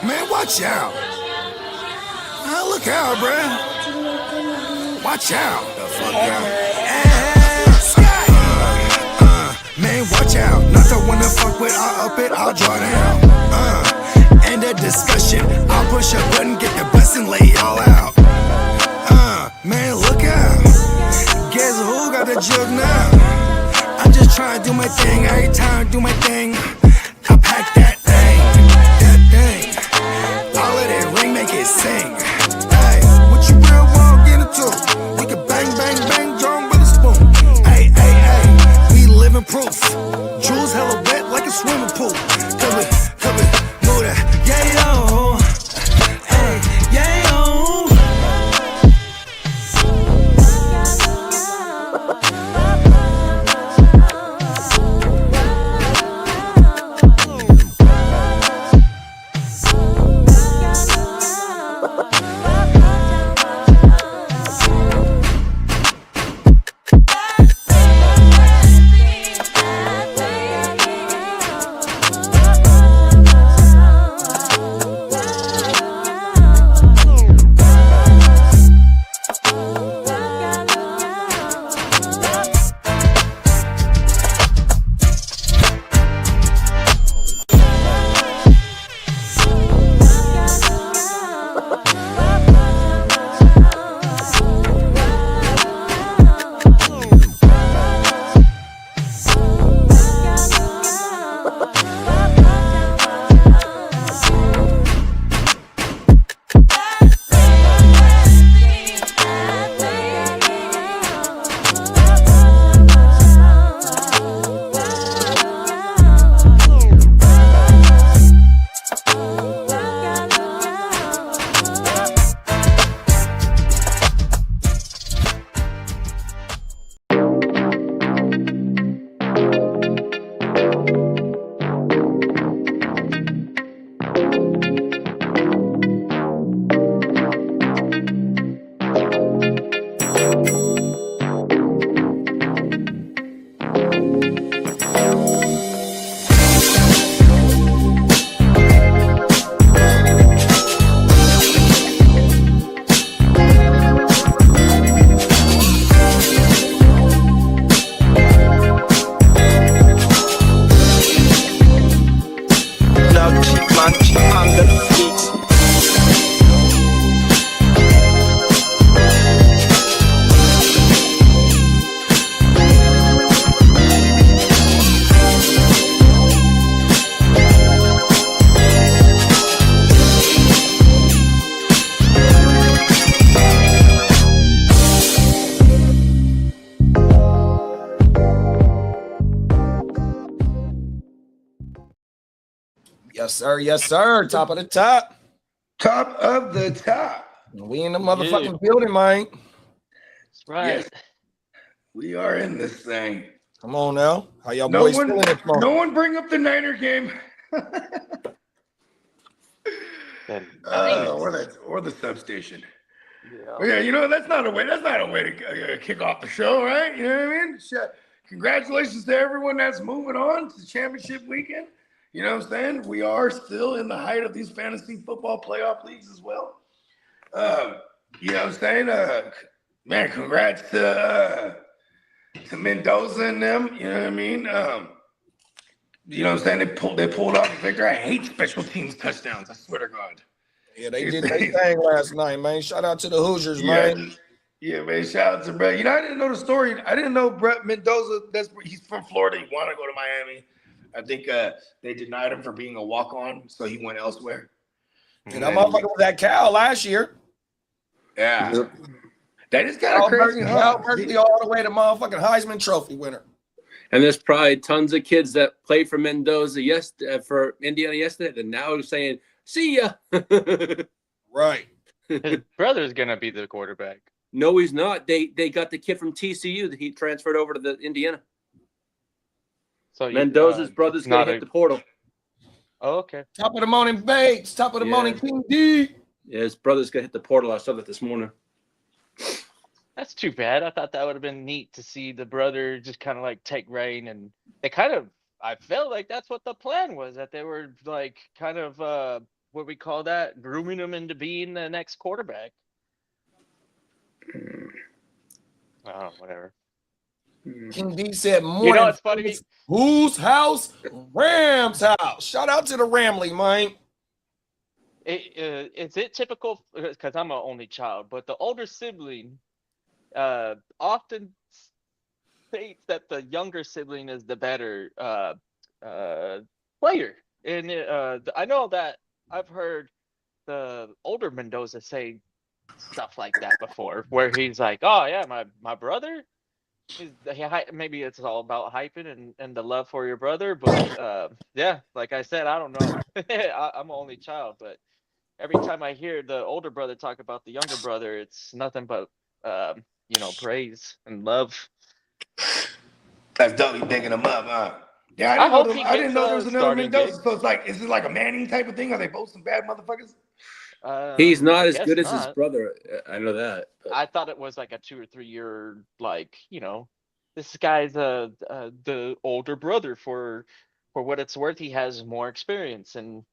Man, watch out. Look out, bruh. Watch out. The fuck out. Man, watch out. Not the one to fuck with. I'll up it, I'll draw down. End of discussion. I'll push a button, get the bus and lay it all out. Man, look out. Guess who got the jug now? I'm just trying to do my thing. Every time I do my thing, I pack that thing. All of that ring, make it sing. Hey, what you real want, get into? We can bang, bang, bang, drawn with a spoon. Hey, we living proof. Jewels hella wet like a swimming pool. Cover, move that. Yeah, yo. Hey, yeah, yo. Yes, sir. Top of the top. Top of the top. We in the motherfucking building, man. That's right. Yes. We are in this thing. Come on now. How y'all boys feeling this morning? No one bring up the Niner game. Or the substation. Yeah, you know, that's not a way to kick off the show, right? You know what I mean? Congratulations to everyone that's moving on to championship weekend. You know what I'm saying? We are still in the height of these fantasy football playoff leagues as well. You know what I'm saying? Man, congrats to Mendoza and them. You know what I mean? You know what I'm saying? They pulled off the victory. I hate special teams touchdowns. I swear to God. Yeah, they did their thing last night, man. Shout out to the Hoosiers, man. Yeah, man. Shout out to Brett. You know, I didn't know the story. I didn't know Brett Mendoza. He's from Florida. He wanted to go to Miami. I think they denied him for being a walk-on, so he went elsewhere. And that motherfucker was at Cal last year. Yeah. Yep. That is kind of crazy. Cal Berkeley all the way to motherfucking Heisman Trophy winner. And there's probably tons of kids that played for Mendoza for Indiana yesterday that now are saying, see ya. Right. His brother's going to be the quarterback. No, he's not. They got the kid from TCU that he transferred over to the Indiana. So Mendoza's brother's going to hit the portal. Oh, okay. Top of the morning, Bates. Top of the morning, King D. Yeah, his brother's going to hit the portal. I saw that this morning. That's too bad. I thought that would have been neat to see the brother just kind of like take reign. And they kind of, I felt like that's what the plan was, that they were like kind of what we call that, grooming him into being the next quarterback. Oh, whatever. King D said, "Morning." You know, it's funny. Whose house? Rams house. Shout out to the Ramley, man. Is it typical? Because I'm an only child, but the older sibling often states that the younger sibling is the better player. And I know that I've heard the older Mendoza say stuff like that before, where he's like, "Oh yeah, my brother." Maybe it's all about hyping and the love for your brother, but yeah, like I said, I don't know. I'm an only child, but every time I hear the older brother talk about the younger brother, it's nothing but praise and love. That's dope. You picking him up, huh? Yeah, I didn't know there was another Mendoza. Gig. So it's like, is it like a Manning type of thing? Are they both some bad motherfuckers? He's not as good as his brother. I know that. But I thought it was like a 2 or 3 year, this guy's the older brother for what it's worth. He has more experience and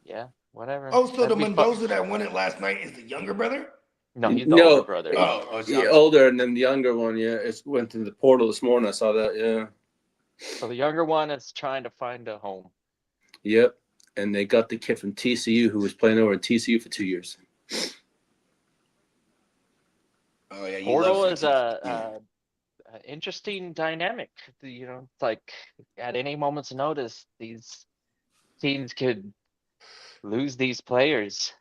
yeah, whatever. Oh, so the Mendoza that won it last night is the younger brother? No, he's the older brother. Older, and then the younger one, it went to the portal this morning. I saw that, yeah. So the younger one is trying to find a home. Yep, and they got the kid from TCU who was playing over at TCU for 2 years. Oh yeah, portal is a interesting dynamic. It's like at any moment's notice, these teams could lose these players.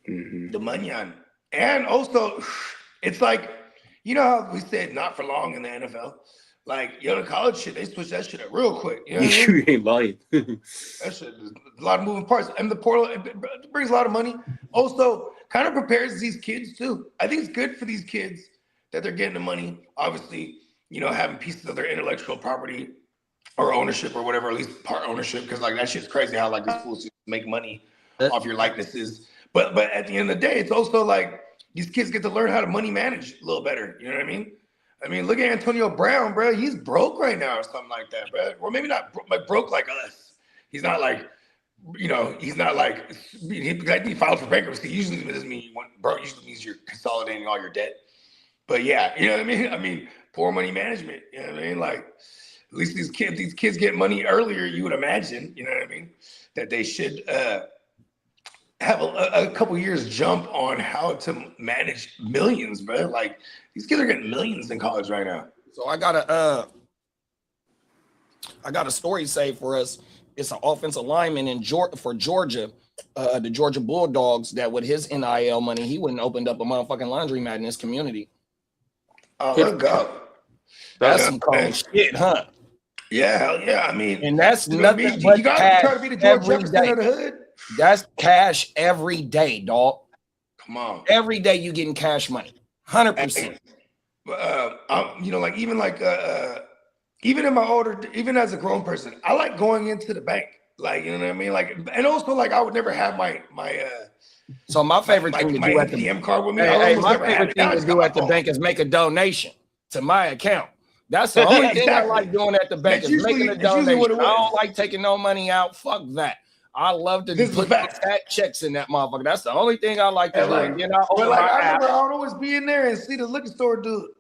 Mm-hmm. The Munyon. And also, it's like, you know how we said not for long in the NFL? Like, the college shit, they switch that shit up real quick. You know what I mean? You ain't lying. That shit is a lot of moving parts. And the portal, it brings a lot of money. Also, kind of prepares these kids, too. I think it's good for these kids that they're getting the money. Obviously, having pieces of their intellectual property or ownership or whatever, at least part ownership, because, like, that shit's crazy how, like, these fools make money off your likenesses. But at the end of the day, it's also like these kids get to learn how to money manage a little better. You know what I mean? I mean, look at Antonio Brown, bro. He's broke right now or something like that, bro. Or maybe not broke like us. He's not like, he's not like, he filed for bankruptcy. Usually it doesn't mean you want broke. Usually means you're consolidating all your debt. But yeah, you know what I mean? I mean, poor money management. You know what I mean? Like, at least these kids get money earlier, you would imagine, you know what I mean? That they should have a couple years jump on how to manage millions, bro. Like, these kids are getting millions in college right now. So I got a story saved for us. It's an offensive lineman for Georgia, the Georgia Bulldogs, that with his NIL money, he wouldn't opened up a motherfucking laundromat in his community. Oh, let's go. That's some cold shit, huh? Yeah, hell yeah. I mean, and that's nothing but you gotta try to be the George Jefferson of the hood. That's cash every day, dog. Come on. Every day you getting cash money. 100%. Even in my even as a grown person, I like going into the bank. Like, you know what I mean? Like, and also like I would never have my so my favorite thing to do at the ATM card with me. My favorite thing to do at the bank is make a donation to my account. That's the only thing I like doing at the bank is making a donation. I don't like taking no money out. Fuck that. I love to put fat checks in that motherfucker. That's the only thing I like to do. And then I remember I would always be in there and see the liquor store dude.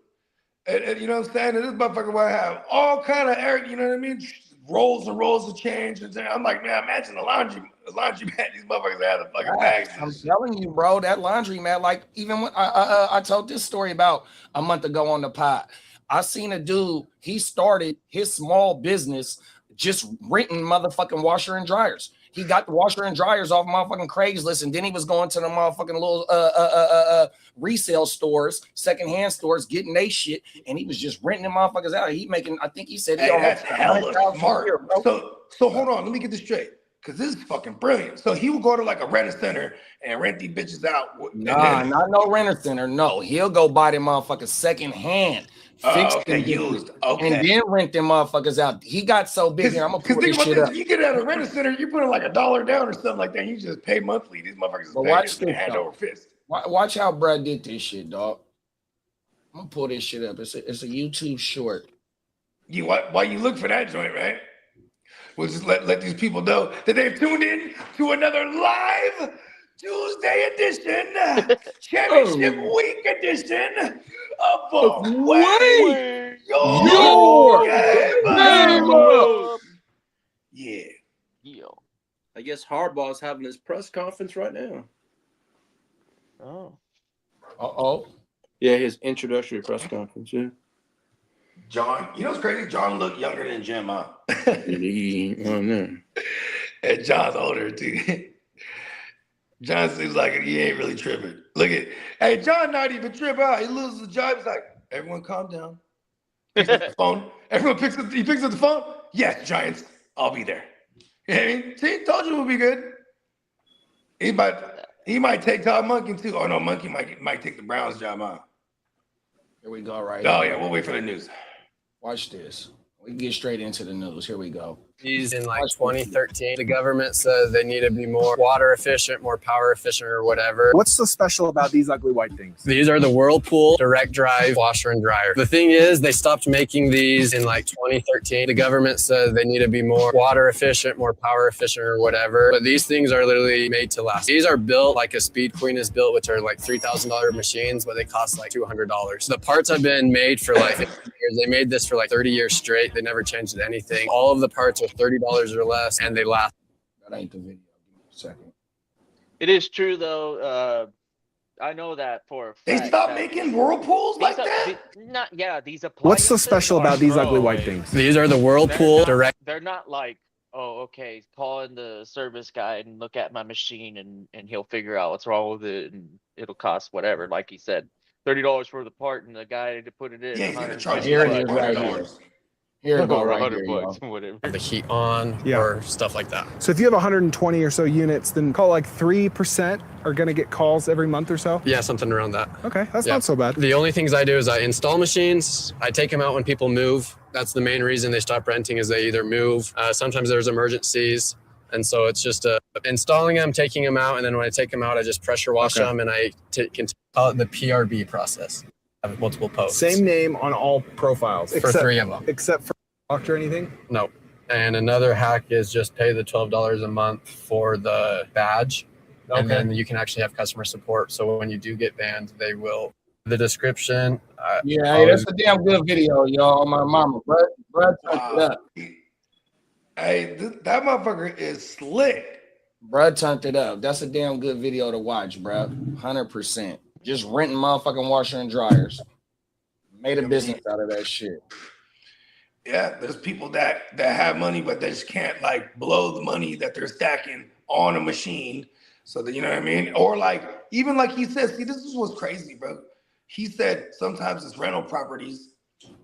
And you know what I'm saying? And this motherfucker would have all kind of, you know what I mean? Rolls and rolls of change. And I'm like, man, imagine the laundry mat. These motherfuckers have the fucking bags. I'm telling you, bro, that laundry mat, like even when I told this story about a month ago on the pod. I seen a dude, he started his small business just renting motherfucking washer and dryers. He got the washer and dryers off motherfucking Craigslist, and then he was going to the motherfucking little resale stores, secondhand stores, getting they shit, and he was just renting them motherfuckers out. He making, I think he said, that's hella smart. So hold on, let me get this straight, because this is fucking brilliant. So he would go to like a rent center and rent these bitches out. Nah, not no renter center. No, he'll go buy them motherfuckers secondhand. Used. And then rent them motherfuckers out. He got so big here. I'm gonna pull this shit up. If you get out of a renter center, you put in like $1 down or something like that. You just pay monthly. These motherfuckers pay hand over fist. Watch how Brad did this shit, dog. I'm gonna pull this shit up. It's a YouTube short. While you look for that joint, right? we'll just let these people know that they've tuned in to another live Tuesday edition, Championship Week edition of Wait Your Game Up. Yeah. I guess Harbaugh's having his press conference right now. Oh. Uh-oh. Yeah, his introductory press conference, yeah. John, you know what's crazy? John looked younger than Jim, huh? Oh, no. And John's older, too. John seems like he ain't really tripping. Hey, John not even tripping out. He loses the job. He's like, everyone calm down. Picks up the phone. Everyone picks up the phone. Yes, Giants, I'll be there. You know what I mean? See, told you it would be good. He might take Todd Monken, too. Oh, no, Monken might take the Browns job, huh? Here we go, right? Oh, yeah, we'll wait for the news. Watch this. We can get straight into the news. Here we go. In like 2013, the government says they need to be more water efficient, more power efficient, or whatever. What's so special about these ugly white things? These are the Whirlpool direct drive washer and dryer. The thing is, they stopped making these in like 2013. The government says they need to be more water efficient, more power efficient, or whatever. But these things are literally made to last. These are built like a Speed Queen is built, which are like $3,000 machines, but they cost like $200. The parts have been made for like 50 years. They made this for like 30 years straight. They never changed anything. All of the parts are $30 or less, and they last. That ain't the video. Give me a second. It is true though. I know that for a fact. They stopped making Whirlpools like that? These appliances. What's so special about these ugly white things? These are the Whirlpool direct. They're not like, oh, okay, call in the service guy and look at my machine and he'll figure out what's wrong with it and it'll cost whatever. Like he said, $30 for the part and the guy to put it in. Yeah, he's gonna charge Here you it is right here. $100. Here it go Or right 100 here, bucks, y'all. whatever. The heat on or stuff like that. So if you have 120 or so units, then call like 3% are going to get calls every month or so? Yeah, something around that. Okay, that's not so bad. The only things I do is I install machines. I take them out when people move. That's the main reason they stop renting is they either move. Sometimes there's emergencies. And so it's just installing them, taking them out. And then when I take them out, I just pressure wash them and I can call it the PRB process. I have multiple posts. Same name on all profiles. For 3 of them. Except for locked or anything? No. And another hack is just pay the $12 a month for the badge. Okay. And then you can actually have customer support. So when you do get banned, they will. The description. Hey, that's a damn good video, y'all. My mama, Brad turned it up. Hey, that motherfucker is slick. Brad turned it up. That's a damn good video to watch, bro. 100%. Just renting motherfucking washer and dryers. Made a business out of that shit. Yeah, there's people that have money, but they just can't like blow the money that they're stacking on a machine. So that, you know what I mean? Or like, even like he says, see, this is what's crazy, bro. He said sometimes it's rental properties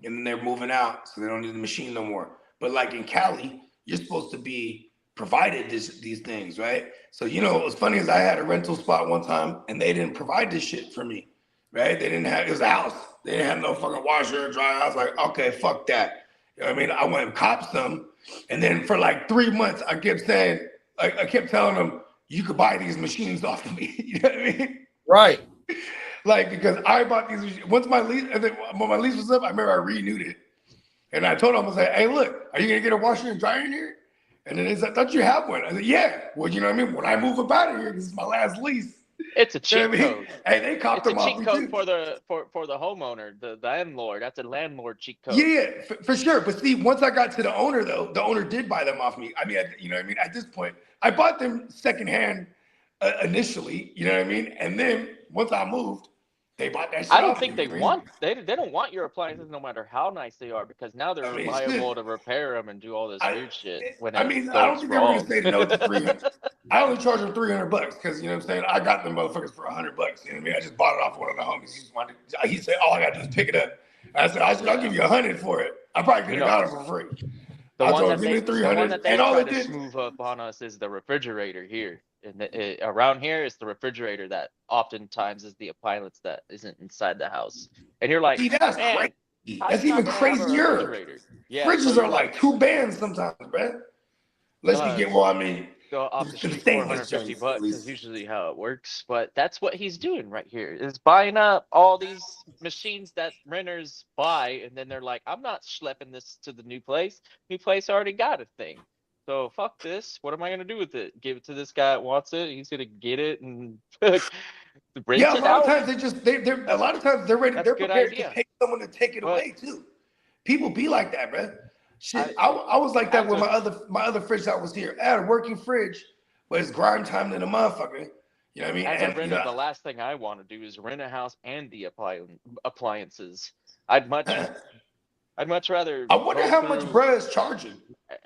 and then they're moving out, so they don't need the machine no more. But like in Cali, you're supposed to be provided these things, right? So, you know, what's funny is I had a rental spot one time and they didn't provide this shit for me, right? They didn't have, it was a house. They didn't have no fucking washer or dryer. I was like, okay, fuck that. You know what I mean? I went and copped some. And then for like 3 months, I kept saying, I kept telling them, you could buy these machines off of me. You know what I mean? Right. Like, because I bought these machines. Once my lease, and then when my lease was up, I remember I renewed it. And I told them, I was like, hey, look, are you going to get a washer and dryer in here? And then they said, I thought you have one. I said, yeah. Well, you know what I mean? When I move up out of here, this is my last lease. It's a cheat You know what I mean? code. Hey, they copped It's them a off cheat me code too. for the homeowner, the landlord. That's a landlord cheat code. Yeah, for sure. But see, once I got to the owner, though, the owner did buy them off me. I mean, you know what I mean? At this point, I bought them secondhand initially, you know what I mean? And then once I moved, they bought that shit I don't off think me. they don't want your appliances no matter how nice they are because now they're liable to repair them and do all this weird shit. I don't think they were going to say no to 300. I only charged them $300 because, you know what I'm saying? I got them motherfuckers for $100. You know what I mean? I just bought it off one of the homies. He said, all I got to do is pick it up. I said, I'll give you $100 for it. I probably could have got it for free. The I one told that him, they, give me the one $300. that they And all try it to did. smooth up on us is the refrigerator here. And around here, it's the refrigerator that oftentimes is the appliance that isn't inside the house. And you're like, See, that's man, crazy. how That's you not even gonna have a crazier. refrigerator? Yeah, Fridges so are like 2 bands sometimes, man. Unless you get, well, I mean, go off the street stainless $450 joints, bucks at least. is usually how it works. But that's what he's doing right here is buying up all these machines that renters buy, and then they're like, I'm not schlepping this to the new place. New place already got a thing. So fuck this. What am I gonna do with it? Give it to this guy that wants it. He's gonna get it and rent Yeah, a it lot of out. times they're a lot of times they're ready. That's They're a good prepared idea. to pay someone to take it But- away too. People be like that, bro. Shit, I was like that with my other fridge that was here. I had a working fridge, but it's grind time to the motherfucker. You know what I mean? As a renter, the last thing I want to do is rent a house and the appliances. I'd much rather. I wonder go how much through bruh is charging.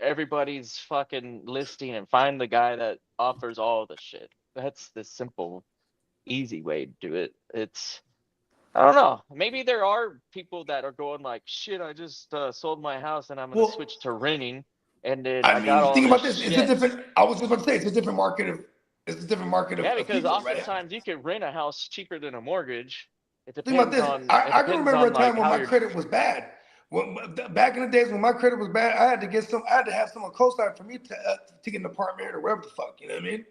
everybody's fucking listing and find the guy that offers all the shit. That's the simple, easy way to do it. I don't know. Maybe there are people that are going like, shit, I just sold my house and I'm going to switch to renting. And then I got all think this about this. shit. It's a different. I was just about to say it's a different market of. It's a different market of. Yeah, because people, oftentimes you can rent a house cheaper than a mortgage. It Think about depends this. on. I can remember a time when my you're- credit was bad. Back in the days when my credit was bad, I had to have someone co-sign for me to get an apartment or whatever the fuck. You know what I mean?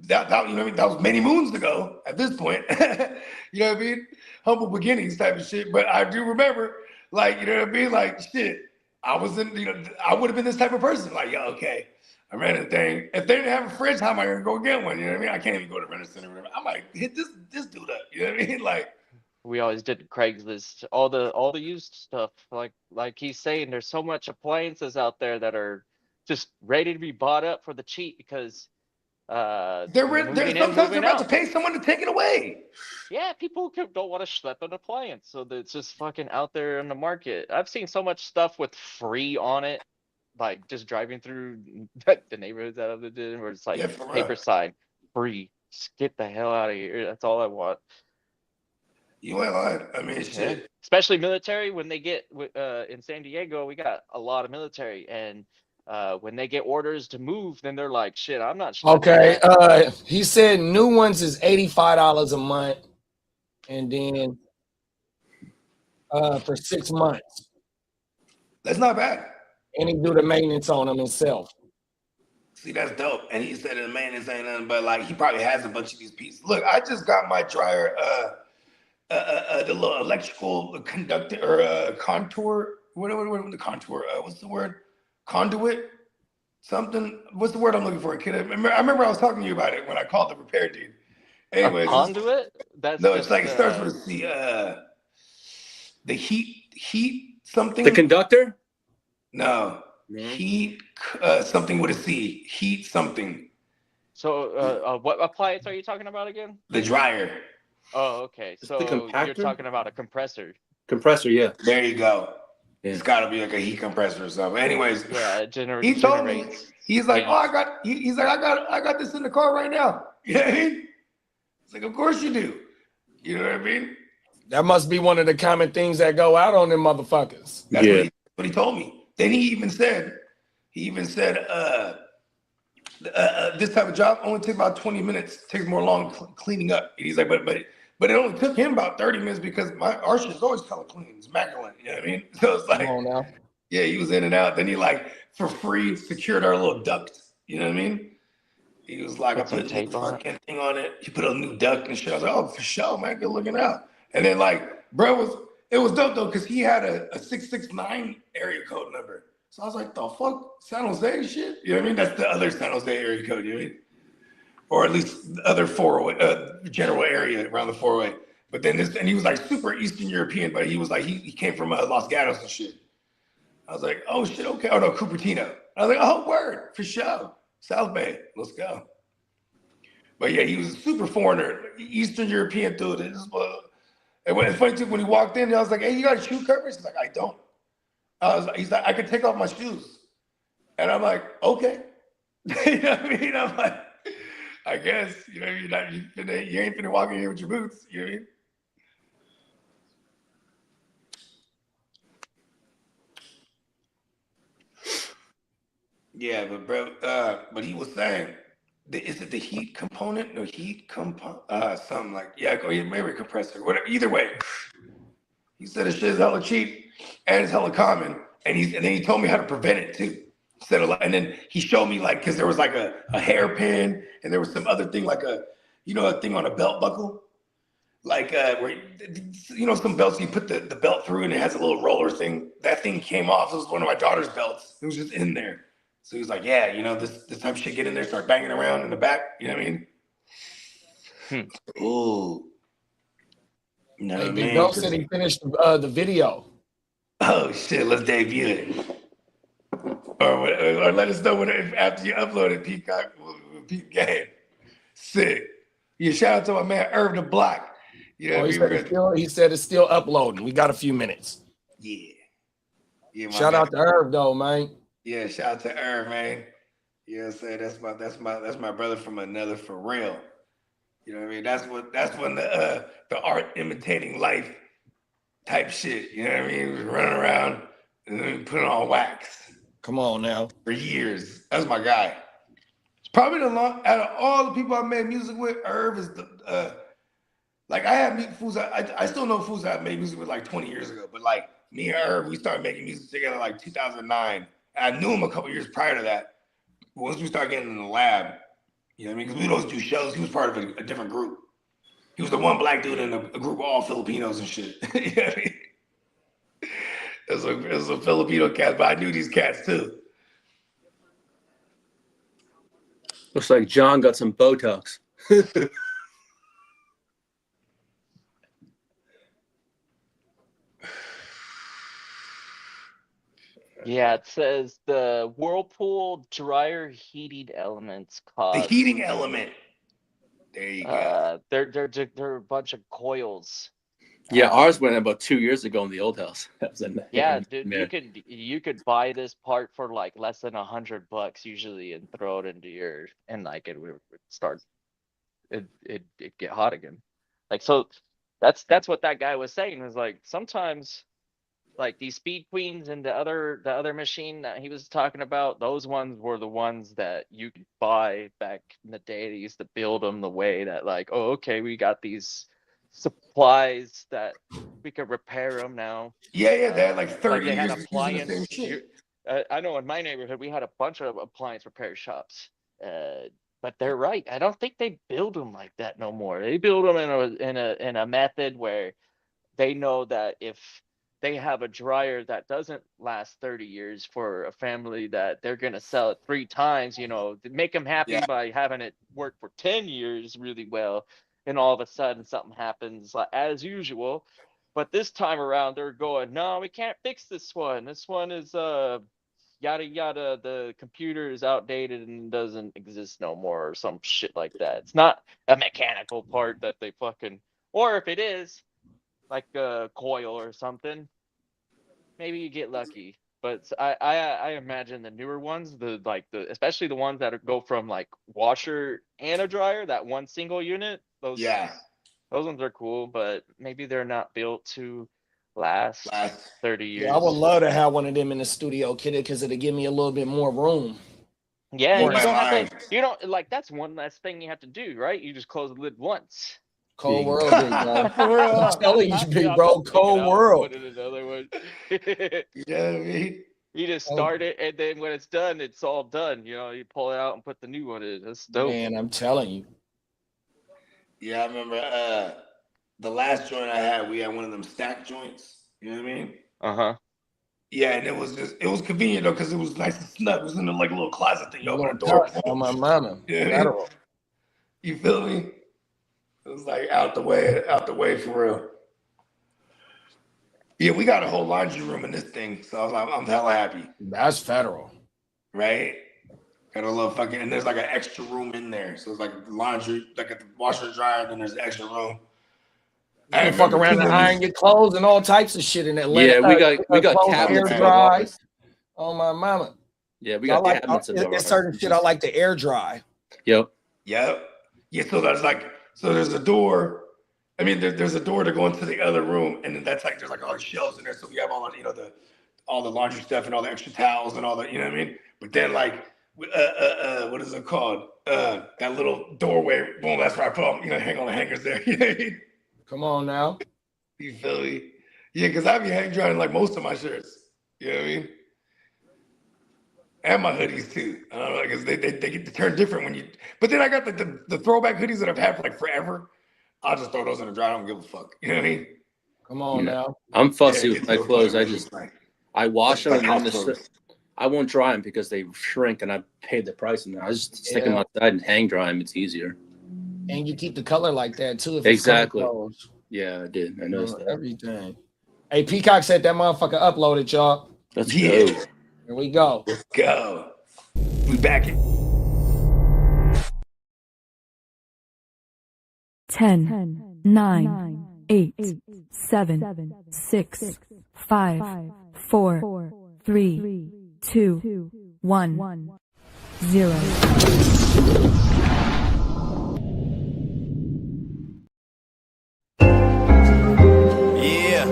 That you know what I mean? That was many moons ago. At this point, you know what I mean? Humble beginnings type of shit. But I do remember, like, you know what I mean? Like, shit. I was in. You know, I would have been this type of person. Like, yo, okay. I ran a thing. If they didn't have a fridge, how am I gonna go get one? You know what I mean? I can't even go to Rent-A-Center. I might hit this dude up. You know what I mean? Like, we always did Craigslist, all the used stuff. Like he's saying, there's so much appliances out there that are just ready to be bought up for the cheap because sometimes they're about to pay someone to take it away. Yeah, people don't want to schlep an appliance, so it's just fucking out there in the market. I've seen so much stuff with free on it. Like just driving through the neighborhoods that I've lived in, where it's like paper sign, free. Just get the hell out of here. That's all I want. You ain't lying. I mean, shit. Especially military, when they get in San Diego, we got a lot of military, and when they get orders to move, then they're like, "Shit, I'm not." Okay. He said new ones is $85 a month, and then for 6 months. That's not bad. And he do the maintenance on them himself. See, that's dope. And he said the maintenance ain't nothing but like he probably has a bunch of these pieces. Look, I just got my dryer, the little electrical conductor or contour. What the contour? What's the word? Conduit? Something. What's the word I'm looking for, kid? I remember I was talking to you about it when I called the repair dude. Anyways, a conduit? That's no, it's like it starts with the heat something. The conductor? No. Heat something with a C. Heat something. So what appliance are you talking about again? The dryer. Oh, okay. So you're talking about a compressor. Compressor, yeah. There you go. Yeah. It's got to be like a heat compressor or something. Anyways, yeah, he told me, he's like, oh, I got this in the car right now. You know what I mean? It's like, of course you do. You know what I mean? That must be one of the common things that go out on them motherfuckers. That's what he told me. Then he even said, this type of job only takes about 20 minutes. Takes more long cleaning up. And he's like, but it only took him about 30 minutes because our shit is always color clean. It's immaculate. You know what I mean? So it's like, come on now. Yeah, he was in and out. Then he like for free secured our little duct. You know what I mean? He was like, I put a new fucking thing on it. He put a new duct and shit. I was like, oh, for sure, man. Good looking out. And then like, bro, it was dope though, because he had a 669 area code number. So I was like, the fuck? San Jose shit? You know what I mean? That's the other San Jose area code, you know what I mean? Or at least the other general area around the 408. But then and he was like super Eastern European, but he was like, he came from Los Gatos and shit. I was like, oh shit, okay. Oh no, Cupertino. I was like, oh, word, for sure. South Bay, let's go. But yeah, he was a super foreigner, Eastern European dude. And it's funny too, when he walked in, I was like, hey, you got shoe covers? He's like, I don't. He's like, I can take off my shoes. And I'm like, okay. You know what I mean? I'm like, I guess, you know, you ain't finna walk in here with your boots, you know what I mean? Yeah, but bro, but he was saying, is it the heat component? No, heat something like, maybe a compressor, whatever. Either way, he said the shit is hella cheap and it's hella common. And then he told me how to prevent it too. And then he showed me like, cause there was like a hairpin and there was some other thing like a thing on a belt buckle. Like where some belts you put the belt through and it has a little roller thing. That thing came off. It was one of my daughter's belts. It was just in there. So he was like, yeah, this type of shit, get in there, start banging around in the back. You know what I mean? Ooh. You know what I Big mean? Dope said he finished the video. Oh, shit, let's debut it. Or let us know after you upload it, Peacock. Peep Game. Sick. Yeah, shout out to my man, Irv the Block. Yeah, he said it's still uploading. We got a few minutes. Yeah, shout out to Irv though, man. Yeah, shout out to Irv, man. You know what I'm saying? That's my brother from another for real. You know what I mean? That's when the art imitating life type shit. You know what I mean? Running around and then putting on wax. Come on now. For years. That's my guy. It's probably out of all the people I made music with, Irv is the like I have fools. I still know fools that I made music with like 20 years ago, but like me and Irv, we started making music together like 2009. And I knew him a couple years prior to that. Once we started getting in the lab, you know what I mean? Because we would always do shows. He was part of a different group. He was the one black dude in a group of all Filipinos and shit. You know what I mean? It was a Filipino cast, but I knew these cats too. Looks like John got some Botox. Yeah, it says the Whirlpool dryer heating elements The heating element. There you go. They're a bunch of coils. Yeah, ours went about 2 years ago in the old house. Yeah, dude, you could buy this part for like less than $100 usually, and throw it into and like it would start, it get hot again. Like, so that's what that guy was saying, was like sometimes like these Speed Queens and the other machine that he was talking about, those ones were the ones that you could buy back in the day. They used to build them the way that like, oh, okay, we got these supplies that we could repair them now. Yeah, they had like 30 like they years had appliance. using the same shit. I know in my neighborhood we had a bunch of appliance repair shops. But they're right. I don't think they build them like that no more. They build them in a method where they know that if they have a dryer that doesn't last 30 years for a family, that they're going to sell it 3 times, to make them happy by having it work for 10 years really well. And all of a sudden something happens as usual. But this time around, they're going, no, we can't fix this one. This one is yada yada. The computer is outdated and doesn't exist no more, or some shit like that. It's not a mechanical part that they fucking, or if it is, like a coil or something, maybe you get lucky. But I imagine the newer ones, especially the ones that go from like washer and a dryer, that one single unit. Those ones are cool, but maybe they're not built to last 30 years. Yeah, I would love to have one of them in the studio, kid, because it'll give me a little bit more room. Yeah, you don't like, that's one less thing you have to do, right? You just close the lid once. Cold world, big bro. I'm telling you, big bro, cold world. Put in another one. You know what I mean? You just start it, and then when it's done, it's all done. You pull it out and put the new one in. That's dope. Man, I'm telling you. Yeah, I remember the last joint I had, we had one of them stack joints. You know what I mean? Uh-huh. Yeah, and it was convenient though, because it was nice and snug. It was in the like little closet thing. You open the door. On my mama. Yeah. You feel me? It was like out the way for real. Yeah, we got a whole laundry room in this thing, so I'm hella happy. That's federal, right? Got a little fucking, and there's like an extra room in there, so it's like laundry, like a washer and dryer. Then there's an extra room. You can fuck around and iron your clothes and all types of shit in there. Yeah, we got cabinets. Air dry. Oh my mama. Yeah, we got cabinets. There's certain shit I like to air dry. Yep. Yeah, so there's a door. I mean, there's a door to go into the other room, and then there's like all the shelves in there. So we have all the all the laundry stuff and all the extra towels and all that. You know what I mean? But then like what is it called? That little doorway. Boom, that's where I put them. Hang on the hangers there. You know what I mean? Come on now. You feel me? Yeah, because I be hang drying like most of my shirts. You know what I mean? And my hoodies too. I don't know, because they get to turn different when you. But then I got the throwback hoodies that I've had for like forever. I'll just throw those in the dryer. I don't give a fuck. You know what I mean? Come on now. I'm fussy with my clothes. I wash them and I won't dry them because they shrink, and I paid the price. And I just stick them outside and hang dry them. It's easier. And you keep the color like that too. If Exactly. It's yeah, I did. I noticed that. Everything. Hey, Peacock said that motherfucker uploaded, y'all. Let's go. Here we go. Let's go. We back in. 10, 9, 8, 7, 6, 5, 4, 3, 2, 1, 0. Yeah,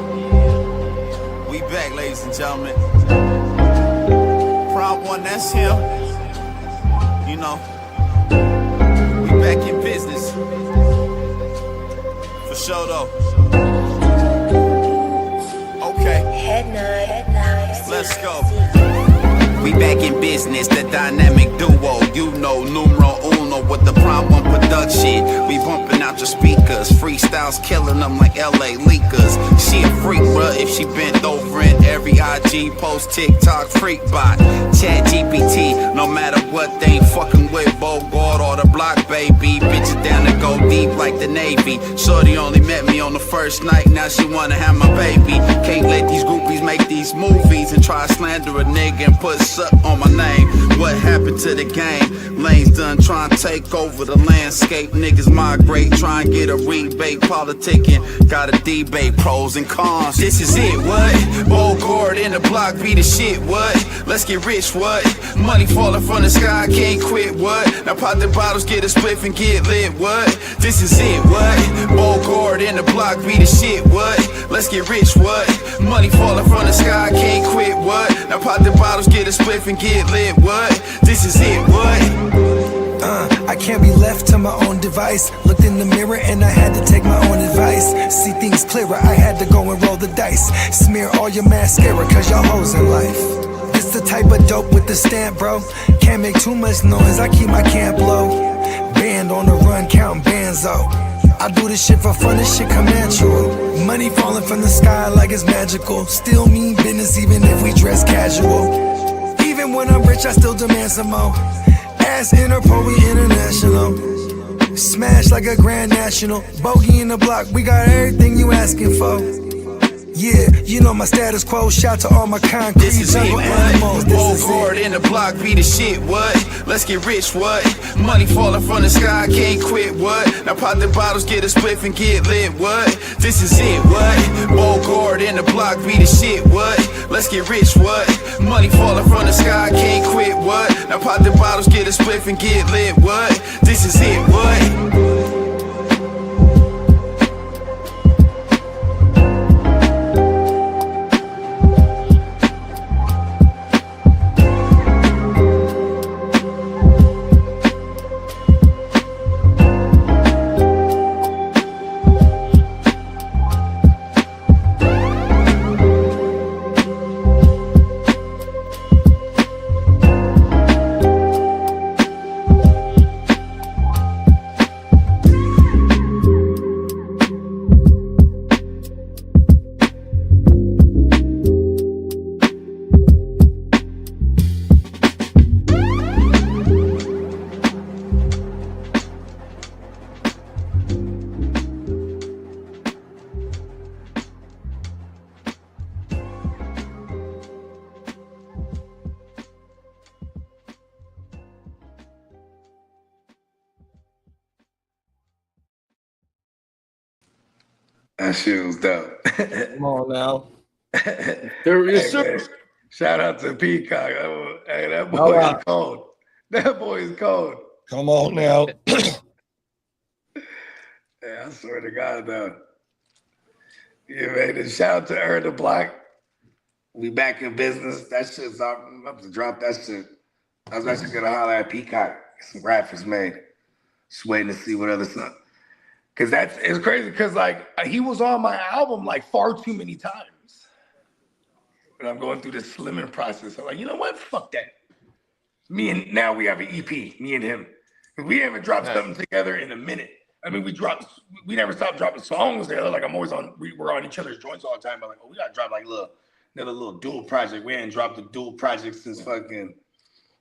we back, ladies and gentlemen. Prime one, that's him. You know, we back in business. For sure, though. Okay. Let's go. We back in business, the dynamic duo. You know, numero uno with the Prime One production. We bumping out your speakers. Freestyles killing them like LA leakers. She a freak, bruh, if she bent over in every IG post, TikTok, freak bot. Chat GPT, no matter what, they ain't fucking with Bogart or the block, baby. Bitches down to go deep like the Navy. Shorty only met me on the first night, now she wanna have my baby. Can't let these groupies make these movies and try to slander a nigga and put suck on my name. What happened to the game? Lanes done trying to take over the landscape. Niggas migrate, try and get a rebate. Politicking, got a debate, pros and cons. This is it, what? Bogart in the block be the shit, what? Let's get rich, what? Money falling from the sky, can't quit, what? Now pop the bottles, get a spliff and get lit, what? This is it, what? Bogart in the block be the shit, what? Let's get rich, what? Money falling from the sky, can't quit, what? Now pop the bottles, get a spliff and get lit, what? This is it, what? I can't be left to my own device. Looked in the mirror and I had to take my own advice. See things clearer, I had to go and roll the dice. Smear all your mascara cause y'all hoes in life. This the type of dope with the stamp, bro. Can't make too much noise, I keep my camp low. Band on the run, counting banzo. I do this shit for fun, this shit come natural. Money falling from the sky like it's magical. Still mean business even if we dress casual. Even when I'm rich, I still demand some more. Ass Interpol, we international. Smash like a grand national. Bogey in the block, we got everything you asking for. Yeah, you know my status quo. Shout to all my concrete this is jungle it, animals. Bogart in the block be the shit, what? Let's get rich, what? Money falling from the sky, can't quit, what? Now pop the bottles, get a spliff and get lit, what? This is it, what? Bogart in the block be the shit, what? Let's get rich, what? Money falling from the sky, can't quit, what? Now pop the bottles, get a spliff and get lit, what? This is it, what? That shit was dope. Come on now. There is Hey, man, shout out to Peacock. Hey, that boy is cold. That boy is cold. Come on now. Yeah, I swear to God, though. Yeah, man. And shout out to Earn the Block. We back in business. That shit's up. I'm about to drop that shit. I was actually gonna holler at Peacock. Get some graphics made. Just waiting to see what other stuff. Cause it's crazy. Cause like he was on my album like far too many times. And I'm going through this slimming process. I'm like, you know what? Fuck that. Now we have an EP. Me and him. We haven't dropped something together in a minute. I mean, we never stopped dropping songs together. Like we're on each other's joints all the time. But like, we gotta drop like little another little dual project. We ain't dropped a dual project since fucking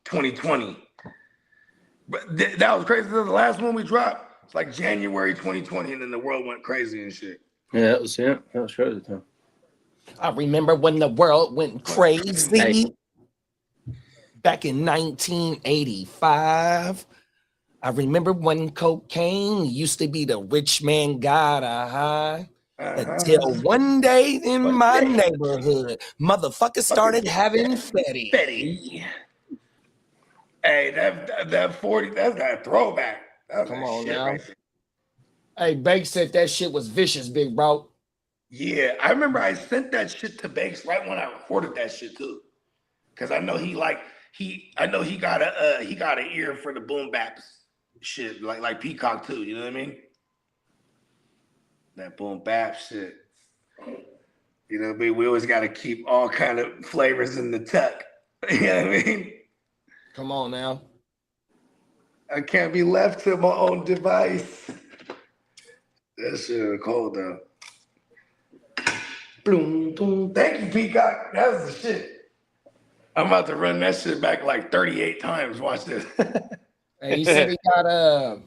2020. But that was crazy. The last one we dropped, it's like January 2020, and then the world went crazy and shit. Yeah, that was crazy time. I remember when the world went crazy back in 1985. I remember when cocaine used to be the rich man got a high. Until one day in my neighborhood, motherfuckers started having Fetty. Hey, that 40, that's that throwback. Come on now. Right. Hey, Banks said that shit was vicious, big bro. Yeah, I remember I sent that shit to Banks right when I recorded that shit too, because I know he got an ear for the boom baps shit, like Peacock too. You know what I mean? That boom bap shit. You know what I mean? We always got to keep all kind of flavors in the tuck. You know what I mean? Come on now. I can't be left to my own device. That shit is cold though. Boom, boom. Thank you, Peacock. That was the shit. I'm about to run that shit back like 38 times. Watch this. Hey, he said I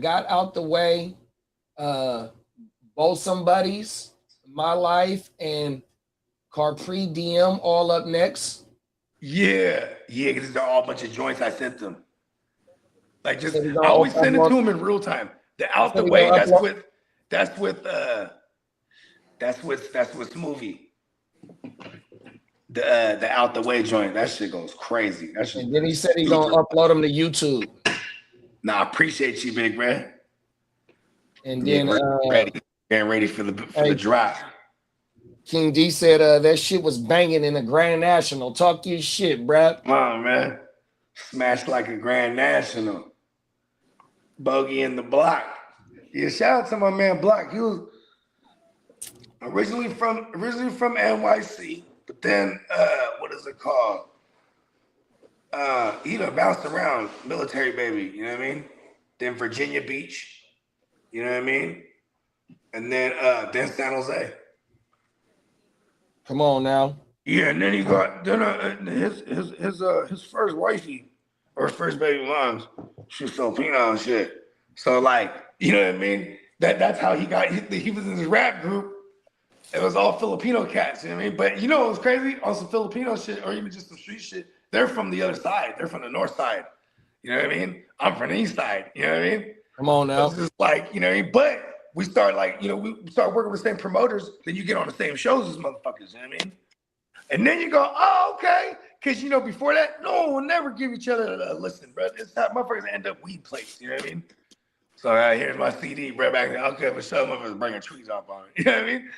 got out the way. Both Somebodies, My Life, and Capri DM all up next. Yeah, because they're all a bunch of joints I sent them. Like I always send it to them in real time. The out the way, that's with Smoothie. The out the way joint, that shit goes crazy. That shit. And then he said he's gonna upload them to YouTube. Nah, I appreciate you, big man. And then getting ready for the drop. King D said that shit was banging in the Grand National. Talk your shit, bruh. Come on, man. Smashed like a Grand National. Bogey in the block. Yeah, shout out to my man Block. He was originally from NYC, but then what is it called? He done bounced around, military baby, you know what I mean? Then Virginia Beach, you know what I mean? And then San Jose. Come on now. Yeah, and then he got his first wifey or first baby moms. She was Filipino and shit. So like, you know what I mean? That's how he was in his rap group. It was all Filipino cats, you know what I mean? But you know what was crazy? On some Filipino shit or even just some street shit, they're from the other side. They're from the north side. You know what I mean? I'm from the east side. You know what I mean? Come on now. It's just like, you know what I mean? But we start we start working with the same promoters, then you get on the same shows as motherfuckers, you know what I mean? And then you go, oh, okay. Because, before that, no one will never give each other a listen, bro. It's how motherfuckers end up weed plates, you know what I mean? So here's my CD, bro, back then. Okay, for sure, motherfuckers bringing trees up on it, you know what I mean?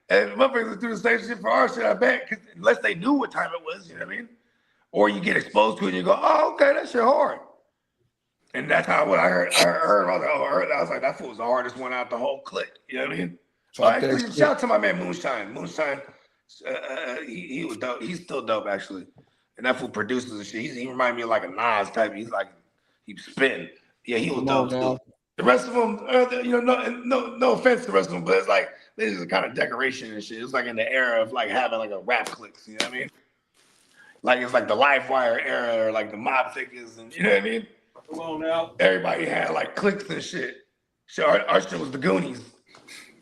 And motherfuckers would do the same shit for our shit, I bet, because unless they knew what time it was, you know what I mean? Or you get exposed to it and you go, oh, okay, that shit hard. And that's how what I heard. I was like, that fool was the hardest one out the whole clique. You know what I mean? So shout out to my man Moonshine. Moonshine, he was dope. He's still dope actually. And that fool produces and shit. He reminded me of like a Nas type. He's like he spitting. Yeah, he was dope too. The rest of them, no offense to the rest of them, but it's like this is a kind of decoration and shit. It's like in the era of like having like a rap cliques. You know what I mean? Like it's like the Livewire era or like the Mob Figures and you know what I mean? Come on now. Everybody had like clicks and shit. So our shit was the Goonies.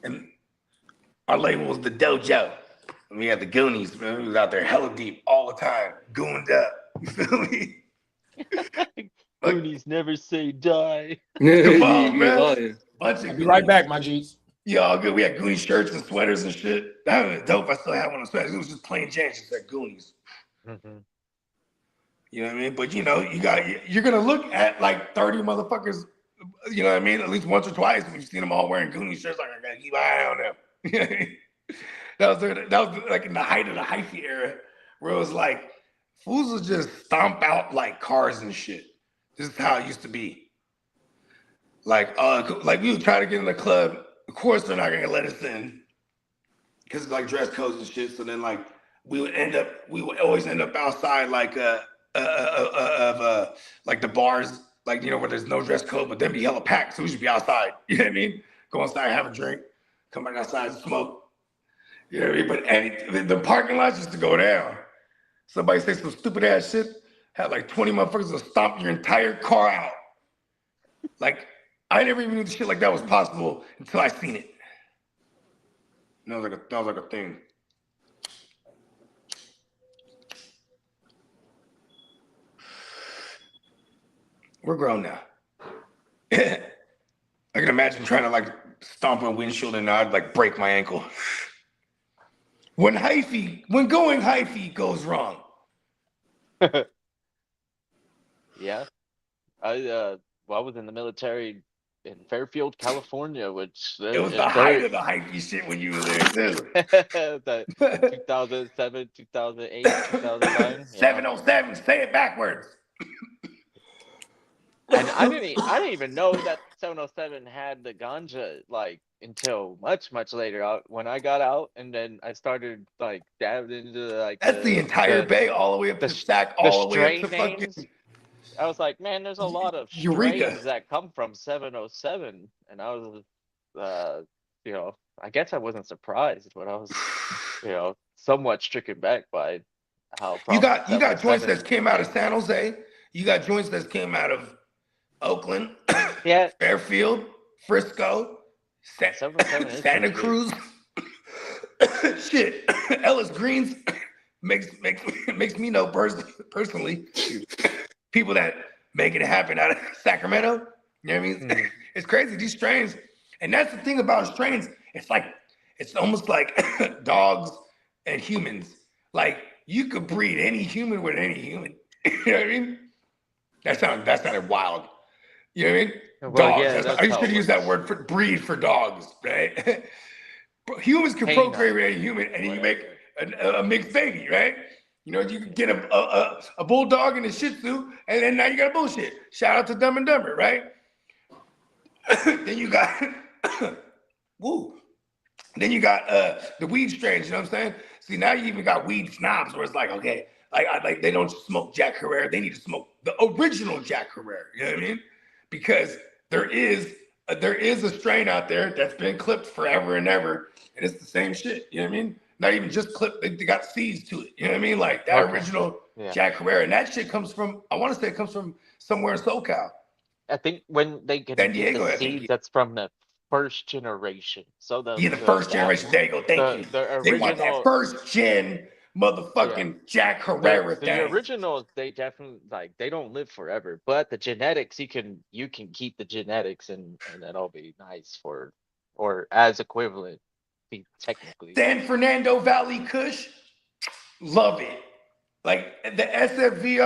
And our label was the Dojo. And we had the Goonies, man. We was out there hella deep all the time, gooned up. You feel me? Goonies never say die. Come on, man. Be right back, my G's. Yeah, all good. We had Goonie shirts and sweaters and shit. That was dope. I still had one of the sweaters. It was just plain Jane. Just said Goonies. Mm-hmm. You know what I mean? But you're gonna look at like 30 motherfuckers, you know what I mean? At least once or twice when you've seen them all wearing Goonie shirts, like I gotta keep an eye on them. that was like in the height of the hyphy era, where it was like fools would just stomp out like cars and shit. This is how it used to be. Like we would try to get in the club. Of course they're not gonna let us in because it's like dress codes and shit. So then like we would always end up outside like like the bars, like where there's no dress code, but then be hella packed. So we should be outside. You know what I mean? Go inside, have a drink, come back outside, smoke. You know what I mean? But the parking lots used to go down. Somebody say some stupid ass shit, had like 20 motherfuckers to stomp your entire car out. Like, I never even knew shit like that was possible until I seen it. That was like a thing. We're grown now. I can imagine trying to like stomp on windshield and I'd like break my ankle. When going hyphy goes wrong. Yeah. I was in the military in Fairfield, California, which it was the height of the hyphy shit when you were there too. 2007, 2008, 2009. 707, say it backwards. And I didn't even know that 707 had the ganja like until much later. When I got out, and then I started like dabbing into like that's the entire bay, all the way up to Stack, all the way up to fucking. I was like, man, there's a lot of strains that come from 707, and I was, I guess I wasn't surprised, but I was, somewhat stricken back by how. You got joints that came out of San Jose. You got joints that came out of Oakland, yeah, Fairfield, Frisco, Santa Cruz. Shit, Ellis Greens makes me know personally. People that make it happen out of Sacramento. You know what I mean? It's crazy. These strains, and that's the thing about strains. It's almost like dogs and humans. Like you could breed any human with any human. You know what I mean? That sounded wild. You know what I mean? Well, dogs. Yeah, I used to use that word for breed for dogs, right? Humans can procreate with any human, and you make a mixed baby, right? You know, you can get a bulldog and a Shih Tzu, and then now you got a bullshit. Shout out to Dumb and Dumber, right? Then you got, woo. Then you got the weed strains. You know what I'm saying? See, now you even got weed snobs, where it's like, okay, like they don't smoke Jack Herrera, they need to smoke the original Jack Herrera. You know what I mean? Because there is a strain out there that's been clipped forever and ever, and it's the same shit. You know what I mean? Not even just clipped, they got seeds to it. You know what I mean? Like that original Jack Herrera, and that shit comes from, I want to say it comes from somewhere in SoCal. I think when they get San Diego, the seeds, that's from the first generation. So the first generation. There you go. Thank you. The original, they want that first gen motherfucking Jack Herrera thing. The originals, they definitely they don't live forever, but the genetics you can keep the genetics and that'll be nice or as equivalent, technically. San Fernando Valley Kush, love it. Like the SFV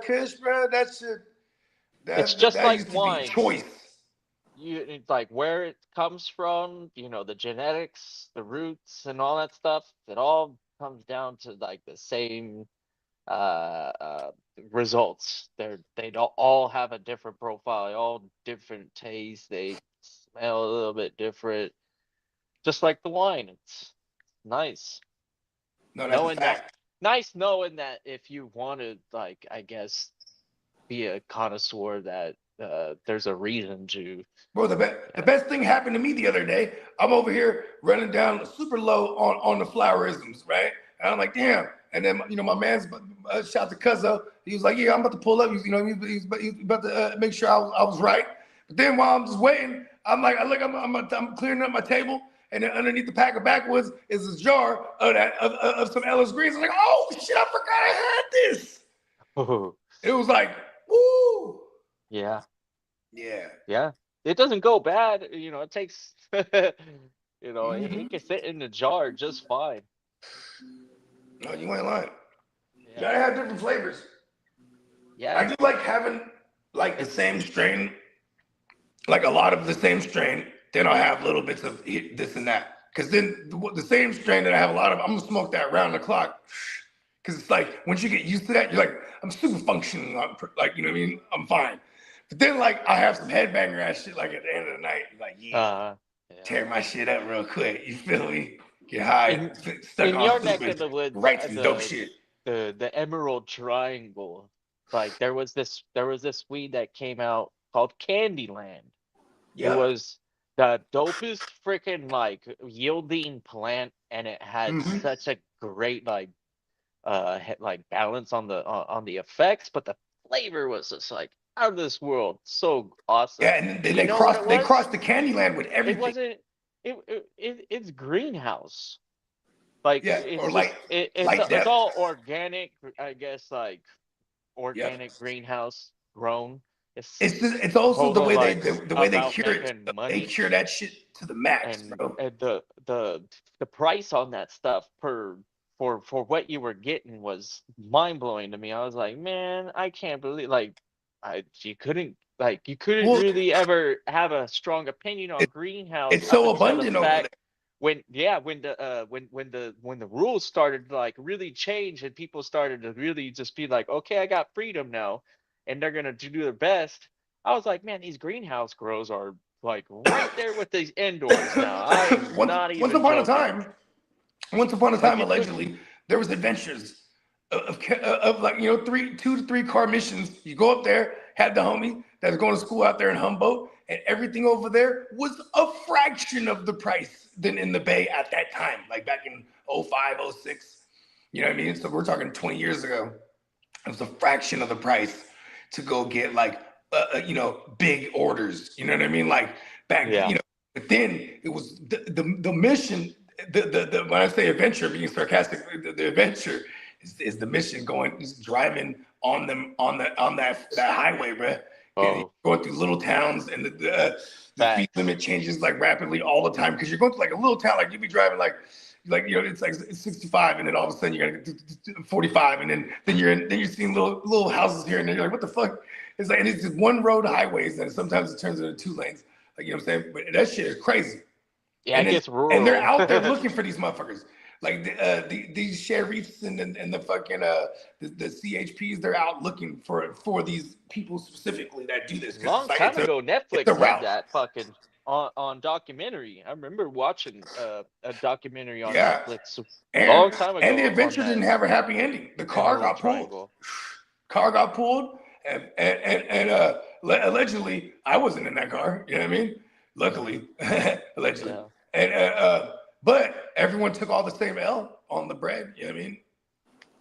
Kush, bro. It's just like wine. Choice. It's like where it comes from, the genetics, the roots, and all that stuff. It all comes down to like the same results. They don't all have a different profile, all different tastes. They smell a little bit different, just like the wine. It's nice. No, that's a fact. Nice knowing that if you want to, I guess, be a connoisseur, that there's a reason to. Bro, the best thing happened to me the other day. I'm over here running down super low on the flowerisms, right? And I'm like, damn. And then my man's shout to Cuzzo. He was like, yeah, I'm about to pull up. He's about to make sure I was right. But then while I'm just waiting, I'm like, I'm clearing up my table, and then underneath the pack of backwoods is a jar of some Ellis Greens. I'm like, oh shit, I forgot I had this. Oh. It was like, woo. Yeah. Yeah. Yeah. It doesn't go bad. It takes, it can sit in the jar just fine. No, you ain't lying. Yeah. You gotta have different flavors. Yeah. I do like having like the same strain, like a lot of the same strain. Then I'll have little bits of this and that. Because then the same strain that I have a lot of, I'm gonna smoke that round the clock. Because it's like, once you get used to that, you're like, I'm super functioning. Like, you know what I mean? I'm fine. But then, like, I have some headbanger ass shit, like, at the end of the night. Like, tear my shit up real quick. You feel me? Get high. In your neck of the woods, right, some dope shit. The Emerald Triangle. Like, there was this weed that came out called Candyland. Yep. the dopest freaking like yielding plant, and it had such a great like balance on the effects, but the flavor was just like out of this world, so awesome. Yeah, and then they crossed the Candyland with everything. It wasn't. It's greenhouse. Like it's all organic, I guess, like organic greenhouse grown. It's also the way they cure it. They cure that shit to the max, bro. And the price on that stuff for what you were getting was mind blowing to me. I was like, man, I can't believe you couldn't really ever have a strong opinion on greenhouse. It's so abundant over there. When the rules started to like really change and people started to really just be like, okay, I got freedom now, and they're gonna do their best. I was like, man, these greenhouse grows are like right there with these indoors now. Once upon a time, allegedly, there was adventures of like 2 to 3 car missions. You go up there, had the homie that's going to school out there in Humboldt, and everything over there was a fraction of the price than in the Bay at that time, like back in 05, 06. You know what I mean? So we're talking 20 years ago. It was a fraction of the price to go get like big orders. You know what I mean? Like back, but then it was the mission. The when I say adventure, being sarcastic, the adventure is the mission driving on that highway, bro. Going through little towns, and the speed limit changes like rapidly all the time, because you're going to like a little town, like you'd be driving like it's like 65, and then all of a sudden you gotta get to 45, and then you're seeing little houses here and there. You're like, what the fuck? It's like, and it's just one road highways, and sometimes it turns into 2 lanes. Like, you know what I'm saying? But that shit is crazy. Yeah, and it gets rural. And they're out there looking for these motherfuckers. Like these sheriffs and the fucking the CHPs, they're out looking for these people specifically that do this. Long time ago, Netflix did that fucking on documentary. I remember watching a documentary on Netflix a long time ago. And the adventure didn't have a happy ending. The car got pulled. Car got pulled, and allegedly I wasn't in that car. You know what I mean? Luckily, allegedly, but everyone took all the same L on the bread. You know what I mean?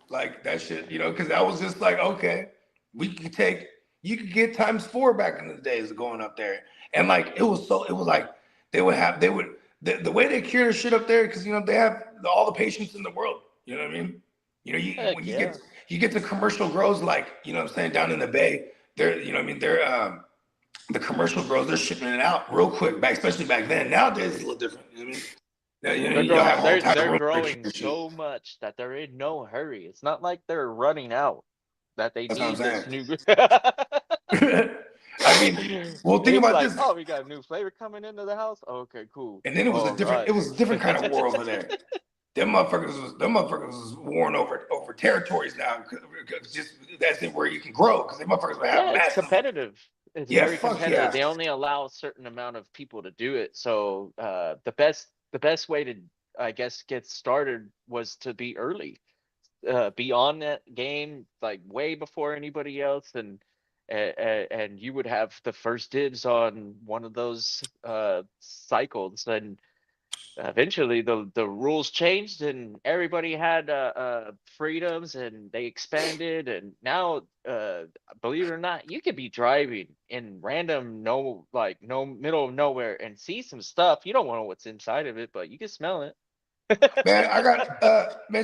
Like that shit, because that was just like, okay, you could get ×4 back in the days of going up there. And like, it was like, the way they cure the shit up there, because, they have all the patients in the world. You know what I mean? You get the commercial grows, like, you know what I'm saying, down in the Bay, they're, you know what I mean? They're, the commercial grows, they're shipping it out real quick, especially back then. Nowadays, it's a little different. You know what I mean? They're growing so much that they're in no hurry. It's not like they're running out, that they need this new. I mean, well, think about this. Oh, we got a new flavor coming into the house. Okay, cool. And then it was it was a different kind of war over there. Them motherfuckers was warring over territories now. Just that's it where you can grow, because they motherfuckers would have it's competitive. It's very competitive. Yeah. They only allow a certain amount of people to do it. So the best way to, I guess, get started was to be early, be on that game like way before anybody else, and you would have the first dibs on one of those cycles. And eventually the rules changed, and everybody had freedoms, and they expanded, and now believe it or not, you could be driving in random no middle of nowhere and see some stuff. You don't know what's inside of it, but you can smell it. Man, I got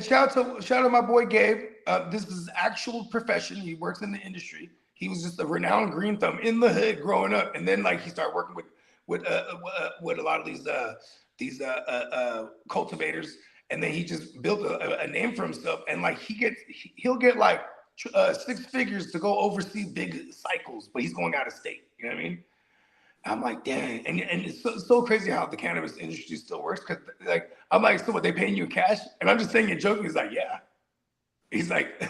shout out my boy Gabe. This is his actual profession. He works in the industry. He was just a renowned green thumb in the hood growing up, and then like he started working with a lot of these cultivators, and then he just built a name for himself, and like he'll get like 6 figures to go oversee big cycles, but he's going out of state. You know what I mean? I'm like, dang, and it's so crazy how the cannabis industry still works, because like I'm like, so what, they paying you in cash? And I'm just saying it joking. He's like, yeah. He's like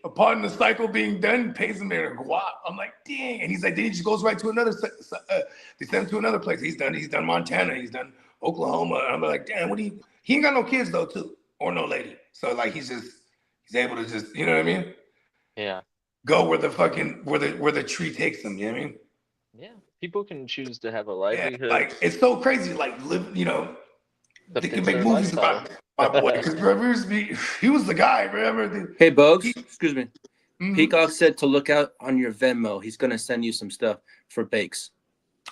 upon the cycle being done, pays him their guap. I'm like, dang. And he's like, then he just goes right to another. They send him to another place. He's done Montana. He's done Oklahoma. And I'm like, damn, he ain't got no kids though, too, or no lady. So like he's able to just, you know what I mean? Yeah. Go where the fucking where the tree takes him. You know what I mean? Yeah. People can choose to have a Yeah, livelihood. like it's so crazy. Like live, that they can fits make their movies lifestyle. about my boy because he was the guy. Remember? Hey, Bogues, excuse me. Mhm. Peacock said to look out on your Venmo. He's gonna send you some stuff for bakes.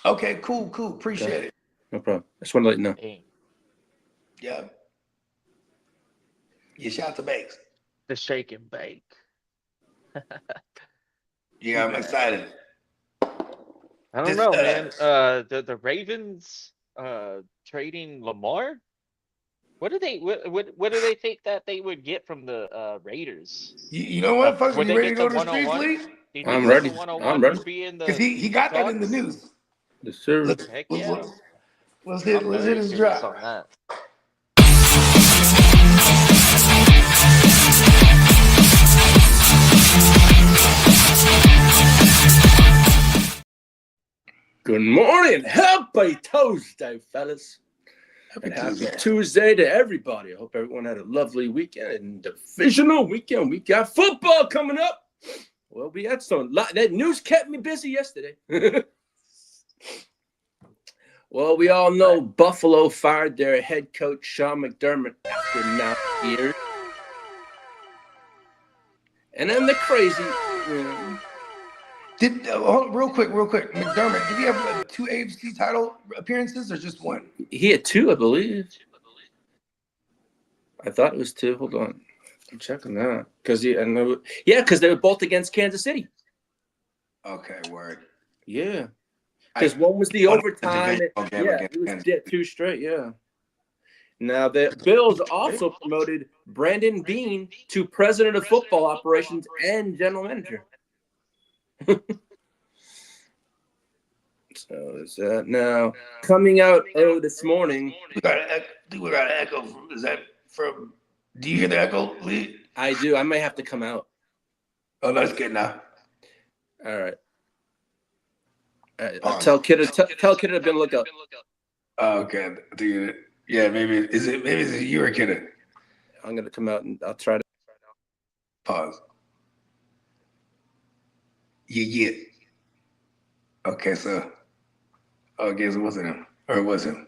Okay, cool. Appreciate it. No problem. I just want to let you know. Dang. Yeah. You shout to Bakes. The shake and bake. Yeah, I'm excited. I don't know, man. The Ravens trading Lamar. What do they think that they would get from the Raiders? You know what? Folks, Would you they ready to get go the to the streets 101? league? Do you I'm think ready. The 101 I'm ready. would be in the Because he got that in the talks? news. Yes, sir. Heck yeah. Let's hit I'm very his curious drop. on that. Good morning. Happy Tuesday, fellas. Happy Tuesday to everybody. I hope everyone had a lovely weekend and divisional weekend. We got football coming up. Well, we had some. That news kept me busy yesterday. Well, we all know Buffalo fired their head coach, Sean McDermott, after 9 years. And then the crazy. Real quick, McDermott, did he have 2 AFC title appearances or just 1? He had 2, I believe. I thought it was 2. Hold on. I'm checking that. Because they were both against Kansas City. Okay, word. Yeah. Because one was the overtime. It was 2 straight, yeah. Now, the Bills also promoted Brandon Beane to president of football operations and general manager. So is that now coming out this morning? We got an echo. Is that from? Do you hear the echo, Lee? I do. I may have to come out. Oh, that's good now. All right. Tell Kidda to be on the lookout. Oh, okay. Yeah, maybe is it you or Kidda? I'm gonna come out and I'll try to pause. Yeah. Okay, so I guess it wasn't him, or it was him.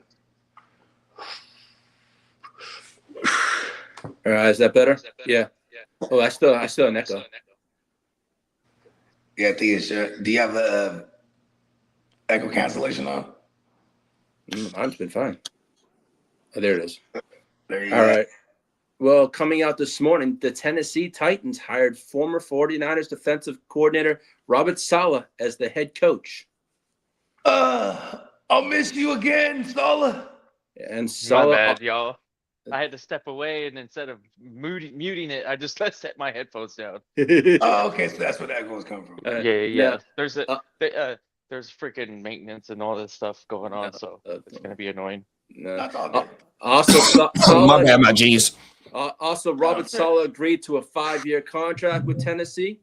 All right, is that better? Yeah. Oh, I still an echo. Yeah, I think it's sure. Do you have the echo cancellation on? Mine's been fine. Oh, there it is. There you go. All right. Well, coming out this morning, the Tennessee Titans hired former 49ers defensive coordinator Robert Saleh as the head coach. I'll miss you again, Saleh. And Saleh. My bad, y'all. I had to step away, and instead of muting it, I just set my headphones down. Oh, okay, so that's where the echoes come from. Yeah. There's freaking maintenance and all this stuff going on, so it's gonna be annoying. That's all good. Also, My bad, my G's. Also, Robert Saleh agreed to a 5-year contract with Tennessee.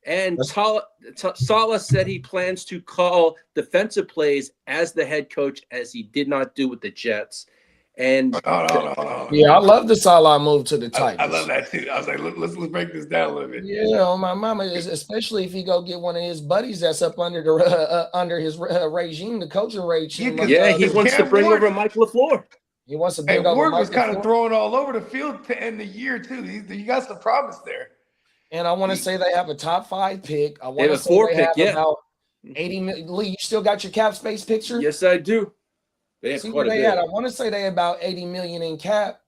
And Saleh said he plans to call defensive plays as the head coach, as he did not do with the Jets. And yeah, I love the Saleh move to the Titans. I love that too. I was like, let's break this down a little bit. Yeah, my mama is, especially if he go get one of his buddies that's up under the under his regime, the coaching regime. He wants to bring over Mike LaFleur. He wants to bring over. Ward was kind of throwing all over the field to end the year too. You got some promise there. And I want to say they have a top 5 pick. I want to say they have about 80 million. Lee, you still got your cap space picture? Yes, I do. They have quite a bit. I want to say they about 80 million in cap.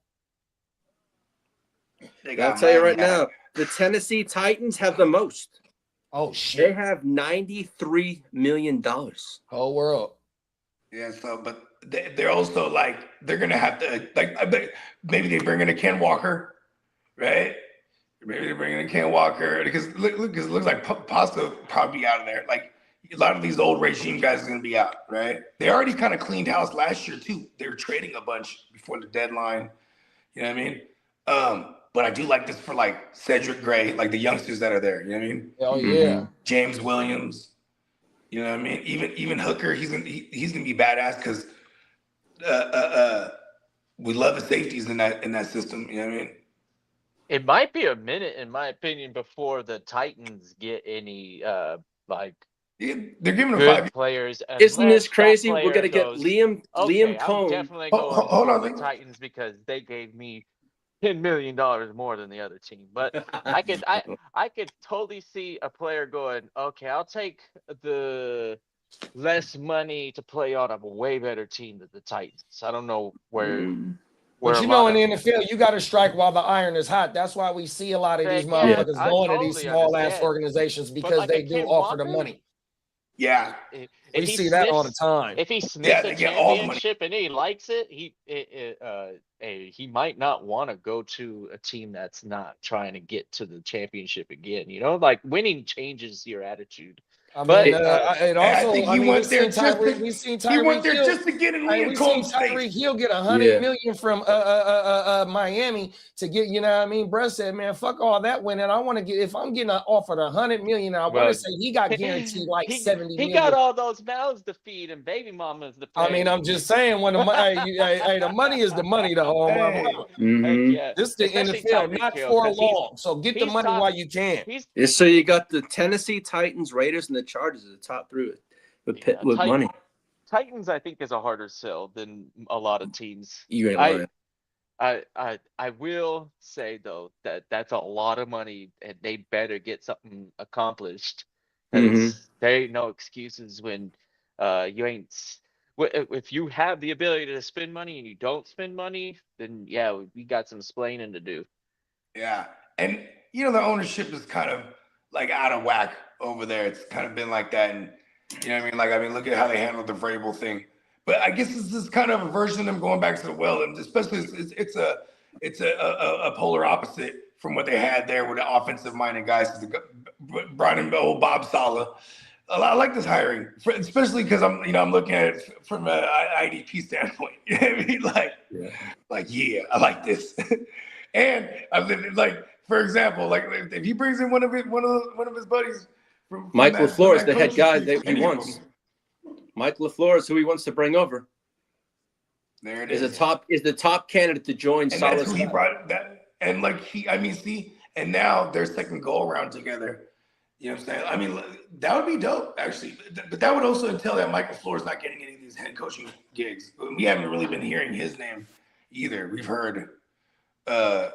I'll tell you right now, the Tennessee Titans have the most. Oh shit! They have $93 million. Whole world. Yeah. So, but they're also like they're gonna have to maybe they bring in a Ken Walker, right? Maybe they're bringing in Ken Walker because it looks like Pasta probably be out of there. Like a lot of these old regime guys are going to be out, right? They already kind of cleaned house last year too. They were trading a bunch before the deadline. You know what I mean? But I do like this for like Cedric Gray, like the youngsters that are there. You know what I mean? Oh yeah. James Williams. You know what I mean? Even Hooker, he's gonna be badass because we love the safeties in that system. You know what I mean? It might be a minute, in my opinion, before the Titans get any They're giving him good 5 players. Isn't this unless that crazy? We're player gonna get goes, Liam okay, I'm Cohn. definitely Hold going on, for the Titans because they gave me $10 million more than the other team. But I could totally see a player going, okay, I'll take the less money to play on a way better team than the Titans. I don't know where. But you know, in the NFL, you got to strike while the iron is hot. That's why we see a lot of these Heck motherfuckers yeah, I going to these totally small ass understand. organizations But because like they a do Ken offer the Walker, money. Yeah. If We he see that all the sniffs- time. If he sniffs they a get all the money. championship and he likes it, he might not want to go to a team that's not trying to get to the championship again. You know, like winning changes your attitude. I But mean, it also. I think I he mean, went there just to. we seen He went Tyreek there Hill. just to get in We Liam seen Cohn's Tyreek face. Hill get $100 million from Miami to get. You know what I mean? Bruh said, "Man, fuck all that winning. I want to get. If I'm getting offered $100 million, I want to say he got guaranteed like $70 million. He got all those mouths to feed and baby mamas to pay. I mean, I'm just saying when the the money is the money, though. Yeah. This is the Especially NFL, Tyreek not Hill, for 'cause long. So get the he's money top- while you can. So you got the Tennessee Titans, Raiders, and the Chargers as the top three with money. Titans, I think, is a harder sell than a lot of teams. You ain't lying. I will say though that that's a lot of money, and they better get something accomplished. Because there ain't no excuses when you ain't. If you have the ability to spend money and you don't spend money, then yeah, we got some splaining to do. Yeah, and you know the ownership is kind of like out of whack over there. It's kind of been like that, and you know what I mean. Look at how they handled the Vrabel thing. But I guess this is kind of a version of them going back to the well, and especially it's a polar opposite from what they had there with the offensive minded guys. Brought in old Bob Saleh. I like this hiring, especially because I'm looking at it from an IDP standpoint. You know what I mean? Like, I like this. And for example, like if he brings in one of his buddies from Mike LaFleur is the head guy coaching that he wants. Mike LaFleur is who he wants to bring over. There it is. Is the top candidate to join. And that's who he brought that. And and now their second go around together. You know what I'm saying? I mean, that would be dope, actually. But that would also entail that Mike LaFleur is not getting any of these head coaching gigs. We haven't really been hearing his name either. We've heard, what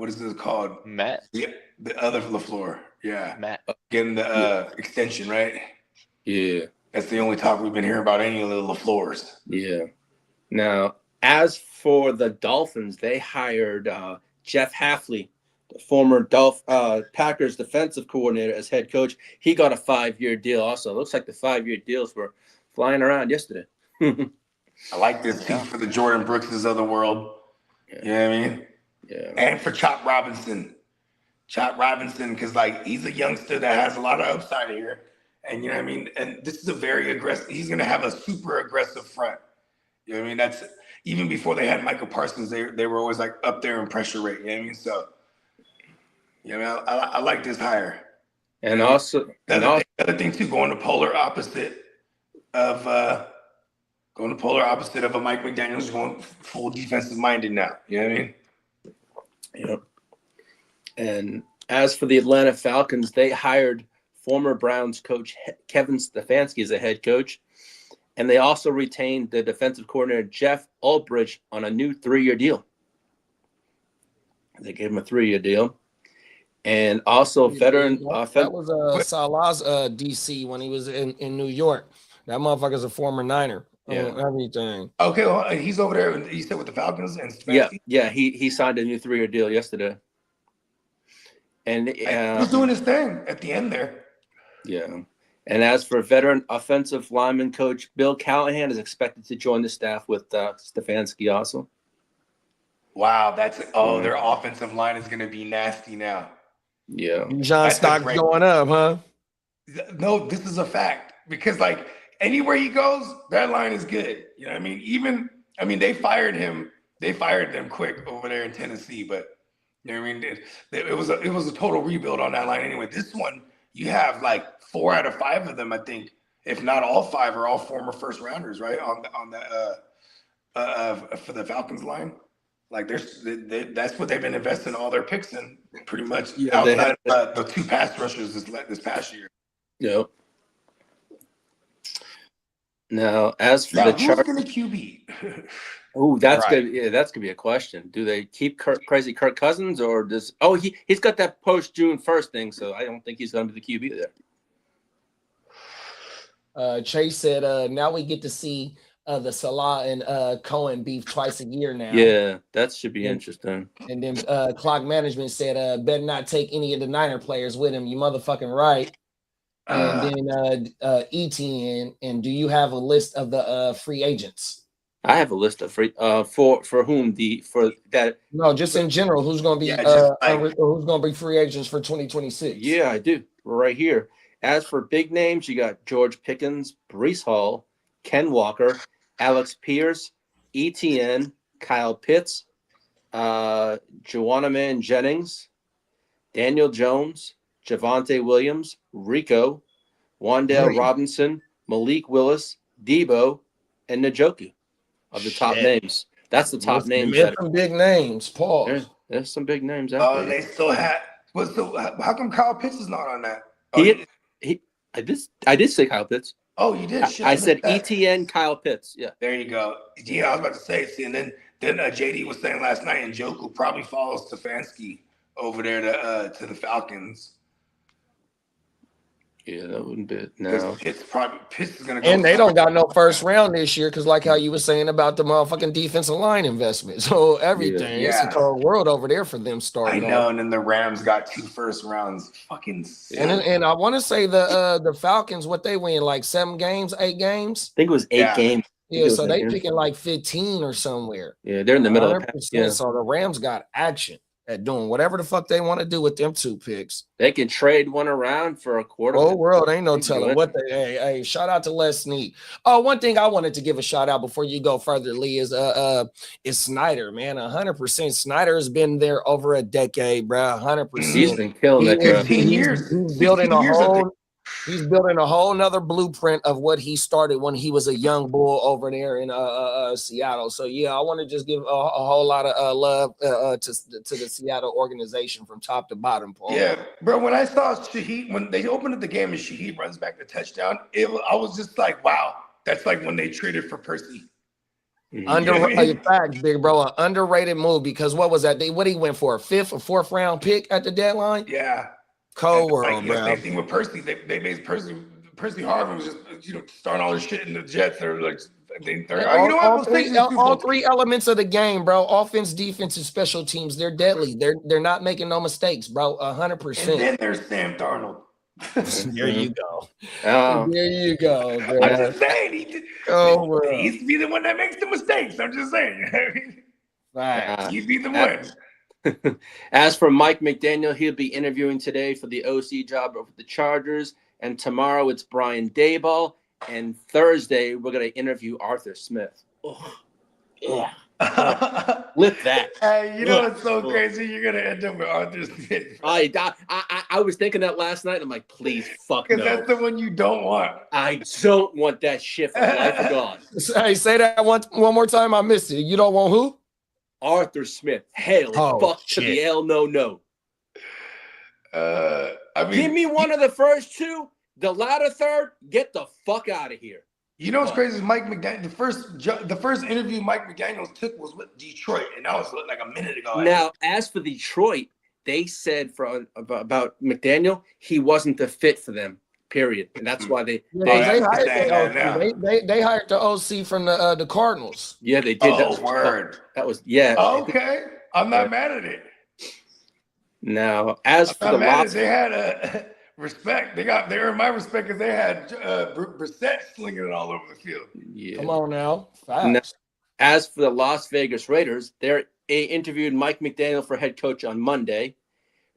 is this called? Matt? Yeah, the other LaFleur. Yeah. Matt. Getting the extension, right? Yeah. That's the only talk we've been hearing about any of the LaFleurs. Yeah. Now, as for the Dolphins, they hired Jeff Hafley, the former Packers defensive coordinator, as head coach. He got a 5-year deal also. It looks like the 5-year deals were flying around yesterday. I like this too for the Jordan Brookses of the world. Yeah. You know what I mean? Yeah. And for Chop Robinson. Because he's a youngster that has a lot of upside here. And you know what I mean? And this is a very aggressive, he's going to have a super aggressive front. You know what I mean? That's even before they had Michael Parsons, they were always like up there in pressure rate. You know what I mean? So, you know, I like this hire. And also, the other thing too, going to polar opposite of a Mike McDaniel's, going full defensive minded now. You know what I mean? Yep. And as for the Atlanta Falcons, they hired former Browns coach Kevin Stefanski as a head coach. And they also retained the defensive coordinator, Jeff Ulbrich, on a new 3-year deal. They gave him a 3-year deal. And also veteran that was Salah's DC when he was in New York. That motherfucker's a former Niner. Yeah. Everything. Okay, well, he's over there. You said with the Falcons and Stefanski? Yeah. He signed a new 3-year deal yesterday. And he's doing his thing at the end there. Yeah. And as for veteran offensive lineman coach Bill Callahan is expected to join the staff with Stefanski also. Wow, their offensive line is going to be nasty now. Yeah. John Stock's going up, huh? No, this is a fact because anywhere he goes, that line is good. You know what I mean? They fired him. They fired them quick over there in Tennessee, but you know what I mean? It was a total rebuild on that line anyway. This one, you have 4 out of 5 of them, I think, if not all 5 are all former first rounders, right? On the for the Falcons line. That's what they've been investing all their picks in, pretty much. Outside of the 2 pass rushers this past year. Yep. Now, as for Now, the who's chart, going to QB? oh, that's Right. good. Yeah, that's gonna be a question. Do they keep crazy Kirk Cousins, or does he's got that post June 1st thing, so I don't think he's gonna be the QB there. Chase said, now we get to see the Salah and Cohen beef twice a year now. Yeah, that should be interesting. And then Clock Management said, better not take any of the Niner players with him. You motherfucking right. And then ETN, and do you have a list of the free agents? I have a list of free for whom for that. No, just in general, who's going to be who's going to be free agents for 2026? Yeah, I do right here. As for big names, you got George Pickens, Breece Hall, Ken Walker, Alex Pierce, ETN, Kyle Pitts, Joannaman Jennings, Daniel Jones, Javonte Williams, Rico, Wan'Dale Robinson, Malik Willis, Debo, and Njoku of the top names. That's the top names. There's some big names, Paul. There's some big names out there. They still had. How come Kyle Pitts is not on that? I did say Kyle Pitts. Oh, you did. I said ETN, Kyle Pitts. Yeah. There you go. Yeah, I was about to say. See, and then JD was saying last night, and Njoku probably follows Stefanski over there to the Falcons. Yeah, that wouldn't be no. Pitts is gonna go. And they don't got no first round this year because, like how you were saying about the motherfucking defensive line investment, so everything. It's a cold world over there for them starting. I know, and then the Rams got 2 first rounds. Fucking. And I want to say the Falcons, what they win, like 8 games. I think it was 8 games. Yeah, so they picking like 15 or somewhere. Yeah, they're in the middle. So the Rams got action at doing whatever the fuck they want to do with them 2 picks. They can trade one around for a quarter. Oh, world ain't no telling what they. Hey, shout out to Les Snead. Oh, one thing I wanted to give a shout out before you go further, Lee, is Snyder, man. 100%. Snyder has been there over a decade, bro. 100%. He's been killing that. 15 years. He's building a whole. He's building a whole nother blueprint of what he started when he was a young bull over there in Seattle. So yeah, I want to just give a whole lot of love to the Seattle organization from top to bottom, Paul. Yeah, bro. When I saw Shaheed, when they opened up the game and Shaheed runs back the touchdown, I was just like, wow, that's like when they traded for Percy. Underrated fact, big bro, an underrated move because what was that? What he went for a 5th or 4th round pick at the deadline? Yeah. Cold world, bro. Same thing with Percy. They made Percy Harvin was just starting all this shit in the Jets. They're like, all 3 elements of the game, bro. Offense, defense, and special teams. They're deadly. They're not making no mistakes, bro. 100%. And then there's Sam Darnold. There you go. There you go, bro. I'm just saying, he used to be the one that makes the mistakes. I'm just saying. Right. He'd be the one. As for Mike McDaniel, he'll be interviewing today for the OC job of the Chargers, and tomorrow it's Brian Daboll, and Thursday we're going to interview Arthur Smith. Lip that. Hey, it's so crazy. You're going to end up with Arthur Smith. I was thinking that last night. I'm like, please, fuck no. Because that's the one you don't want. I don't want that shit for the life of God. Hey, say that one more time. I missed it. You don't want who? Arthur Smith. Hell, fuck shit. To the hell no. Give me one of the first 2. The latter third, get the fuck out of here. You know what's crazy is Mike McDaniel. The first interview Mike McDaniels took was with Detroit, and that was like a minute ago. Now, as for Detroit, they said about McDaniel, he wasn't the fit for them. Period, and that's why they hired the OC from the Cardinals. Yeah, they did. Oh, word. That was Okay, I'm not mad at it. Now, as for the loss, they had a respect. They earned my respect because they had Brissett slinging it all over the field. Yeah, come on now. Now, as for the Las Vegas Raiders, they interviewed Mike McDaniel for head coach on Monday.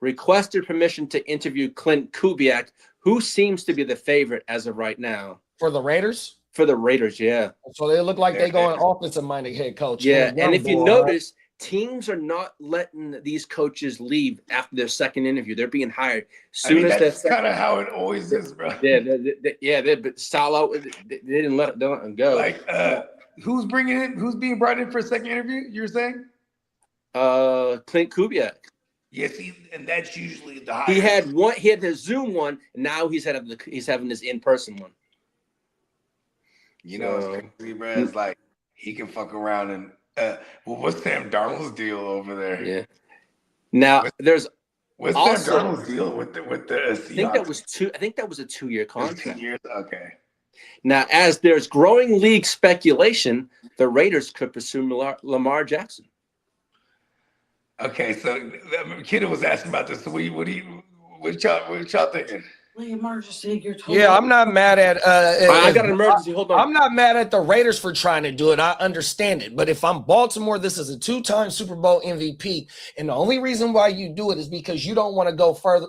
Requested permission to interview Clint Kubiak, who seems to be the favorite as of right now. For the Raiders? For the Raiders, yeah. So they look like they're going offensive-minded head coach. Yeah, and if you notice, teams are not letting these coaches leave after their second interview. They're being hired. That's kind of how it always is, bro. Yeah, they style out. They didn't let them go. Like, who's being brought in for a second interview, you were saying? Clint Kubiak. Yes, and that's usually the He highest. He had the Zoom one, and now he's having this in-person one. You know, it's crazy, bro. It's like he can fuck around and what's Sam Darnold's deal over there? Yeah. Now what's also, Sam Darnold's deal with the Seahawks? I think that was a 2-year contract. 2 years, okay. Now, as there's growing league speculation, the Raiders could pursue Lamar Jackson. Okay, so the kid was asking about this. So what y'all thinking? Yeah, I'm not mad at. I got an emergency. Hold on. I'm not mad at the Raiders for trying to do it. I understand it. But if I'm Baltimore, this is a 2-time Super Bowl MVP. And the only reason why you do it is because you don't want to go further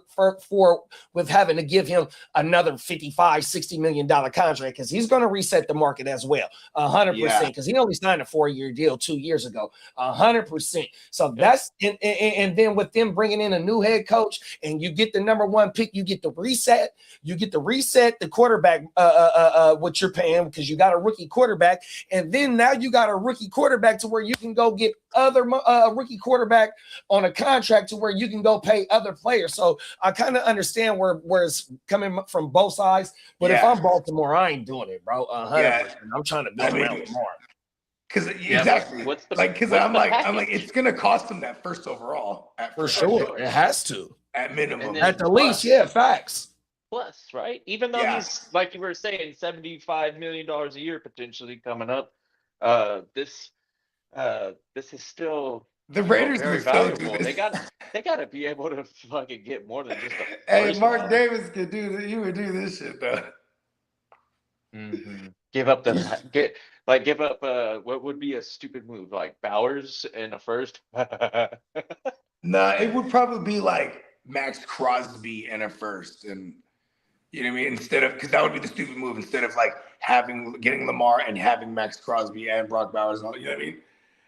with having to give him another $55-60 million contract, because he's going to reset the market as well. 100%. Because he only signed a 4-year deal 2 years ago. 100%. So that's and then with them bringing in a new head coach and you get the number 1 pick, you get the reset. You get to reset the quarterback what you're paying, because you got a rookie quarterback, and then now you got a rookie quarterback to where you can go get other rookie quarterback on a contract to where you can go pay other players. So I kind of understand where it's coming from both sides, but if I'm Baltimore, I ain't doing it, bro. 100%. I'm trying to build around Lamar. Because exactly, because I'm like, it's gonna cost them that first overall for sure. It has to, at minimum, at the least. Yeah, facts. Plus, right? Even though he's, like you were saying, $75 million a year potentially coming up, this is still the Raiders very valuable. They got to be able to fucking get more than just a Hey, Mark Davis could do that. You would do this shit though. Mm-hmm. Give up what would be a stupid move, like Bowers in a first. Nah, it would probably be like Max Crosby in a first, and you know what I mean? Because that would be the stupid move, instead of like getting Lamar and having Max Crosby and Brock Bowers, and all, you know what I mean?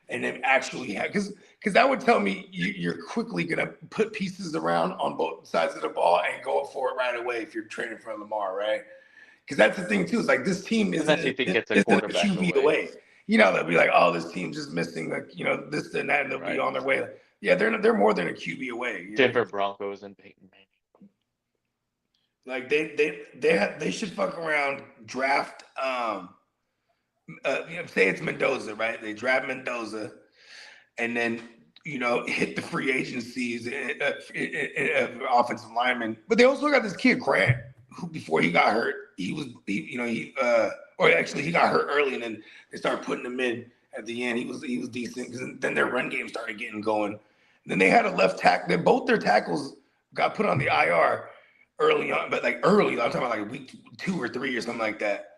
And then actually because that would tell me you're quickly going to put pieces around on both sides of the ball and go for it right away if you're trading for Lamar, right? Because that's the thing too. It's like this team isn't a QB away. You know, they'll be like, oh, this team's just missing this and that, and they'll be on their way. Yeah, they're more than a QB away. Denver Broncos and Peyton Manning. Like they should fuck around, draft say it's Mendoza, right? They draft Mendoza, and then hit the free agencies offensive lineman. But they also got this kid Grant, who before he got hurt, he got hurt early, and then they started putting him in at the end. He was decent, because then their run game started getting going. Then they had a left tackle. Both their tackles got put on the IR early on, but like early, I'm talking about like week 2 or 3 or something like that.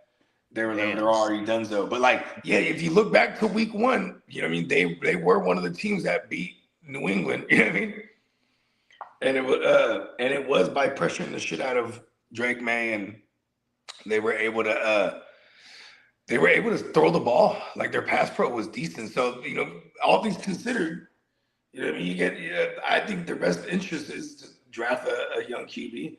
They're already done so. But like, yeah, if you look back to week 1, you know what I mean? They were one of the teams that beat New England, you know what I mean? And it was by pressuring the shit out of Drake May, and they were able to throw the ball. Like, their pass pro was decent. So, all things considered, you know what I mean? I think their best interest is to draft a young QB.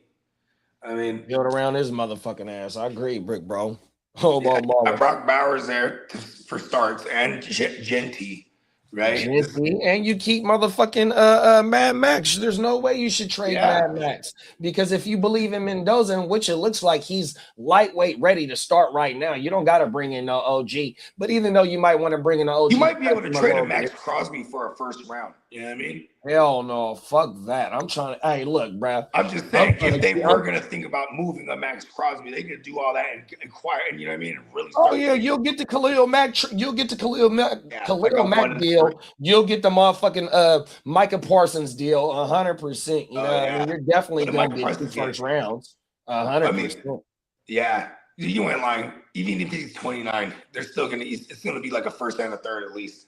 I mean, build around his motherfucking ass. I agree, Brick, bro. Brock Bowers there for starts, and Genty, right? And you keep motherfucking Mad Max. There's no way you should trade Mad Max, because if you believe in Mendoza, which it looks like he's lightweight ready to start right now, you don't got to bring in no OG. But even though you might want to bring in an OG, you might be able to trade a Max Crosby for a first round. You know what I mean? Hell no, fuck that. I'm trying to. Hey, look, bro. I'm just saying, if they were gonna think about moving a Max Crosby, they could do all that and acquire, and you know what I mean, and really. You'll get the Khalil Mack. You'll get the Khalil Mack deal. You'll get the motherfucking Micah Parsons deal. 100%. You know, I mean, you're definitely gonna get 2 first rounds. 100%. Yeah, you ain't lying. Even if he's 29, they're still gonna. It's gonna be like a first and a third at least.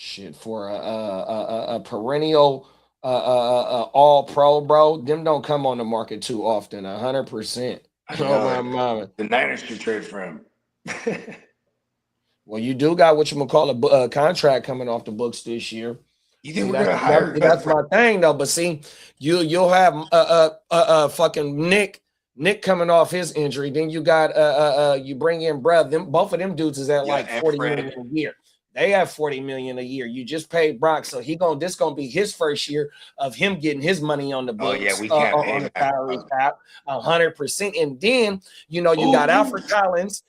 Shit, for a perennial all pro, bro, them don't come on the market too often. 100%. Oh my mama. The Niners should trade for him. Well, you do got what you gonna call a contract coming off the books this year. You think we're gonna hire? That's my thing, though. But see, you'll have fucking Nick coming off his injury. Then you got you bring in both of them dudes is at like 40 million a year. They have $40 million a year. You just paid Brock, so this gonna be his first year of him getting his money on the books. Oh yeah, we can't pay on the that. salary cap, 100%. And then you got Ooh. Alfred Collins,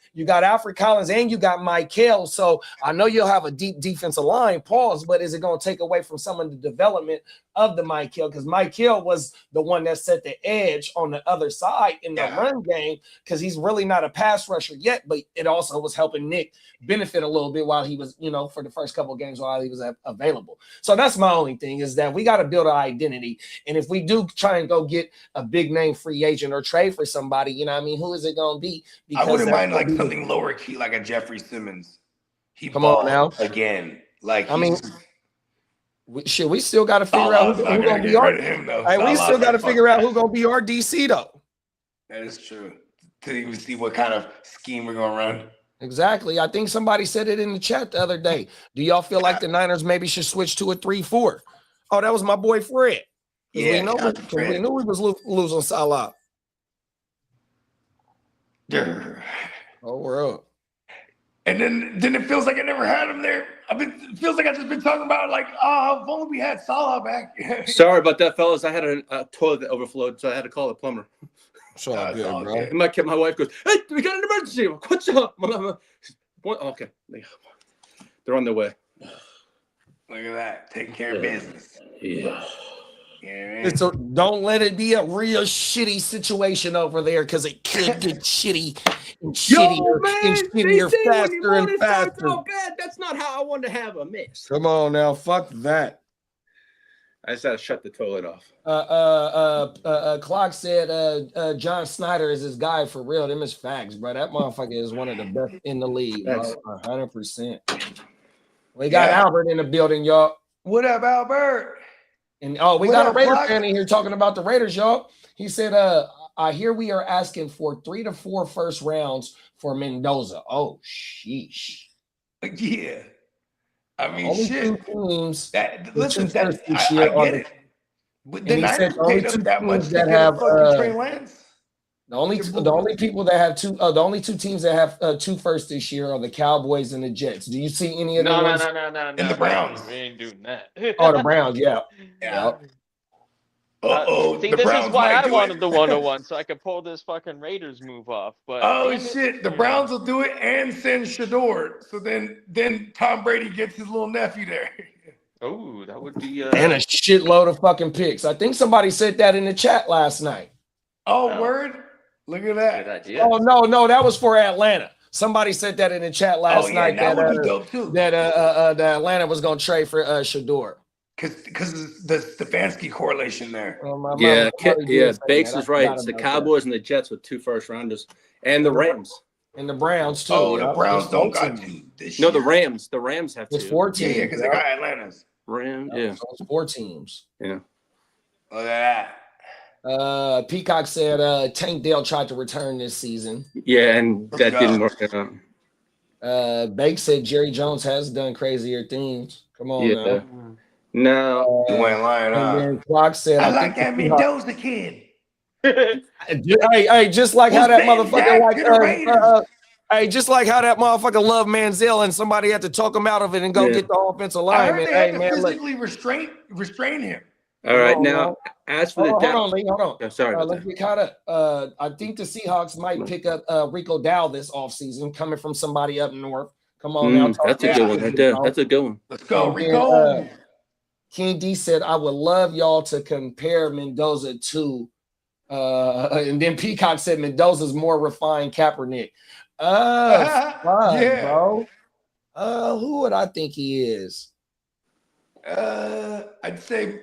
and you got Michael. So I know you'll have a deep defensive line, pause, but is it gonna take away from some of the development of the Michael? Because Michael was the one that set the edge on the other side in the run game, because he's really not a pass rusher yet, but it also was helping Nick benefit a little bit while he was, for the first couple of games while he was available. So that's my only thing, is that we got to build an identity. And if we do try and go get a big name free agent or trade for somebody, who is it going to be? Because I wouldn't mind like something lower key, like a Jeffrey Simmons. He come on now again. Like we still got to figure out who's going to be our him though. We still got to figure out who's going to be our DC though. That is true. To even see what kind of scheme we're going to run. Exactly. I think somebody said it in the chat the other day. Do y'all feel like the Niners maybe should switch to a 3-4? Oh, that was my boy Fred. Yeah, we knew we was losing Salah. Oh, we're up. And then it feels like I never had him there. It feels like I just been talking about like, if only we had Salah back. Sorry about that, fellas. I had a toilet that overflowed, so I had to call the plumber. So good, bro. And my wife goes, "Hey, we got an emergency. What's up?" Okay, they're on their way. Look at that, taking care of business. Yeah. Don't let it be a real shitty situation over there, because it could get shitty and shittier faster and faster. Oh, bad. That's not how I wanted to have a miss. Come on now, fuck that. I just had to shut the toilet off. Clock said John Snyder is his guy for real. Them is facts, bro. That motherfucker is one of the best in the league, bro. 100%. We got Albert in the building, y'all. What up, Albert? And we got a Raider fan in here talking about the Raiders, y'all. He said, I hear we are asking for 3 to 4 first rounds for Mendoza. Oh, sheesh. Yeah. I mean, only shit. 2 teams. I get it. But the Niners paid us that much that have Trey Lance. The only 2 teams that have 2 firsts this year are the Cowboys and the Jets. Do you see any of them? No. And the Browns. We ain't doing that. Oh, the Browns, yeah. See, this is why I wanted the 101, so I could pull this fucking Raiders move off. But shit, the Browns will do it and send Shador. So then Tom Brady gets his little nephew there. Oh, that would be and a shitload of fucking picks. I think somebody said that in the chat last night. Oh, word? Look at that. Oh no, that was for Atlanta. Somebody said that in the chat last night that would be dope too. That the Atlanta was gonna trade for Shador. Because the Stefanski correlation there. Bakes is right. It's the Cowboys and the Jets with 2 first rounders, and the Rams. And the Browns too. Oh, the Browns don't got 2 this year. No, the Rams. The Rams have 2. It's 4 teams. Yeah, because they got Atlanta's. Rams. Yeah. So it's 4 teams. Yeah. Look at that. Peacock said Tank Dale tried to return this season. Yeah, and that didn't work out. Bakes said Jerry Jones has done crazier things. Come on now. No. You ain't lying, huh? And then Clock said, I like that Mendoza kid. Hey, just like how that motherfucker just like how that motherfucker loved Manziel and somebody had to talk him out of it and go get the offensive lineman. They had to physically restrain him. All right, now as for hold on, Lee, hold on. I'm sorry. Let's get caught up. I think the Seahawks might pick up Rico Dow this offseason, coming from somebody up north. Come on now. That's a good one right there. That's a good one. Let's go, Rico. King D said, I would love y'all to compare Mendoza to and then Peacock said Mendoza's more refined Kaepernick. Bro. Who would I think he is? I'd say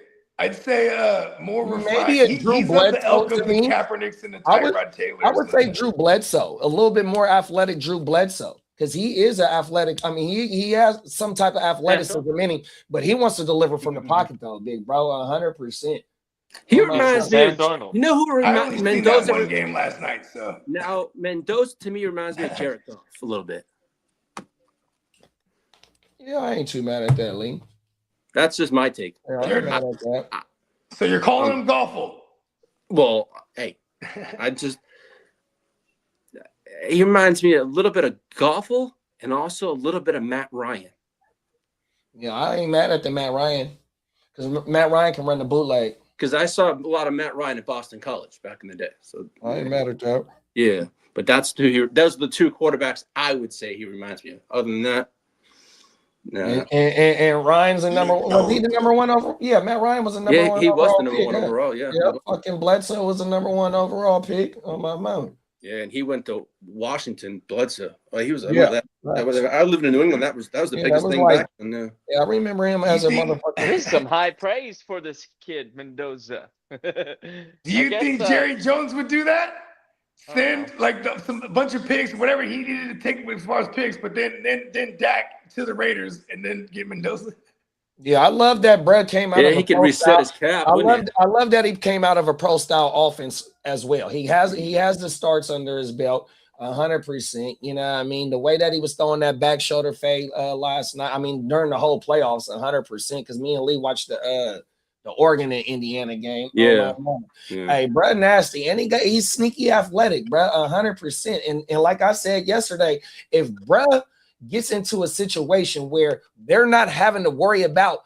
more refined. Maybe it's Drew Bledsoe to me. Kaepernick's and the Tyrod Taylor. I would say Drew Bledsoe, a little bit more athletic Drew Bledsoe. Because he is an athletic. I mean, he has some type of athleticism in him, but he wants to deliver from the pocket, though, big bro, 100%. He reminds me of, you know who reminds Mendoza? One game last night, so now Mendoza to me reminds me of Jared Goff a little bit. Yeah, I ain't too mad at that, Lee. That's just my take. Yeah, so you're calling him Goffle? Well, hey, he reminds me a little bit of Goffle and also a little bit of Matt Ryan. Yeah, I ain't mad at the Matt Ryan because Matt Ryan can run the bootleg. Because I saw a lot of Matt Ryan at Boston College back in the day. So I ain't mad at that. yeah, but those are the two quarterbacks I would say he reminds me of. Other than that, no. And Ryan's the number one. Was he the number one overall? Yeah, Matt Ryan was the number one. Yeah, he was the number pick, one overall. Yeah. Yeah, fucking Bledsoe was the number one overall pick on my mount. Yeah, and he went to Washington. Bledsoe. Oh, he was. Yeah, I lived in New England. That was the biggest thing back then. Yeah, I remember him as a motherfucker. There's some high praise for this kid, Mendoza. Do you think Jerry Jones would do that? Send like a bunch of picks, whatever he needed to take as far as picks, but then Dak to the Raiders and then get Mendoza. Yeah, I love that Brett came out. Yeah, of he can reset his cap. I love that he came out of a pro style offense as well. He has the starts under his belt, 100%. You know what I mean? The way that he was throwing that back shoulder fade last night. I mean, during the whole playoffs, 100%. Because me and Lee watched the Oregon and Indiana game. Yeah. Hey, bro, nasty, and he's sneaky athletic, bro, 100%. And like I said yesterday, if bro gets into a situation where they're not having to worry about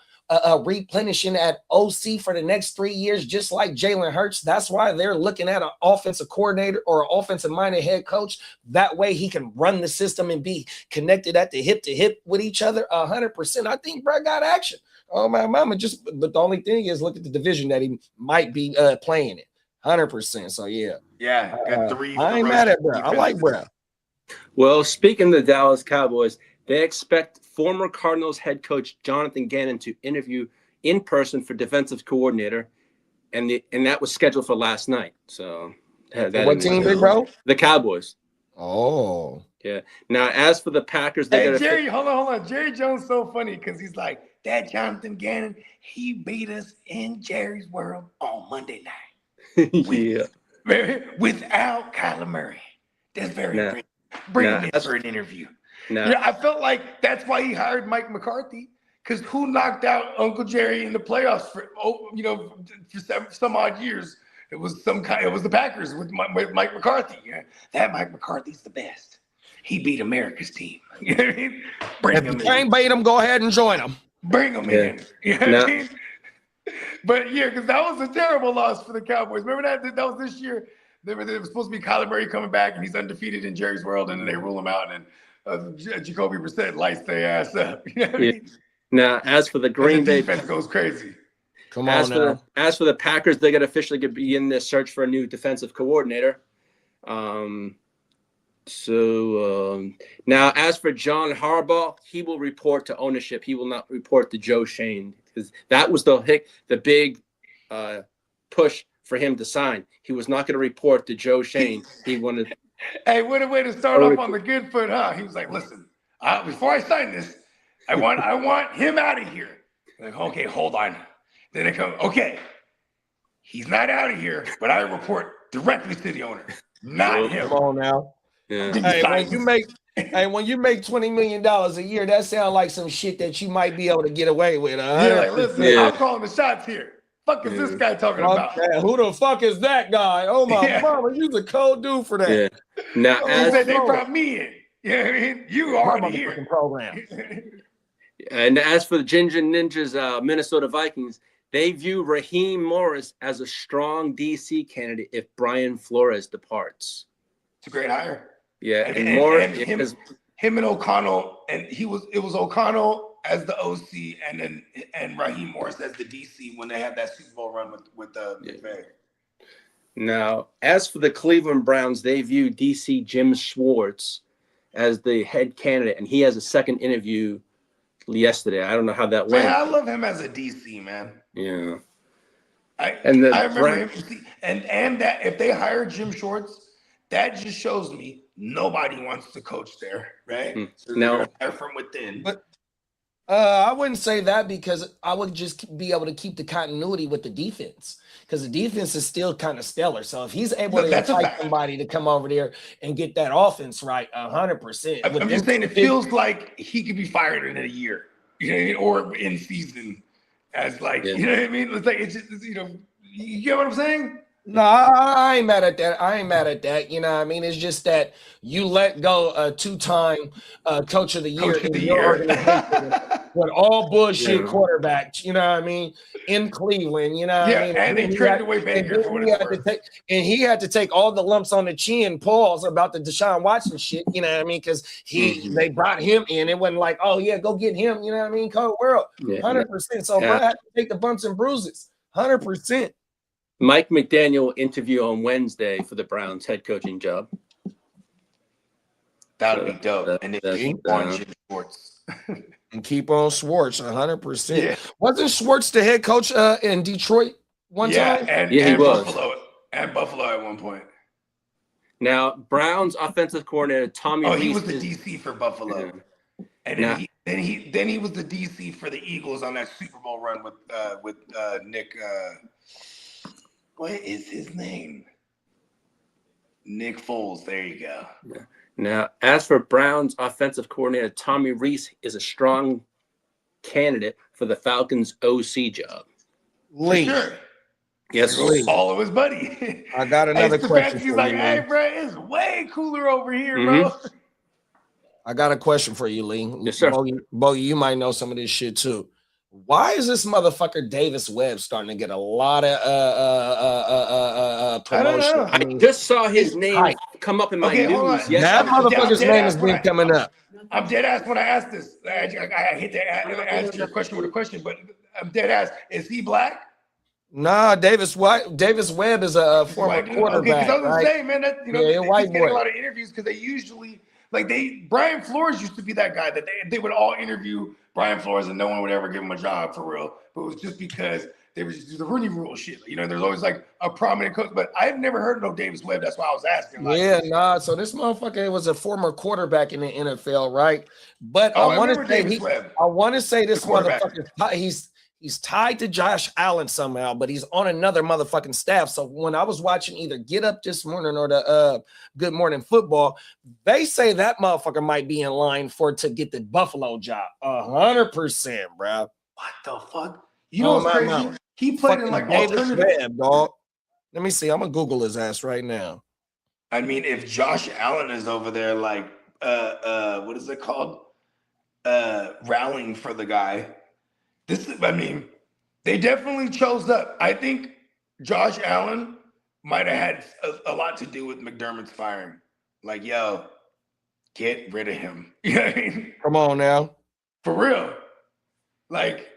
replenishing at OC for the next 3 years, just like Jalen Hurts, that's why they're looking at an offensive coordinator or offensive-minded head coach. That way he can run the system and be connected at the hip to hip with each other 100%. I think bro got action. Oh, my mama, but the only thing is look at the division that he might be playing in 100%. So, yeah. Yeah, got 3. I ain't mad at bro. I like bro. Well, speaking of the Dallas Cowboys, they expect former Cardinals head coach Jonathan Gannon to interview in person for defensive coordinator, and that was scheduled for last night. So, what team, big bro? The Cowboys. Oh, yeah. Now, as for the Packers, Jerry, hold on. Jerry Jones so funny because he's like, that Jonathan Gannon, he beat us in Jerry's world on Monday night. Without Kyler Murray. That's very great. Bring him in for an interview. Yeah, I felt like that's why he hired Mike McCarthy, because who knocked out Uncle Jerry in the playoffs for some odd years? It was the Packers with Mike McCarthy. Yeah, that Mike McCarthy's the best. He beat America's team. You know what I mean? If you can't beat them, go ahead and join them. Bring him in. You know what I mean? But yeah, because that was a terrible loss for the Cowboys. Remember that was this year. There was supposed to be Kyler Murray coming back, and he's undefeated in Jerry's world, and then they rule him out, and Jacoby Brissett lights their ass up. You know what I mean? Now, as for the Green Bay defense goes crazy. Come on now. As for the Packers, they got officially to be in the search for a new defensive coordinator. Now, as for John Harbaugh, he will report to ownership. He will not report to Joe Shane, because that was the big push for him to sign. He was not going to report to Joe Shane. He wanted. Hey, what a way to start off on the good foot, huh? He was like, "Listen, before I sign this, I want him out of here." Like, okay, hold on. Then they come, okay, he's not out of here, but I report directly to the owner, not him. Come on now. Yeah. Hey, when you make $20 million a year, that sounds like some shit that you might be able to get away with. Yeah, like, listen, I'm calling the shots here. Fuck is this guy talking about? Who the fuck is that guy? Oh my mama, you're the cold dude for that. Yeah. Now, they brought me in. You know what I mean? You already here. Program. And as for the Ginger Ninjas, Minnesota Vikings, they view Raheem Morris as a strong DC candidate if Brian Flores departs. It's a great hire. Yeah, him and O'Connell, and it was O'Connell as the OC, and Raheem Morris as the DC when they had that Super Bowl run with the McVay. Now, as for the Cleveland Browns, they view DC Jim Schwartz as the head candidate, and he has a second interview yesterday. I don't know how that went. Man, I love him as a DC, man. Yeah. I remember him, and that if they hire Jim Schwartz, that just shows me nobody wants to coach there, right? So now from within. But I wouldn't say that, because I would just be able to keep the continuity with the defense, because the defense is still kind of stellar. So if he's able to invite somebody to come over there and get that offense right, 100%. I'm just saying, it feels like he could be fired in a year, you know what I mean? Or in season, as like, you know what I mean? It's like, it's just, you know, you get what I'm saying? No, I ain't mad at that. I ain't mad at that. You know what I mean? It's just that you let go a two-time coach of the year Coach of in the your year. organization with all bullshit Yeah. quarterbacks, you know what I mean, in Cleveland, you know what I mean? And they traded away Baker for what it's worth. And he had to take all the lumps on the chin, pause about the Deshaun Watson shit, you know what I mean? Because they brought him in. It wasn't like, oh, yeah, go get him, you know what I mean? Cold world, 100%. So, bro, I had to take the bumps and bruises, 100%. Mike McDaniel interview on Wednesday for the Browns head coaching job. That would be dope. And if you want Jim Schwartz. And keep on Schwartz, 100%. Yeah. Wasn't Schwartz the head coach in Detroit one time? And he was. Buffalo at one point. Now, Browns offensive coordinator Tommy Rees. He was the DC for Buffalo. Yeah. And then he was the DC for the Eagles on that Super Bowl run with Nick. What is his name? Nick Foles. There you go. Yeah. Now, as for Browns offensive coordinator Tommy Rees is a strong candidate for the Falcons OC job. Lee. Sure. Yes, follow his buddy. I got another question for He's like, you, hey, Lee. bro, it's way cooler over here, bro. I got a question for you, Lee. Yes, sir. Bogey, you might know some of this shit too. Why is this motherfucker Davis Webb starting to get a lot of promotion? I don't know. I just saw his name come up in my news. Yes, that motherfucker's name has been coming up. I'm dead ass when I asked this. I hate to answer your question with a question, but I'm dead ass. Is he black? Nah, Davis Webb is a former quarterback. Okay, I was saying, man, that a white he's getting boy. a lot of interviews because they usually Brian Flores used to be that guy that they would all interview Brian Flores and no one would ever give him a job for real. But it was just because they were just the Rooney Rule shit. There's always like a prominent coach, but I've never heard of no Davis Webb. That's why I was asking. So this motherfucker was a former quarterback in the NFL, right? But I want to say this motherfucker, he's tied to Josh Allen somehow, but he's on another motherfucking staff. So when I was watching either Get Up this morning or the Good Morning Football, they say that motherfucker might be in line to get the Buffalo job. 100%, bro. What the fuck? You know what's crazy? He played in like Davis Webb, dog. Let me see. I'm gonna Google his ass right now. I mean, if Josh Allen is over there, like, what is it called? Rallying for the guy. They definitely chose up. I think Josh Allen might have had a lot to do with McDermott's firing. Like, yo, get rid of him. You know what I mean? Come on now. For real. Like,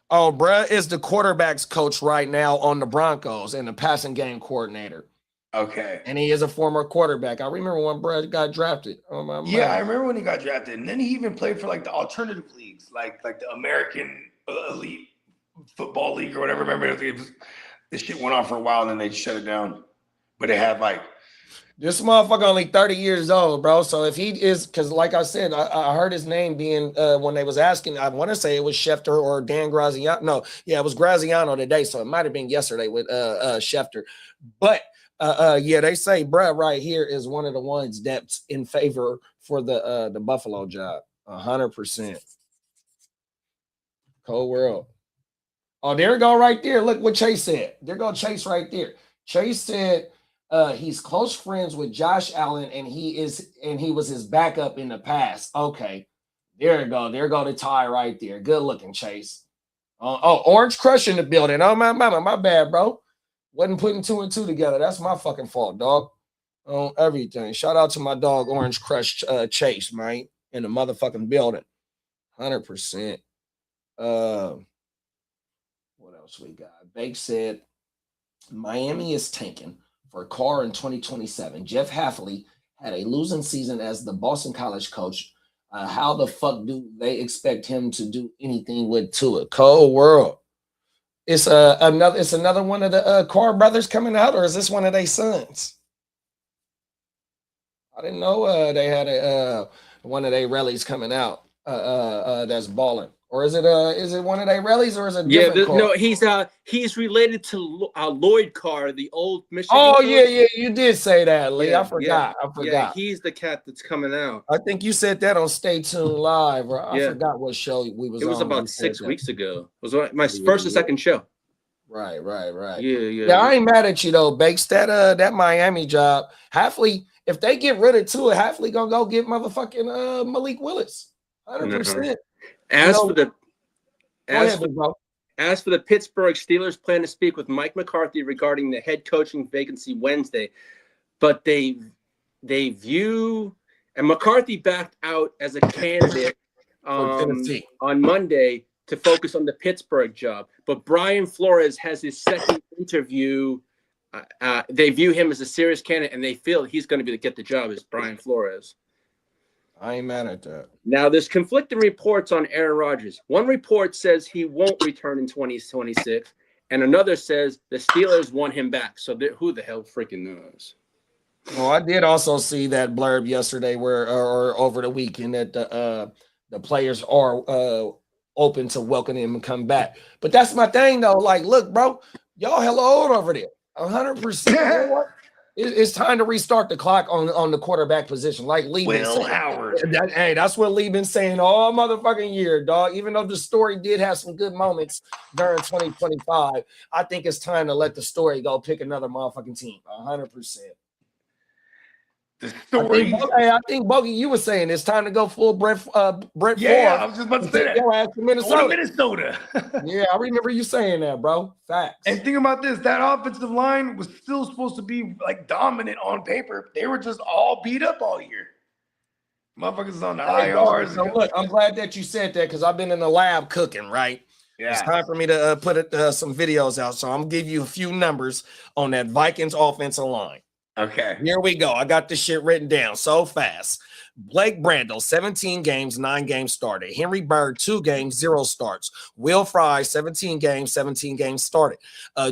oh, bruh is the quarterback's coach right now on the Broncos and the passing game coordinator. Okay. And he is a former quarterback. I remember when bruh got drafted. Oh, my I remember when he got drafted. And then he even played for like the alternative leagues, like the American Elite Football League or whatever. Remember, this shit went on for a while and then they shut it down. But it had like, this motherfucker only 30 years old, bro. So if he is, because like I said, I heard his name being when they was asking, I want to say it was Schefter or Dan Graziano. No, yeah, it was Graziano today. So it might have been yesterday with Schefter. But they say bruh right here is one of the ones that's in favor for the Buffalo job. 100%. Cold world. Oh, there you go right there. Look what Chase said. There go Chase right there. Chase said he's close friends with Josh Allen, and he was his backup in the past. Okay, there you go. There go the tie right there. Good looking, Chase. Orange Crush in the building. Oh my bad, bro. Wasn't putting 2 and 2 together. That's my fucking fault, dog. On everything. Shout out to my dog Orange Crush Chase, man, in the motherfucking building. 100%. What else we got? Bake said Miami is tanking for a car in 2027. Jeff Hafley had a losing season as the Boston College coach. How the fuck do they expect him to do anything with Tua? Cold world. It's another one of the Carr brothers coming out, or is this one of their sons? I didn't know they had one of their rallies coming out that's balling. Or is it one of their rallies, or is it different? No, he's related to Lloyd Carr, the old Michigan. Oh coach. yeah, you did say that, Lee. I forgot. Yeah, he's the cat that's coming out. I think you said that on Stay Tuned Live, or I forgot what show we was on. It was about 6 weeks ago. It was my first or second show. Right. Yeah. I ain't mad at you though, Bakes. That Miami job, Halfley, if they get rid of Tua, Halfley gonna go get motherfucking Malik Willis. 100%. As for the Pittsburgh Steelers, plan to speak with Mike McCarthy regarding the head coaching vacancy Wednesday, but they view, and McCarthy backed out as a candidate on Monday to focus on the Pittsburgh job. But Brian Flores has his second interview. They view him as a serious candidate, and they feel he's going to get the job as Brian Flores. I ain't mad at that. Now, there's conflicting reports on Aaron Rodgers. One report says he won't return in 2026, and another says the Steelers want him back. So who the hell freaking knows? Well, I did also see that blurb yesterday or over the weekend that the players are open to welcoming him and come back. But that's my thing, though. Like, look, bro, y'all hella old over there. 100%. You know what? It's time to restart the clock on the quarterback position. Like Lee Will Howard. That's what Lee been saying all motherfucking year, dog. Even though the story did have some good moments during 2025, I think it's time to let the story go pick another motherfucking team. 100%. The story. I think Bogey, you were saying it's time to go full Brett Favre. Yeah, I was just about to say that. Your ass to Minnesota. Minnesota. Yeah, I remember you saying that, bro. Facts. And think about this: that offensive line was still supposed to be like dominant on paper. They were just all beat up all year. Motherfuckers on the IRs. So look, I'm glad that you said that because I've been in the lab cooking, right? Yeah. It's time for me to put some videos out. So I'm gonna give you a few numbers on that Vikings offensive line. Okay. Here we go. I got this shit written down so fast. Blake Brandel, 17 games, 9 games started. Henry Bird, 2 games, 0 starts. Will Fry, 17 games, 17 games started.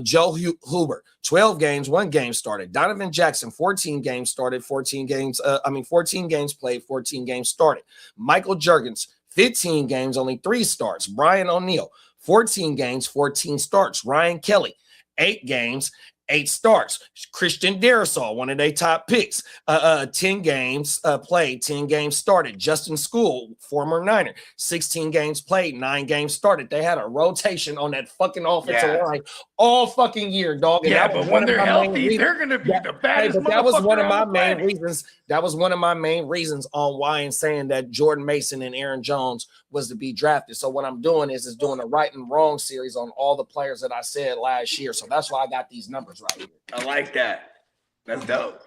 Joe Huber, 12 games, 1 game started. Donovan Jackson, 14 games started, 14 games played, 14 games started. Michael Juergens, 15 games, only 3 starts. Brian O'Neill, 14 games, 14 starts. Ryan Kelly, 8 games, 8 starts. Christian Darrisaw, one of their top picks, 10 games played, 10 games started. Justin School, former Niner, 16 games played, 9 games started. They had a rotation on that fucking offensive line all fucking year, dog. Yeah, but when they're healthy, they're going to be the baddest motherfucker. That was one of my main planet. reasons. That was one of my main reasons on why I'm saying that Jordan Mason and Aaron Jones was to be drafted. So what I'm doing is doing a right and wrong series on all the players that I said last year. So that's why I got these numbers right here. I like that. That's dope.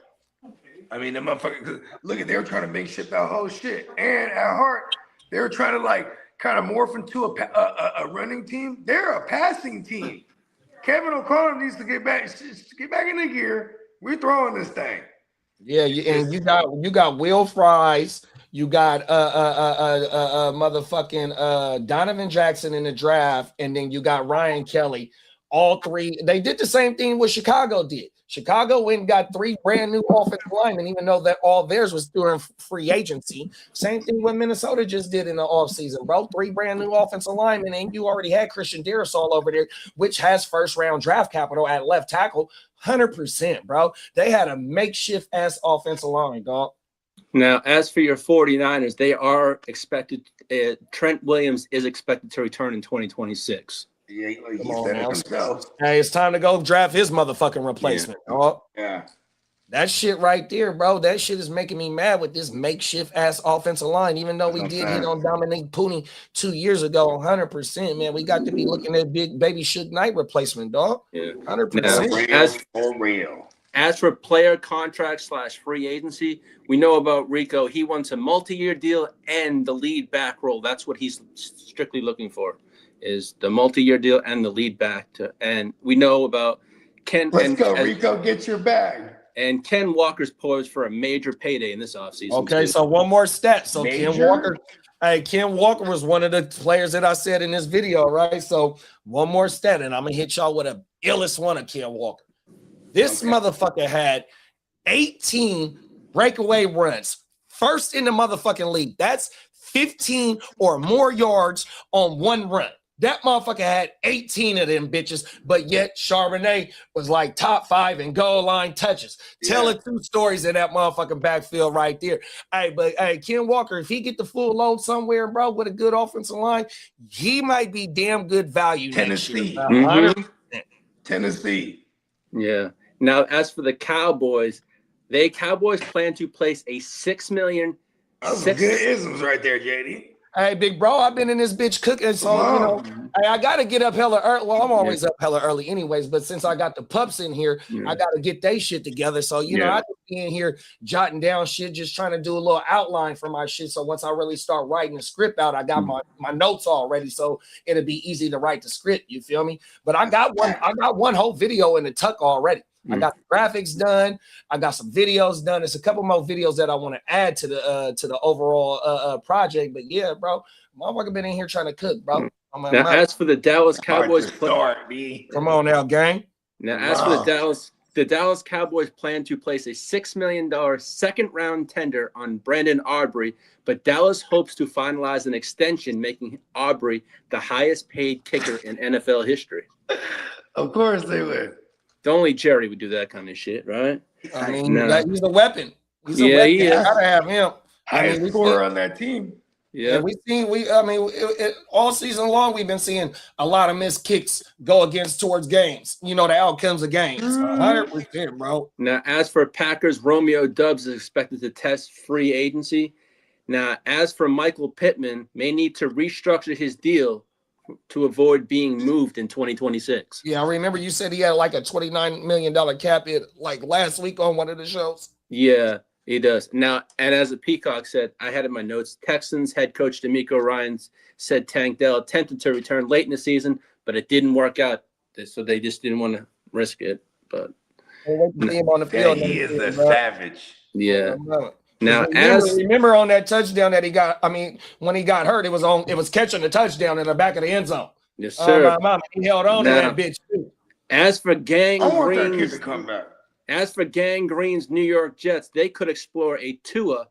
I mean, the motherfuckers, look at, they were trying to make shit that whole shit. And at heart, they were trying to like kind of morph into a running team. They're a passing team. Kevin O'Connor needs to get back in the gear. We're throwing this thing. Yeah, and you got Will Fries, you got motherfucking Donovan Jackson in the draft, and then you got Ryan Kelly. All three, they did the same thing what Chicago did. Chicago went and got 3 brand new offensive linemen, even though that all theirs was during free agency. Same thing what Minnesota just did in the offseason, bro. 3 brand new offensive linemen, and you already had Christian Darrisaw over there, which has first-round draft capital at left tackle. 100%, bro. They had a makeshift ass offensive line, dog. Now, as for your 49ers, they are expected. Trent Williams is expected to return in 2026. Yeah, he said it himself. Hey, it's time to go draft his motherfucking replacement. Dog. Yeah. That shit right there, bro. That shit is making me mad with this makeshift ass offensive line. Even though we did hit on Dominique Pooney 2 years ago, 100%, man. We got to be looking at big baby Suge Knight replacement, dog. Yeah, 100%. For real. As for player contract / free agency, we know about Rico. He wants a multi-year deal and the lead back role. That's what he's strictly looking for, is the multi-year deal and the lead back. And we know about Ken. Let's go, Rico. Get your bag. And Ken Walker's poised for a major payday in this offseason. Okay, so one more stat. So Ken Walker was one of the players that I said in this video, right? So one more stat, and I'm going to hit y'all with a illest one of Ken Walker. This motherfucker had 18 breakaway runs. First in the motherfucking league. That's 15 or more yards on one run. That motherfucker had 18 of them bitches, but yet Charbonnet was like top 5 in goal line touches. Telling 2 stories in that motherfucking backfield right there. Hey, Ken Walker, if he get the full load somewhere, bro, with a good offensive line, he might be damn good value Tennessee. next year. Tennessee. Yeah. Now, as for the Cowboys, Cowboys plan to place a $6 million. That's some good isms right there, JD. Hey, big bro, I've been in this bitch cooking, so you know, I gotta get up hella early. Well, I'm always up hella early, anyways. But since I got the pups in here, I gotta get they shit together. So you know, I just be in here jotting down shit, just trying to do a little outline for my shit. So once I really start writing the script out, I got my notes already, so it'll be easy to write the script. You feel me? But I got one whole video in the tuck already. I got the graphics done. I got some videos done. There's a couple more videos that I want to add to the overall project. But yeah, bro, motherfucker been in here trying to cook, bro. Now, as for the Dallas Cowboys, come on now, gang. Now, as for the Dallas Cowboys plan to place a $6 million second-round tender on Brandon Aubrey, but Dallas hopes to finalize an extension, making Aubrey the highest-paid kicker in NFL history. Of course they would. Only Jerry would do that kind of shit, right? I mean, he's a weapon. He's a weapon. He is. I gotta have him. Highest scorer on that team. Yeah, all season long we've been seeing a lot of missed kicks go towards games. You know, the outcomes of games. 100%, bro. Now, as for Packers, Romeo Doubs is expected to test free agency. Now, as for Michael Pittman, may need to restructure his deal to avoid being moved in 2026. Yeah, I remember you said he had like a $29 million cap hit like last week on one of the shows. Yeah, he does. Now, and as the Peacock said, I had in my notes, Texans head coach DeMeco Ryans said Tank Dell attempted to return late in the season, but it didn't work out. So they just didn't want to risk it. But him on the field, he is a savage. Yeah. Now, remember on that touchdown that he got, I mean, when he got hurt, it was catching the touchdown in the back of the end zone. Yes, sir. He held on to that bitch too. As for Gang Green's, to come back. As for Gang Green's New York Jets, they could explore a Tua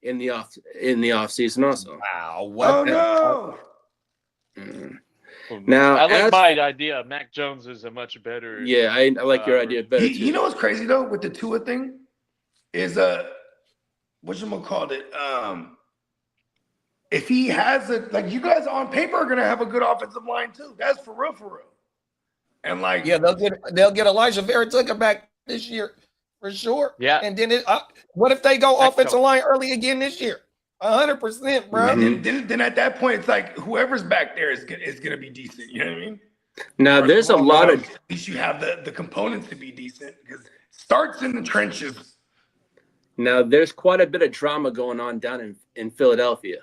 in the off season also. Wow! What? Oh no! Now, I like my idea. Mac Jones is a much better. Yeah, I like your idea better. Too. You know what's crazy though with the Tua thing is whatchamacallit? If he has you guys on paper are gonna have a good offensive line too. That's for real. And they'll get Elijah Vera Tucker back this year for sure. Yeah. And then what if they go offensive line early again this year? 100%, bro. And then at that point, it's like whoever's back there is gonna be decent. You know what I mean? Now there's a lot of. At least you have the components to be decent because it starts in the trenches. Now there's quite a bit of drama going on down in Philadelphia.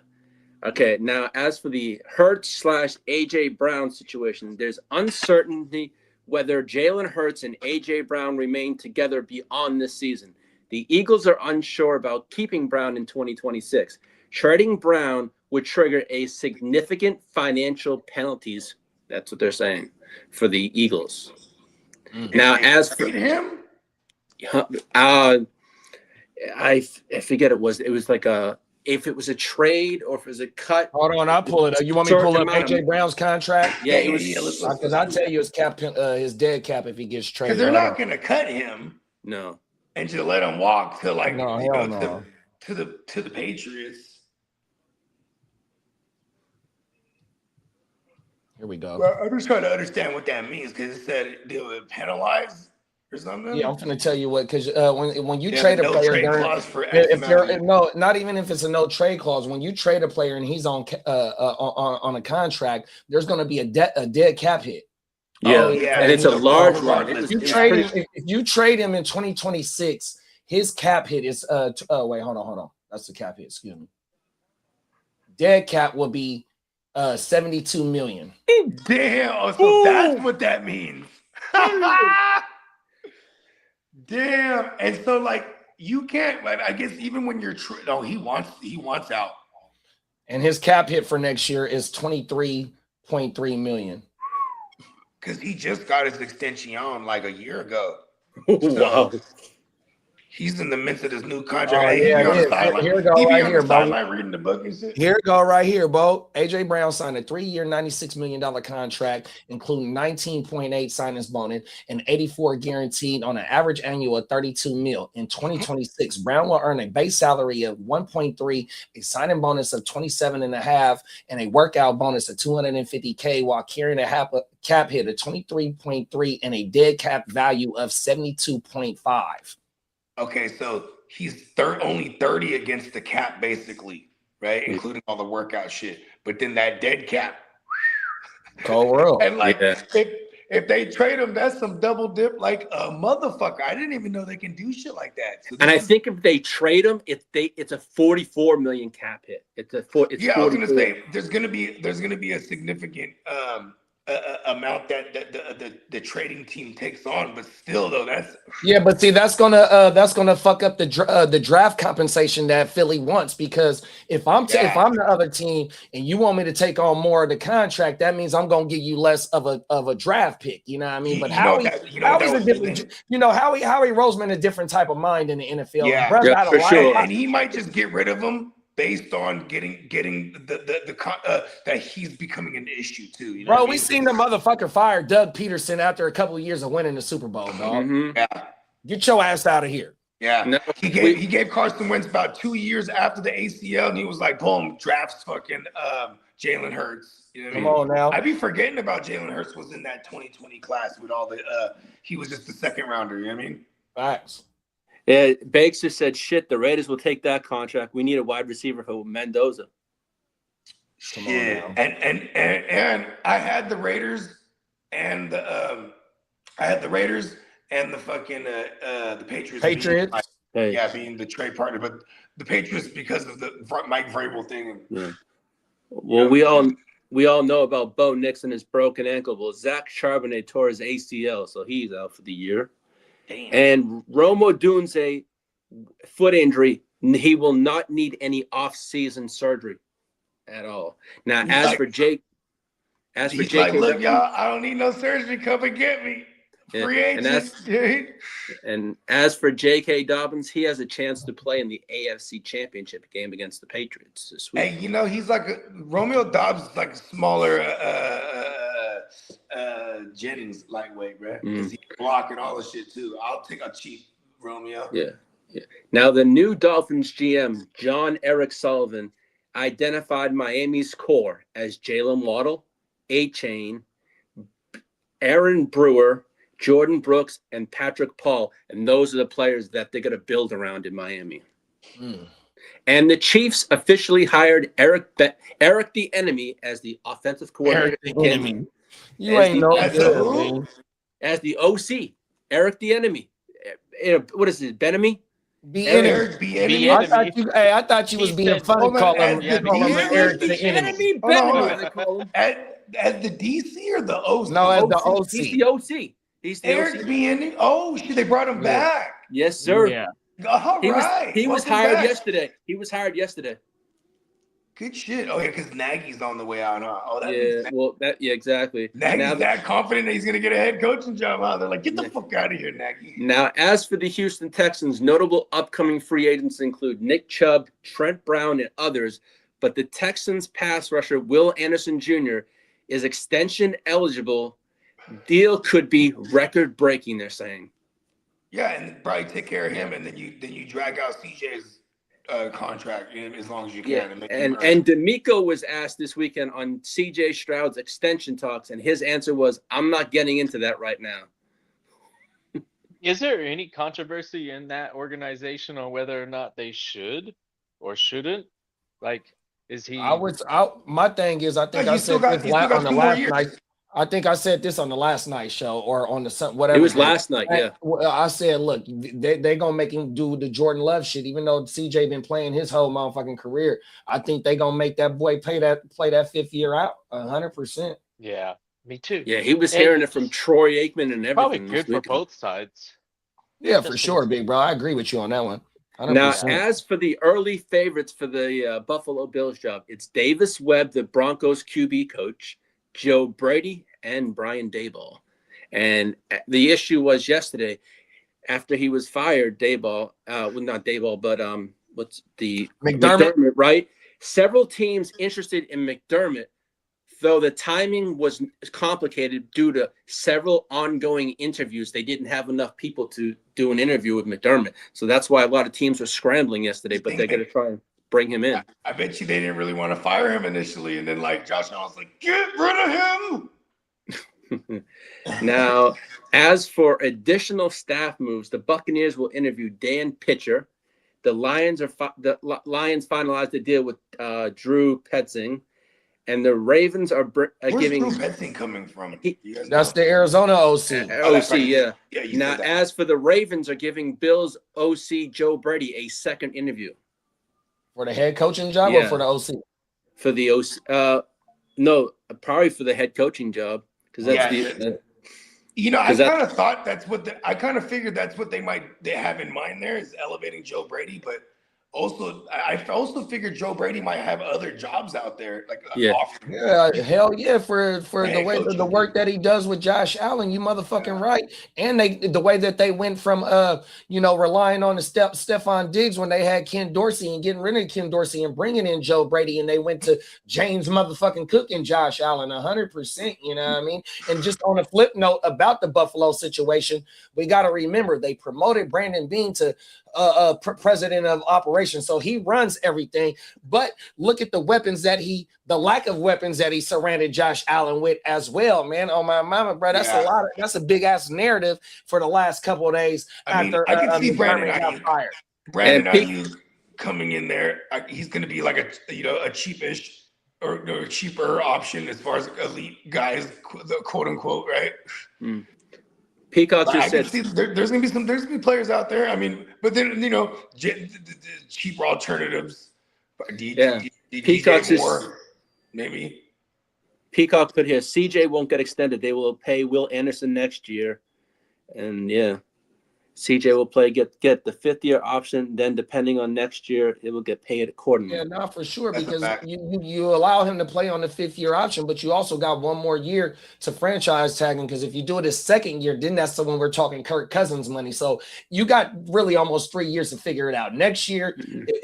Okay, now as for the Hurts / AJ Brown situation, there's uncertainty whether Jalen Hurts and AJ Brown remain together beyond this season. The Eagles are unsure about keeping Brown in 2026. Trading Brown would trigger a significant financial penalties. That's what they're saying for the Eagles. Now, as for him, I forget it was like if it was a trade or if it was a cut. Hold on, I'll pull it up. You want me to pull up AJ Brown's contract? Yeah, it was. Because I'll tell you his dead cap if he gets traded. Because they're not going to cut him. No. And just let him walk to no. to the Patriots. Here we go. Well, I'm just trying to understand what that means because it said they would penalize or something. Yeah, I'm going to tell you what, because when you trade a player, not even if it's a no trade clause, when you trade a player and he's on a contract, there's going to be a dead cap hit. Yeah, and it's a large one. If you trade him in 2026, his cap hit is wait, hold on. That's the cap hit, excuse me. Dead cap will be 72 million. Damn, so that's what that means. Damn. And so you can't I guess even when you're he wants out. And his cap hit for next year is 23.3 million. Because he just got his extension a year ago. Wow. He's in the midst of this new contract. Oh, Hey, he yeah, be on the it is. sideline. Here we go He be right on here, the bro. sideline reading the book and shit. Here we go right here, Bo. AJ Brown signed a 3-year, $96 million contract, including 19.8 signings bonus and 84 guaranteed on an average annual of 32 mil. In 2026, Brown will earn a base salary of 1.3, a signing bonus of 27.5, and a workout bonus of 250K while carrying a cap hit of 23.3 and a dead cap value of 72.5. Okay, so he's only 30 against the cap, basically, right? Including all the workout shit. But then that dead cap. Cold world. And like, if they trade him, that's some double dip like a motherfucker. I didn't even know they can do shit like that. So and I think if they trade him, it's a 44 million cap hit. It's I was 44. gonna say there's gonna be a significant amount that the trading team takes on, but still though but see that's gonna fuck up the draft compensation that Philly wants, because if I'm the other team and you want me to take on more of the contract, that means I'm gonna give you less of a draft pick. You know what I mean? But Howie Roseman a different type of mind in the NFL. Yeah, for sure. And he might just get rid of him based on getting that he's becoming an issue too. You know Bro, we seen the motherfucker fire Doug Peterson after a couple of years of winning the Super Bowl, dog. Mm-hmm. Yeah. Get your ass out of here. Yeah. No, he gave Carson Wentz about 2 years after the ACL, and he was like, boom, drafts fucking Jalen Hurts. You know what Come on now. I'd be forgetting about Jalen Hurts was in that 2020 class with all the he was just the second rounder, you know what I mean? Facts. Yeah, Bakes just said, shit, the Raiders will take that contract. We need a wide receiver for Mendoza. Shit. And I had the Raiders and the fucking the Patriots. Being the trade partner, but the Patriots because of the Mike Vrabel thing. Yeah. Well, we all know about Bo Nix and his broken ankle. Well, Zach Charbonnet tore his ACL, so he's out for the year. Damn. And Rome Odunze, foot injury, he will not need any off-season surgery at all. Now, look, y'all, I don't need no surgery. Come and get me. Free agent. And as for J.K. Dobbins, he has a chance to play in the AFC Championship game against the Patriots this week. Hey, he's like Romeo Dobbs is like a smaller Jennings lightweight, right? Because he can block and all the shit too. I'll take a cheap Romeo. Yeah. Now the new Dolphins GM, John Eric Sullivan, identified Miami's core as Jalen Waddle, A-Chain, Aaron Brewer, Jordan Brooks, and Patrick Paul, and those are the players that they're going to build around in Miami. And the Chiefs officially hired Eric the Enemy as the offensive coordinator. You ain't no good, as the OC, Eric the Enemy. What is it, Benemy? Eric the Enemy. I thought you was being funny calling him Eric the Enemy. As the DC or the OC? No, as the OC. He's the OC. He's the Eric the Enemy. Oh shit, they brought him back. Yes, sir. Yeah. All right. He was hired yesterday. Good shit. Oh yeah, because Nagy's on the way out, huh? Oh, exactly. Nagy's that confident that he's gonna get a head coaching job out. They're like, get the fuck out of here, Nagy. Now, as for the Houston Texans, notable upcoming free agents include Nick Chubb, Trent Brown, and others. But the Texans pass rusher Will Anderson Jr. is extension eligible. Deal could be record breaking, they're saying. Yeah, and probably take care of him, and then you drag out CJ's contract as long as you can. And D'Amico was asked this weekend on CJ Stroud's extension talks, and his answer was, "I'm not getting into that right now." Is there any controversy in that organization on whether or not they should or shouldn't? Like, is he? My thing is, I think I said this on the last night. I think I said this on the last night show or on the whatever. It was last night, yeah. I said, look, they gonna make him do the Jordan Love shit, even though CJ been playing his whole motherfucking career. I think they gonna make that boy play that fifth year out 100%. Yeah, me too. Yeah, he was hearing it from Troy Aikman and everything. Probably good for both sides. Yeah, for sure, big bro. I agree with you on that one. 100%. Now, as for the early favorites for the Buffalo Bills job, it's Davis Webb, the Broncos QB coach, Joe Brady, and Brian Daboll. And the issue was yesterday, after he was fired, Dayball, not Dayball, but what's the McDermott, right? Several teams interested in McDermott, though the timing was complicated due to several ongoing interviews. They didn't have enough people to do an interview with McDermott. So that's why a lot of teams were scrambling yesterday, but they're going to try and bring him in. I bet you they didn't really want to fire him initially. And then like Josh Allen's like, get rid of him. Now, as for additional staff moves, the Buccaneers will interview Dan Pitcher. The Lions finalized the deal with Drew Petzing. And the Ravens are giving. Where's Drew Petzing coming from? That's the Arizona OC. Yeah. Now, as for the Ravens, are giving Bills OC Joe Brady a second interview For the head coaching job or for the OC? For the OC, no, probably for the head coaching job because that's I kind of thought I kind of figured that's what they have in mind there is elevating Joe Brady, but. Also, I also figured Joe Brady might have other jobs out there, hell yeah, for the way the work that he does with Josh Allen, you motherfucking right. And the way that they went from relying on the Stephon Diggs when they had Ken Dorsey and getting rid of Ken Dorsey and bringing in Joe Brady, and they went to James motherfucking Cook and Josh Allen 100%. You know what I mean? And just on a flip note about the Buffalo situation, we got to remember they promoted Brandon Beane to president of operations, so he runs everything. But look at the lack of weapons that he surrounded Josh Allen with as well, man. Oh my mama, bro, that's a big ass narrative for the last couple of days. I can see Brandon got fired. Brandon Ayuk coming in there, he's going to be like a cheapish or cheaper option as far as elite guys, quote unquote, right? Mm. Peacock just said there's gonna be players out there. I mean, but then the cheaper alternatives. Peacock says maybe. Peacock put here. CJ won't get extended. They will pay Will Anderson next year, and CJ will get the 5th-year option. Then, depending on next year, it will get paid accordingly. Yeah, not for sure, because you allow him to play on the 5th-year option, but you also got one more year to franchise tag him. Because if you do it his 2nd year, then that's the one we're talking Kirk Cousins money. So you got really almost 3 years to figure it out. Next year,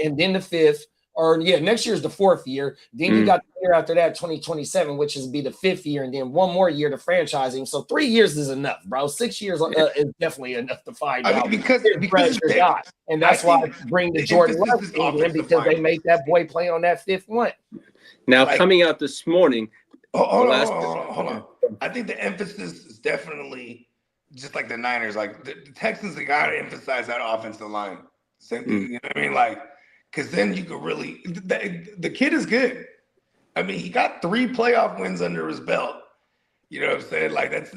and then the 5th. Or next year is the 4th year. Then you got the year after that, 2027, which is be the 5th year, and then one more year to franchising. So 3 years is enough, bro. 6 years is definitely enough to find out. Because and that's why I bring the Jordan Love in because they made that boy play on that 5th one. Now coming out this morning. Hold on. I think the emphasis is definitely just like the Niners. Like the Texans, they got to emphasize that offensive line. Same thing, you know what I mean? Because then you could really the kid is good. I mean, he got 3 playoff wins under his belt. You know what I'm saying? Like that's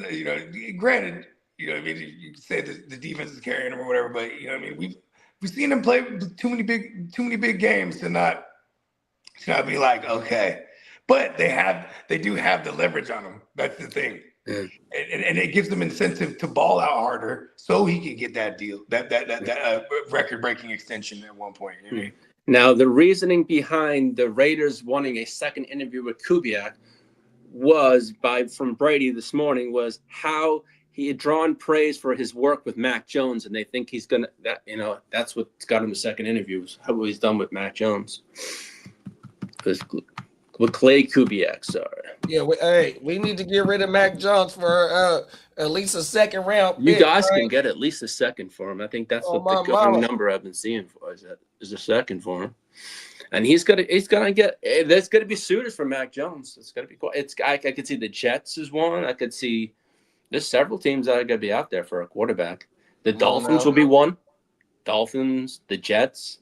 granted, what I mean, you can say the defense is carrying him or whatever, but what I mean, we've seen him play too many big games to not be like, okay. But they do have the leverage on him. That's the thing. And it gives them incentive to ball out harder so he can get that deal, that record-breaking extension at one point. You know what I mean? Now, the reasoning behind the Raiders wanting a second interview with Kubiak was from Brady this morning was how he had drawn praise for his work with Mac Jones, and they think he's gonna that's what's got him a second interview. How he's done with Mac Jones. With Clay Kubiak, sorry. Yeah, we need to get rid of Mac Jones for at least a 2nd round. You guys can get at least a 2nd for him. I think that's what the going number I've been seeing for is a 2nd for him. And he's gonna get. There's gonna be suitors for Mac Jones. It's gonna be cool. I could see the Jets is one. I could see there's several teams that are gonna be out there for a quarterback. The Dolphins will be one. Dolphins, the Jets.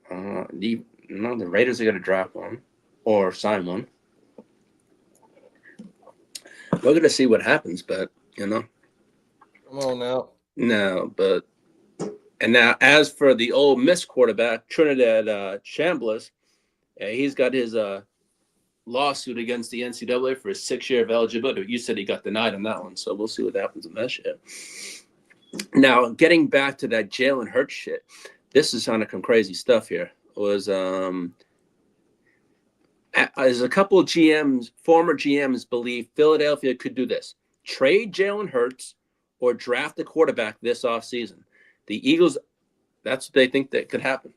The Raiders are gonna draft one. Or sign one. We're going to see what happens, but, Come on now. No, but... And now, as for the Ole Miss quarterback, Trinidad Chambliss, he's got his lawsuit against the NCAA for his 6 year of eligibility. You said he got denied on that one, so we'll see what happens in that shit. Now, getting back to that Jalen Hurts shit, this is kind of some crazy stuff here. As a couple of former GMs believe Philadelphia could do this. Trade Jalen Hurts or draft a quarterback this offseason. The Eagles, that's what they think that could happen.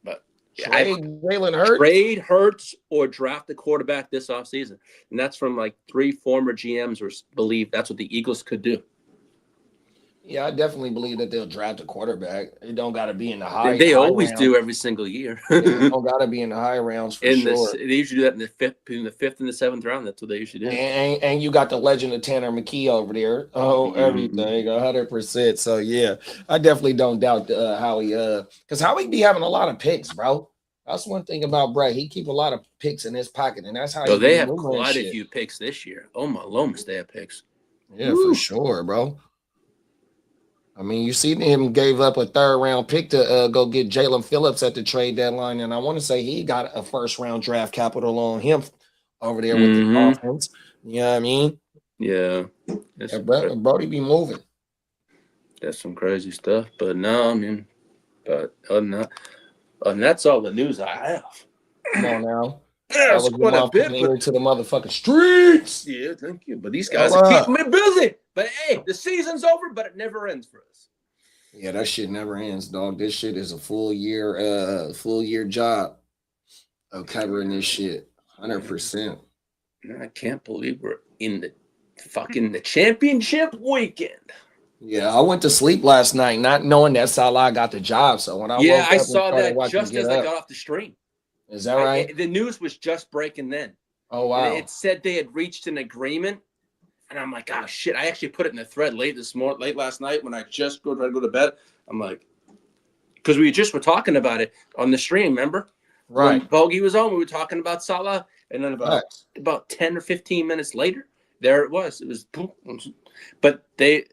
But Trade Jalen Hurts? Trade Hurts or draft a quarterback this offseason. And that's from like 3 former GMs believe that's what the Eagles could do. Yeah, I definitely believe that they'll draft a quarterback. It don't got to be in the high. They always round. do every single year. It don't got to be in the high rounds for sure. They usually do that in the fifth and the 7th round. That's what they usually do. And you got the legend of Tanner McKee over there. Oh, everything 100%. So yeah, I definitely don't doubt Howie. Because Howie be having a lot of picks, bro. That's one thing about Brett. He keep a lot of picks in his pocket, and that's how. So they have quite a few picks this year. Oh my lomas, they have picks. Yeah, for sure, bro. I mean, you see him gave up a 3rd round pick to go get Jalen Phillips at the trade deadline, and I want to say he got a 1st round draft capital on him over there with the Dolphins. You know what I mean? Yeah. Brody be moving. That's some crazy stuff, but no, I mean, but other than that's all the news I have. Come on now. Yeah, it's quite a bit. To the motherfucking streets. Yeah, thank you. But these guys are keeping me busy. But hey, the season's over, but it never ends for us. Yeah, that shit never ends, dog. This shit is a full year job of covering this shit. 100%. I can't believe we're in the championship weekend. Yeah, I went to sleep last night not knowing that Salah got the job. So when I woke up, I saw that just as I got off the stream. Is that right? The news was just breaking then. Oh, wow. It said they had reached an agreement. And I'm like, oh, shit. I actually put it in the thread late last night when I just tried to go to bed. I'm like, because we just were talking about it on the stream, remember? Right. When Bogey was on, we were talking about Salah. And then about 10 or 15 minutes later, there it was. It was boom. But they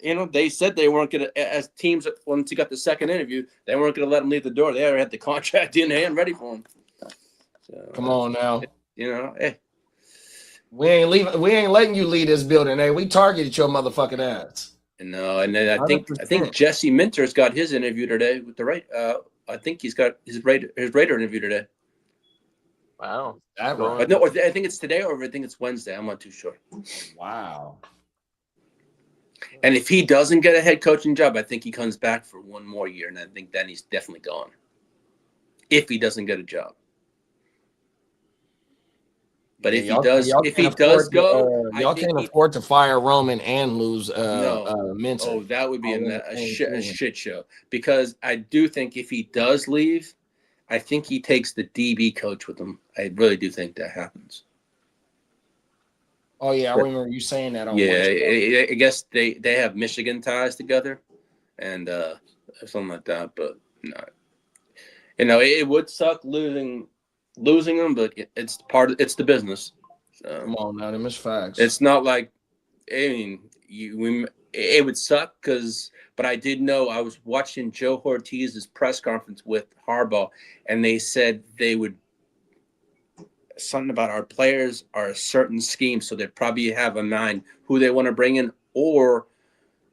said they weren't going to, as teams, once he got the second interview, they weren't going to let him leave the door. They already had the contract in hand ready for him. So, come on now. Hey. We ain't letting you leave this building, hey. We targeted your motherfucking ass. No, and then I think Jesse Minter's got his interview today with the right. I think he's got his Raider interview today. Wow. No, I think it's today or I think it's Wednesday. I'm not too sure. Wow. And if he doesn't get a head coaching job, I think he comes back for one more year, and I think then he's definitely gone. If he doesn't get a job. But if he does go, y'all can't afford to fire Roman and lose Minter. Oh, that would be a shit show. Because I do think if he does leave, I think he takes the DB coach with him. I really do think that happens. Oh yeah, I remember you saying that. I guess they have Michigan ties together, and something like that. But no, it would suck losing them, but it's the business. So, come on now, them is facts. It's not like, I mean, it would suck but I did know I was watching Joe Ortiz's press conference with Harbaugh, and they said they would something about our players are a certain scheme, so they probably have in mind who they want to bring in, or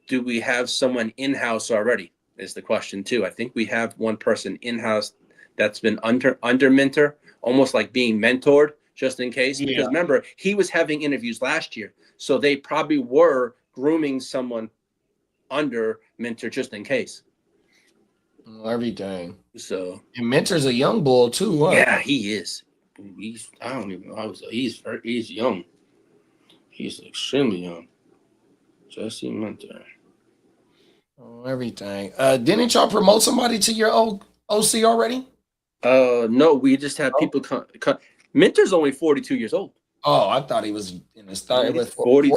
do we have someone in-house already? Is the question too. I think we have one person in-house that's been under Minter, almost like being mentored just in case. Yeah. Because remember, he was having interviews last year, so they probably were grooming someone under Minter just in case. Everything. So and Minter's a young bull too. Huh? Yeah, he is. I don't even know. He's young. He's extremely young. Jesse Minter. Oh, everything. Didn't y'all promote somebody to your OC already? No, we just have people come. Minter's only 42 years old. Oh, I thought he was in his 30s.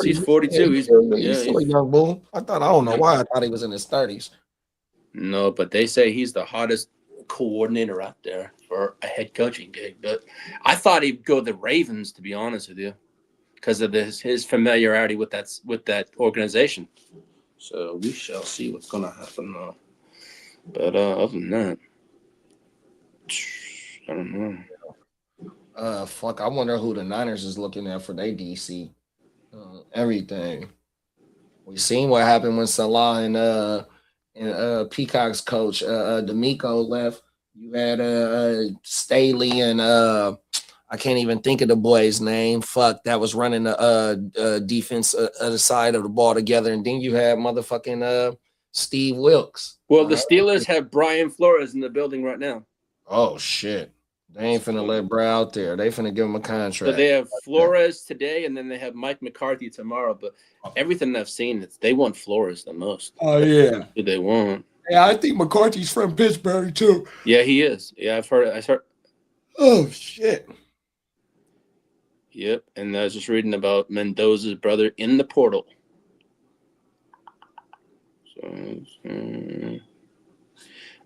He's 42. He's still a young bull. I don't know why I thought he was in his 30s. No, but they say he's the hottest coordinator out there for a head coaching gig. But I thought he'd go the Ravens, to be honest with you, because of his familiarity with that organization. So we shall see what's going to happen. But other than that, I don't know. Fuck, I wonder who the Niners is looking at for their DC. Everything. We seen what happened when Salah and Peacock's coach D'Amico left. You had Staley and I can't even think of the boy's name. Fuck, that was running the defense other side of the ball together. And then you had motherfucking Steve Wilkes. Well, the Steelers have Brian Flores in the building right now. Oh, shit. They ain't finna let Bro out there. They finna give him a contract. So they have Flores today, and then they have Mike McCarthy tomorrow. But everything I've seen, they want Flores the most. Oh, yeah. Who they want. Yeah, I think McCarthy's from Pittsburgh, too. Yeah, he is. Yeah, I've heard it. Oh, shit. Yep, and I was just reading about Mendoza's brother in the portal.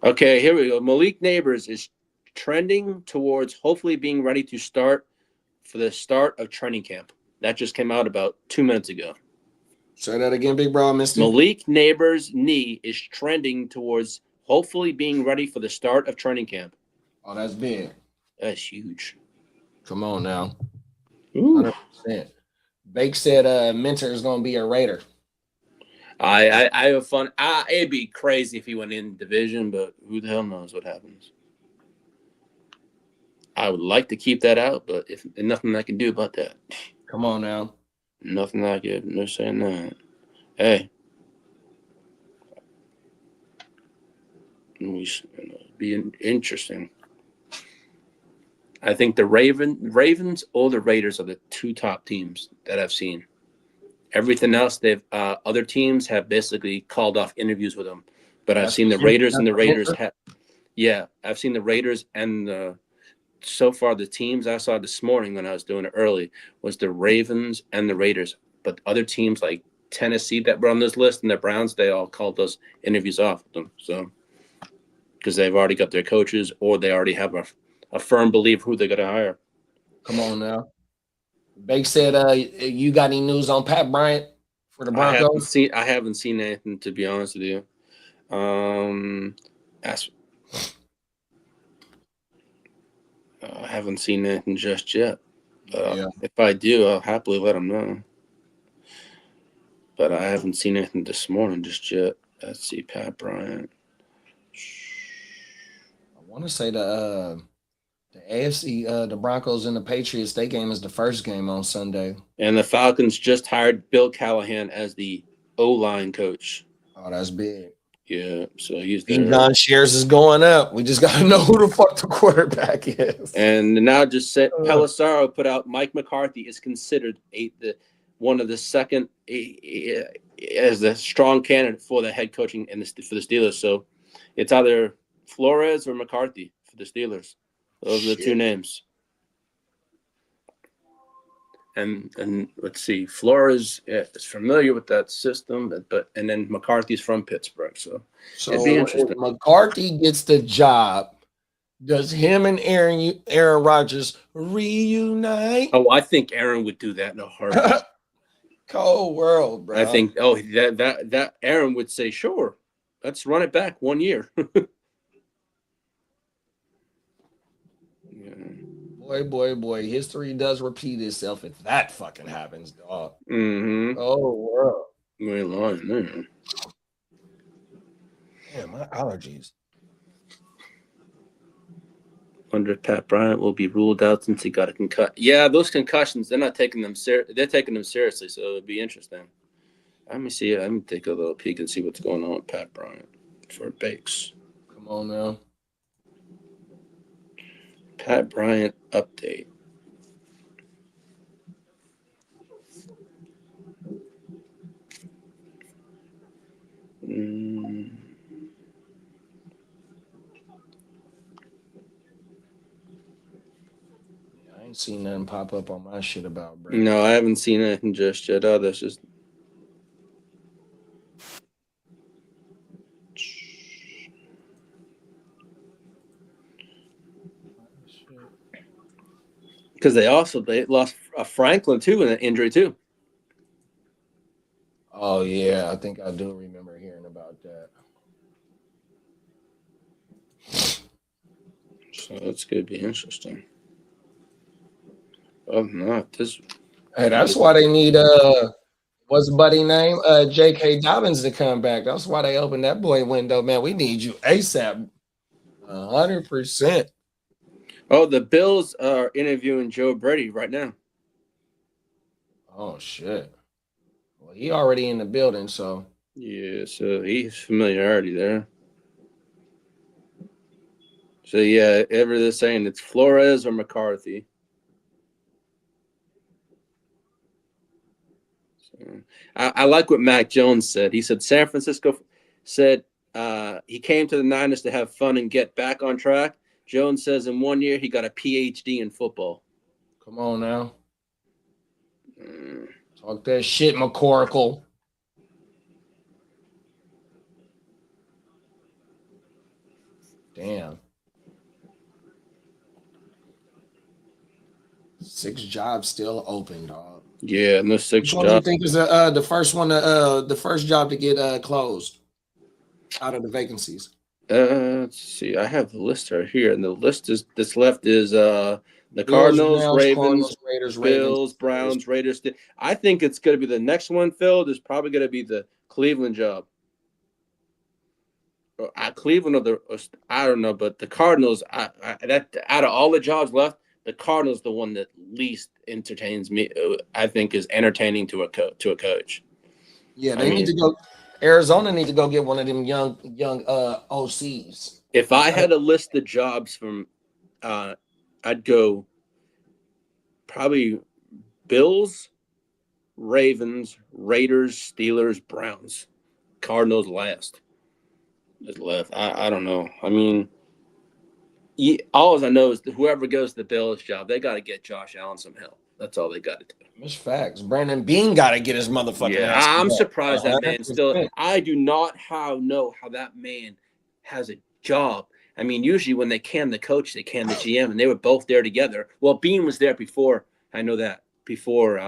Okay, here we go. Malik Neighbors is trending towards hopefully being ready to start for the start of training camp. That just came out about 2 minutes ago. Say that again, big bro, mister. Malik Neighbors' knee is trending towards hopefully being ready for the start of training camp. Oh, that's big. That's huge. Come on now. 100%. Bake said Minter is going to be a Raider. I have fun. It'd be crazy if he went in division, but who the hell knows what happens. I would like to keep that out, but if nothing I can do about that. Come on now. Nothing I can. No saying that. Hey. It'd be interesting. I think the Ravens or the Raiders are the two top teams that I've seen. Everything else, other teams have basically called off interviews with them. But I've seen the Raiders and the Raiders I've seen the Raiders and so far the teams I saw this morning when I was doing it early was the Ravens and the Raiders. But other teams like Tennessee that were on this list and the Browns, they all called those interviews off with them. So because they've already got their coaches or they already have a firm belief who they're going to hire. Come on now. Bake said, you got any news on Pat Bryant for the Broncos? I haven't seen anything, to be honest with you. I haven't seen anything just yet. If I do, I'll happily let them know. But I haven't seen anything this morning just yet. Let's see, Pat Bryant. I want to say the AFC, the Broncos and the Patriots, their game is the first game on Sunday. And the Falcons just hired Bill Callahan as the O-line coach. Oh, that's big. Yeah, so he's there. John shares is going up. We just got to know who the fuck the quarterback is. And now just said Pelissaro put out Mike McCarthy is considered one of the second as a strong candidate for the head coaching for the Steelers. So it's either Flores or McCarthy for the Steelers. Those are the two names. And let's see, Flores is familiar with that system, and then McCarthy's from Pittsburgh, so it'd be interesting. If McCarthy gets the job, does him and Aaron Rodgers reunite? Oh, I think Aaron would do that in a heartbeat. Cold world, bro. I think that Aaron would say, sure, let's run it back 1 year. Boy, history does repeat itself if that fucking happens, dog. Mm-hmm. Oh, world. You ain't lying there. Damn, my allergies. Wonder if Pat Bryant will be ruled out since he got a concussion. Yeah, those concussions, they're not taking them they're taking them seriously, so it'll be interesting. Let me see. Let me take a little peek and see what's going on with Pat Bryant for Bakes. Come on now. Pat Bryant update. I ain't seen nothing pop up on my shit about bro. No, I haven't seen anything just yet. Oh, that's just. Because they lost Franklin too in an injury too. Oh yeah, I think I do remember hearing about that. So that's gonna be interesting. Oh no, this. Hey, that's why they need what's buddy name? J.K. Dobbins to come back. That's why they opened that boy window, man. We need you ASAP. 100%. Oh, the Bills are interviewing Joe Brady right now. Oh shit. Well, he already in the building, so yeah. So he's familiarity there. So yeah, they're saying it's Flores or McCarthy. So, I like what Mac Jones said. He said San Francisco said he came to the Niners to have fun and get back on track. Jones says in 1 year he got a PhD in football. come on now. Talk that shit, McCorkle. Damn. 6 jobs still open, dog. Yeah, no 6 Which jobs. one do you think is the first one the first job to get closed out of the vacancies? Let's see. I have the list right here, and the list that's left is the Cardinals, Ravens, Bills, Browns, Raiders. I think it's going to be the next one, Phil. There's probably going to be the Cleveland job. Cleveland I don't know, but the Cardinals. That out of all the jobs left, the Cardinals the one that least entertains me. I think is entertaining to a coach. Yeah, they need to go. Arizona need to go get one of them young OCs. If I had a list of jobs from, I'd go probably Bills, Ravens, Raiders, Steelers, Browns, Cardinals last. Is left. I don't know. I mean, all I know is that whoever goes to the Bills job, they got to get Josh Allen some help. That's all they got to do. That's facts. Brandon Bean got to get his motherfucking ass. I'm surprised that man still. I do not know how that man has a job. I mean, usually when they can the coach, they can the GM, and they were both there together. Well, Bean was there before. I know that before.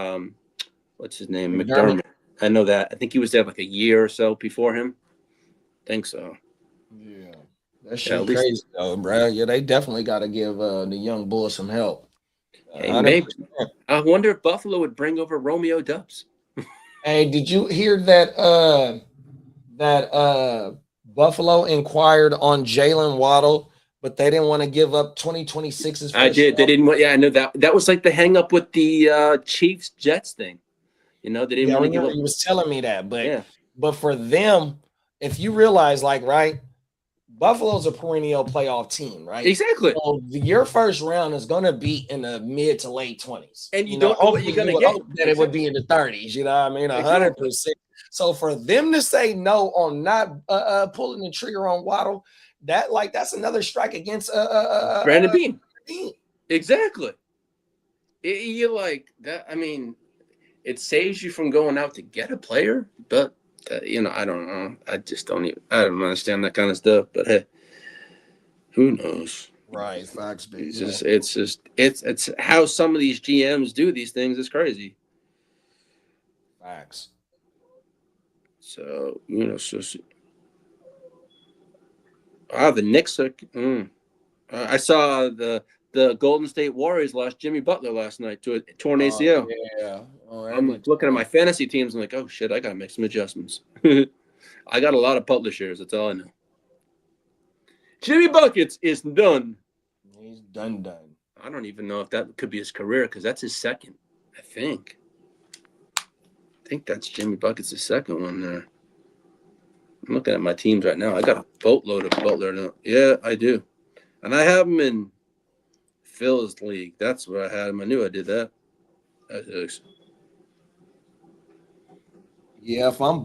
What's his name? McDermott. I know that. I think he was there like a year or so before him. I think so. Yeah, that shit crazy though, bro. Yeah, they definitely got to give the young bull some help. Hey, maybe. I wonder if Buffalo would bring over Romeo Dubs. Hey, did you hear that? Buffalo inquired on Jalen Waddle, but they didn't want to give up 2026's. I did. They didn't want. Yeah, I know that. That was like the hang up with the Chiefs Jets thing. You know, they didn't want to give up. He was telling me that, but for them, if you realize, like, right. Buffalo's a perennial playoff team, right? Exactly. So your first round is going to be in the mid to late 20s. And you don't know what you're going to get. That it would be in the 30s, you know what I mean? 100%. So for them to say no on not pulling the trigger on Waddle, that's another strike against Brandon Bean. Exactly. You're like that. I mean, it saves you from going out to get a player, but I don't know. I don't understand that kind of stuff. But hey, who knows? Right, facts. It's how some of these GMs do these things is crazy. Facts. So the Knicks are. I saw the Golden State Warriors lost Jimmy Butler last night to a torn ACL. Yeah. I'm looking at my fantasy teams and like, oh shit, I gotta make some adjustments. I got a lot of publishers. That's all I know. Jimmy Buckets is done. He's done. I don't even know if that could be his career because that's his second. I think that's Jimmy Buckets' second one there. I'm looking at my teams right now. I got a boatload of Butler now. Yeah, I do, and I have him in Phil's league. That's where I had him. I knew I did that. Yeah, if I'm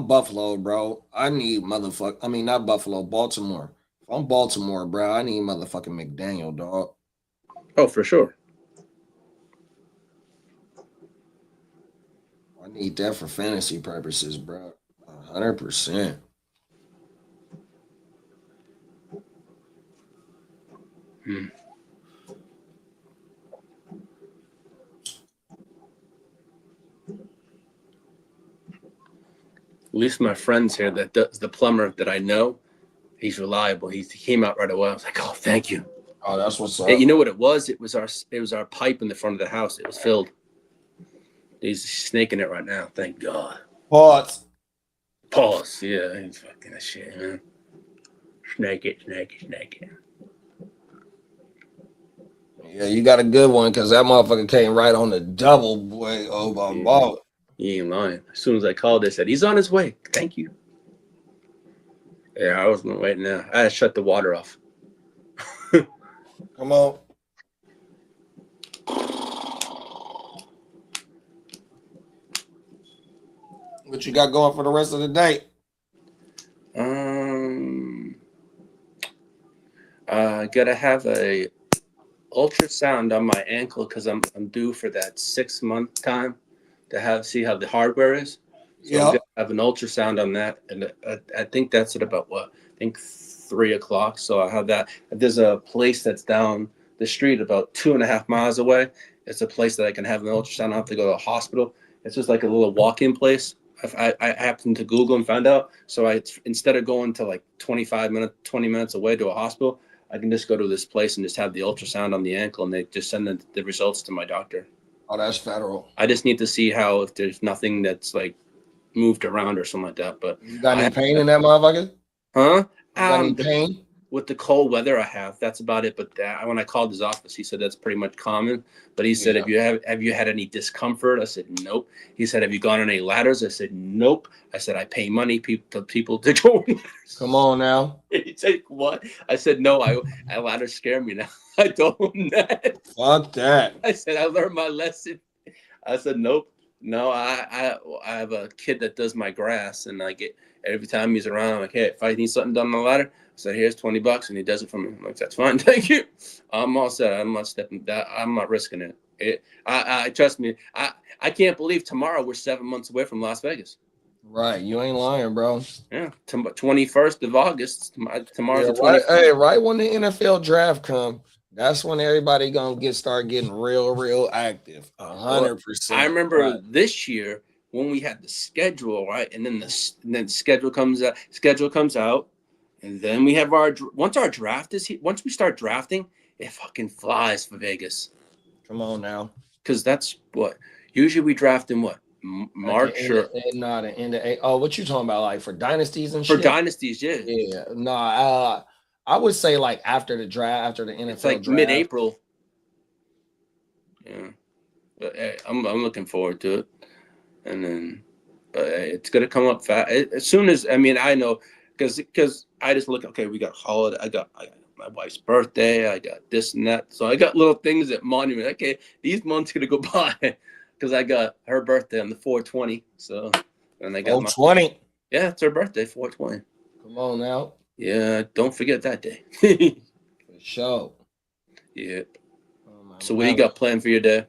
Buffalo, bro, I need not Buffalo, Baltimore. If I'm Baltimore, bro, I need motherfucking McDaniel, dog. Oh, for sure. I need that for fantasy purposes, bro. 100%. At least my friends here that does the plumber that I know, he's reliable. He came out right away. I was like, oh, thank you. Oh, that's what's up. You know what it was? It was our pipe in the front of the house. It was filled. He's snaking it right now. Thank God. Pause. Yeah, he's fucking that shit, man. Snake it. Yeah, you got a good one because that motherfucker came right on the double, boy. Oh, my God. You ain't lying. As soon as I called, they said, he's on his way. Thank you. Yeah, I wasn't waiting now. I had to shut the water off. Come on. What you got going for the rest of the day? I gotta have a ultrasound on my ankle because I'm due for that 6-month time to see how the hardware is. So I'm gonna have an ultrasound on that, and I think that's at about 3 o'clock. So I have that. There's a place that's down the street about 2.5 miles away. It's a place that I can have an ultrasound. I don't have to go to a hospital. It's just like a little walk-in place. I happened to Google and found out. So instead of going to like 20 minutes away to a hospital, I can just go to this place and just have the ultrasound on the ankle, and they just send the results to my doctor. Oh, that's federal. I just need to see if there's nothing that's like moved around or something like that. But you got any pain in that motherfucker? Huh? You got any pain? With the cold weather I have, that's about it. But when I called his office, he said that's pretty much common. But he said, have you had any discomfort? I said, nope. He said, have you gone on any ladders? I said, nope. I said, I pay money people to go. Come on now. He said, what? I said, no, ladders scare me now. I told him that. Fuck that. I said, I learned my lesson. I said, nope. No, I have a kid that does my grass, and I get every time he's around, I'm like, hey, if I need something done on the ladder, I said, here's $20, and he does it for me. I'm like, that's fine, thank you. I'm all set. I'm not stepping that. I'm not risking it. I trust me. I can't believe tomorrow we're 7 months away from Las Vegas. Right, you ain't lying, bro. Yeah, 21st of August. Tomorrow's the 21st. Hey, right when the NFL draft come, that's when everybody gonna start getting real active. 100%. I remember this year when we had the schedule, right, and then the schedule comes out, and then we have once our draft is here, once we start drafting, it fucking flies for Vegas. Come on now, because that's what usually we draft in March or the end of April. Oh, what you talking about? Like for dynasties and shit? For dynasties, yeah. Yeah, no, I would say like after the draft, after the NFL it's like draft. mid-April. Yeah, but hey, I'm looking forward to it, and then it's gonna come up fast as soon as I know because I just look. Okay, we got holiday. I got my wife's birthday. I got this and that. So I got little things that monument. Okay, these months gonna go by because I got her birthday on the 4/20. So and I got 4/20. Yeah, it's her birthday, 4/20. Come on now. Yeah, don't forget that day. For sure. Yeah. So what you got planned for your day?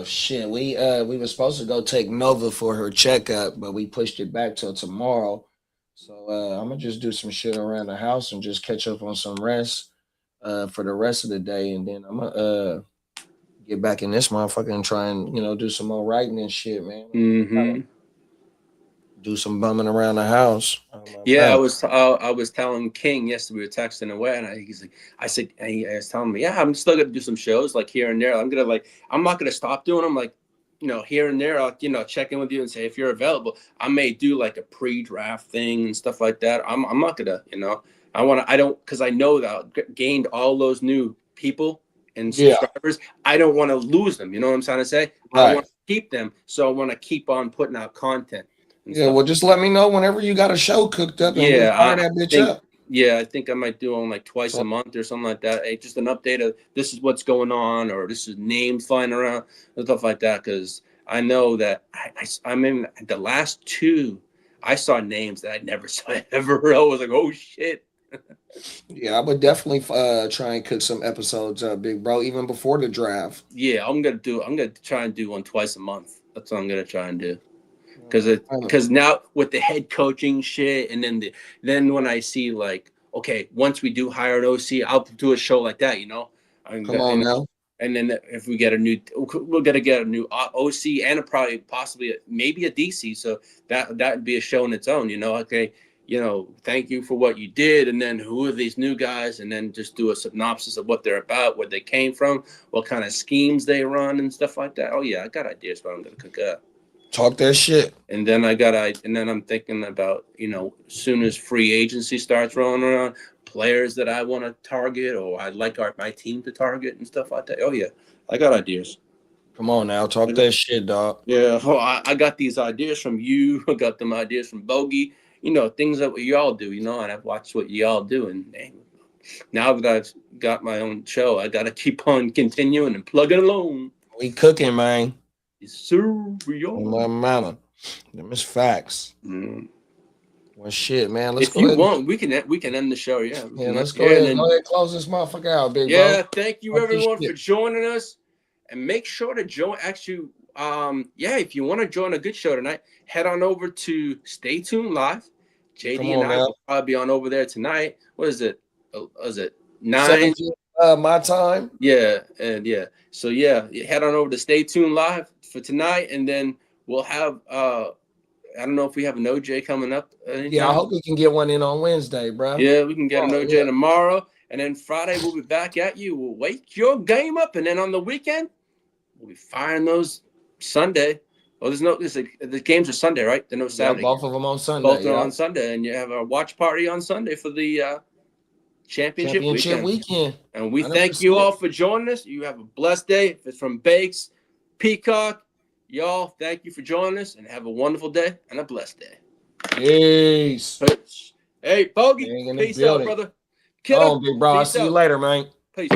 Shit. We were supposed to go take Nova for her checkup, but we pushed it back till tomorrow. So I'm gonna just do some shit around the house and just catch up on some rest for the rest of the day, and then I'm gonna get back in this motherfucker and try and do some more writing and shit, man. Mm-hmm. Do some bumming around the house. Yeah, I was telling King yesterday, we were texting away, and I was telling me, yeah, I'm still gonna do some shows like here and there. I'm not gonna stop doing them, like here and there. I'll check in with you and say if you're available. I may do like a pre-draft thing and stuff like that. I'm not gonna because I know that I gained all those new people and subscribers. I don't want to lose them. You know what I'm trying to say? Right. I want to keep them, so I want to keep on putting out content. Yeah, well, just let me know whenever you got a show cooked up. And we'll fire that bitch up. Yeah, I think I might do them like twice a month or something like that. Hey, just an update of this is what's going on, or this is names flying around and stuff like that. Because I know that I'm in the last two. I saw names that I never saw ever. I was like, oh shit. Yeah, I would definitely try and cook some episodes up, big bro, even before the draft. Yeah, I'm gonna try and do one twice a month. That's what I'm gonna try and do. Because now with the head coaching shit, and then when I see like, okay, once we do hire an OC, I'll do a show like that, Come on now. And then if we get we're gonna get a new OC and possibly maybe a DC, so that would be a show in its own, Okay, thank you for what you did, and then who are these new guys, and then just do a synopsis of what they're about, where they came from, what kind of schemes they run, and stuff like that. Oh yeah, I got ideas what I'm gonna cook up. Talk that shit. And then I'm thinking about, as soon as free agency starts rolling around, players that I want to target, or I'd like my team to target and stuff like that. Oh yeah, I got ideas. Come on now, talk that shit, dog. Yeah, I got these ideas from you. I got them ideas from Bogey. Things that y'all do. And I've watched what y'all do, and now that I've got my own show, I gotta keep on continuing and plugging along. We cooking, man. Yes, sir. We are. My manner. Them is facts. Well, shit, man. If you want, we can end the show. Yeah. Yeah, let's go ahead. Go ahead, close this motherfucker out, big bro. Yeah, thank you everyone for joining us, and make sure to join. Actually, if you want to join a good show tonight, head on over to Stay Tuned Live. JD and I will probably be on over there tonight. What is it? Is it 9? My time. Yeah, and yeah. So yeah, head on over to Stay Tuned Live for tonight, and then we'll have I don't know if we have an OJ coming up. Yeah, I hope we can get one in on Wednesday, bro. Yeah, we can get an OJ tomorrow, and then Friday we'll be back at you. We'll wake your game up, and then on the weekend we'll be firing those Sunday. Well, the games are Sunday, right? They're no Saturday. Yeah, both of them on Sunday. Both are on Sunday, and you have a watch party on Sunday for the championship weekend. And we thank you all for joining us. You have a blessed day. If it's from Bakes, Peacock, y'all, thank you for joining us, and have a wonderful day and a blessed day. Peace. Hey, Bogey, peace out, brother. Kill him, big bro. I'll see you later, man. Peace.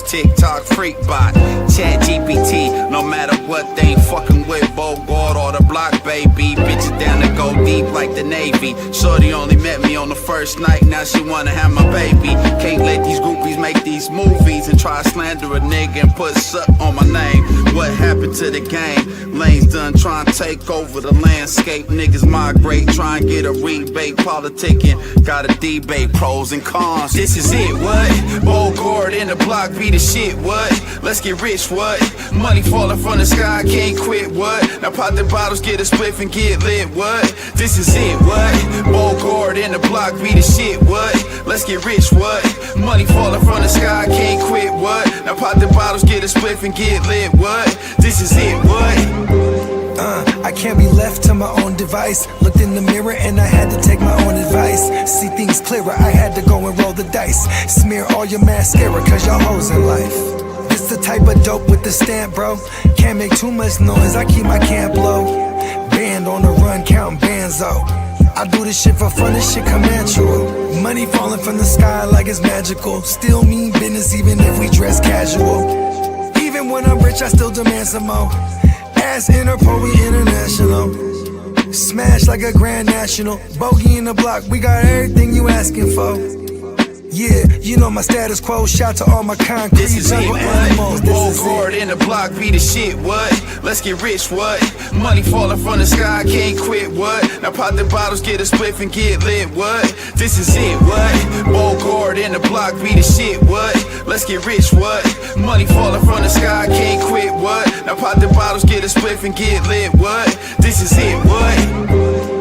TikTok freak bot, Chat GPT, no matter what, they ain't fucking with Bogart or the block, baby. Bitches down to go deep like the Navy. Shorty only met me on the first night, now she wanna have my baby. Can't let these groupies make these movies and try to slander a nigga and put suck on my name. What happened to the game? Lanes done trying to take over the landscape. Niggas migrate, try and get a rebate. Politicking, gotta debate pros and cons. This is it, what? Bogart in the block be the shit, what? Let's get rich, what? Money falling from the sky, can't quit, what? Now pop the bottles, get a spliff and get lit, what? This is it, what? Bogart in the block be the shit, what? Let's get rich, what? Money falling from the sky, can't quit, what? Now pop the bottles, get a spliff and get lit, what? This is it, what? I can't be left to my own device. Looked in the mirror and I had to take my own advice. See things clearer, I had to go and roll the dice. Smear all your mascara cause y'all hoes in life. This the type of dope with the stamp, bro. Can't make too much noise, I keep my camp low. Band on the run, counting bands out. I do this shit for fun, this shit come natural. Money falling from the sky like it's magical. Still mean business even if we dress casual. Even when I'm rich, I still demand some more. Ass Interpol, we international. Smash like a grand national. Bogey in the block, we got everything you asking for. Yeah, you know my status quo. Shout to all my concrete This is it, jungle what? animals. This Roll is card it. in the block, be the shit, what? Let's get rich, what? Money falling from the sky, can't quit, what? Now pop the bottles, get a spliff and get lit, what? This is it, what? Roll card in the block, be the shit, what? Let's get rich, what? Money falling from the sky, can't quit, what? Now pop the bottles, get a spliff and get lit, what? This is it, what?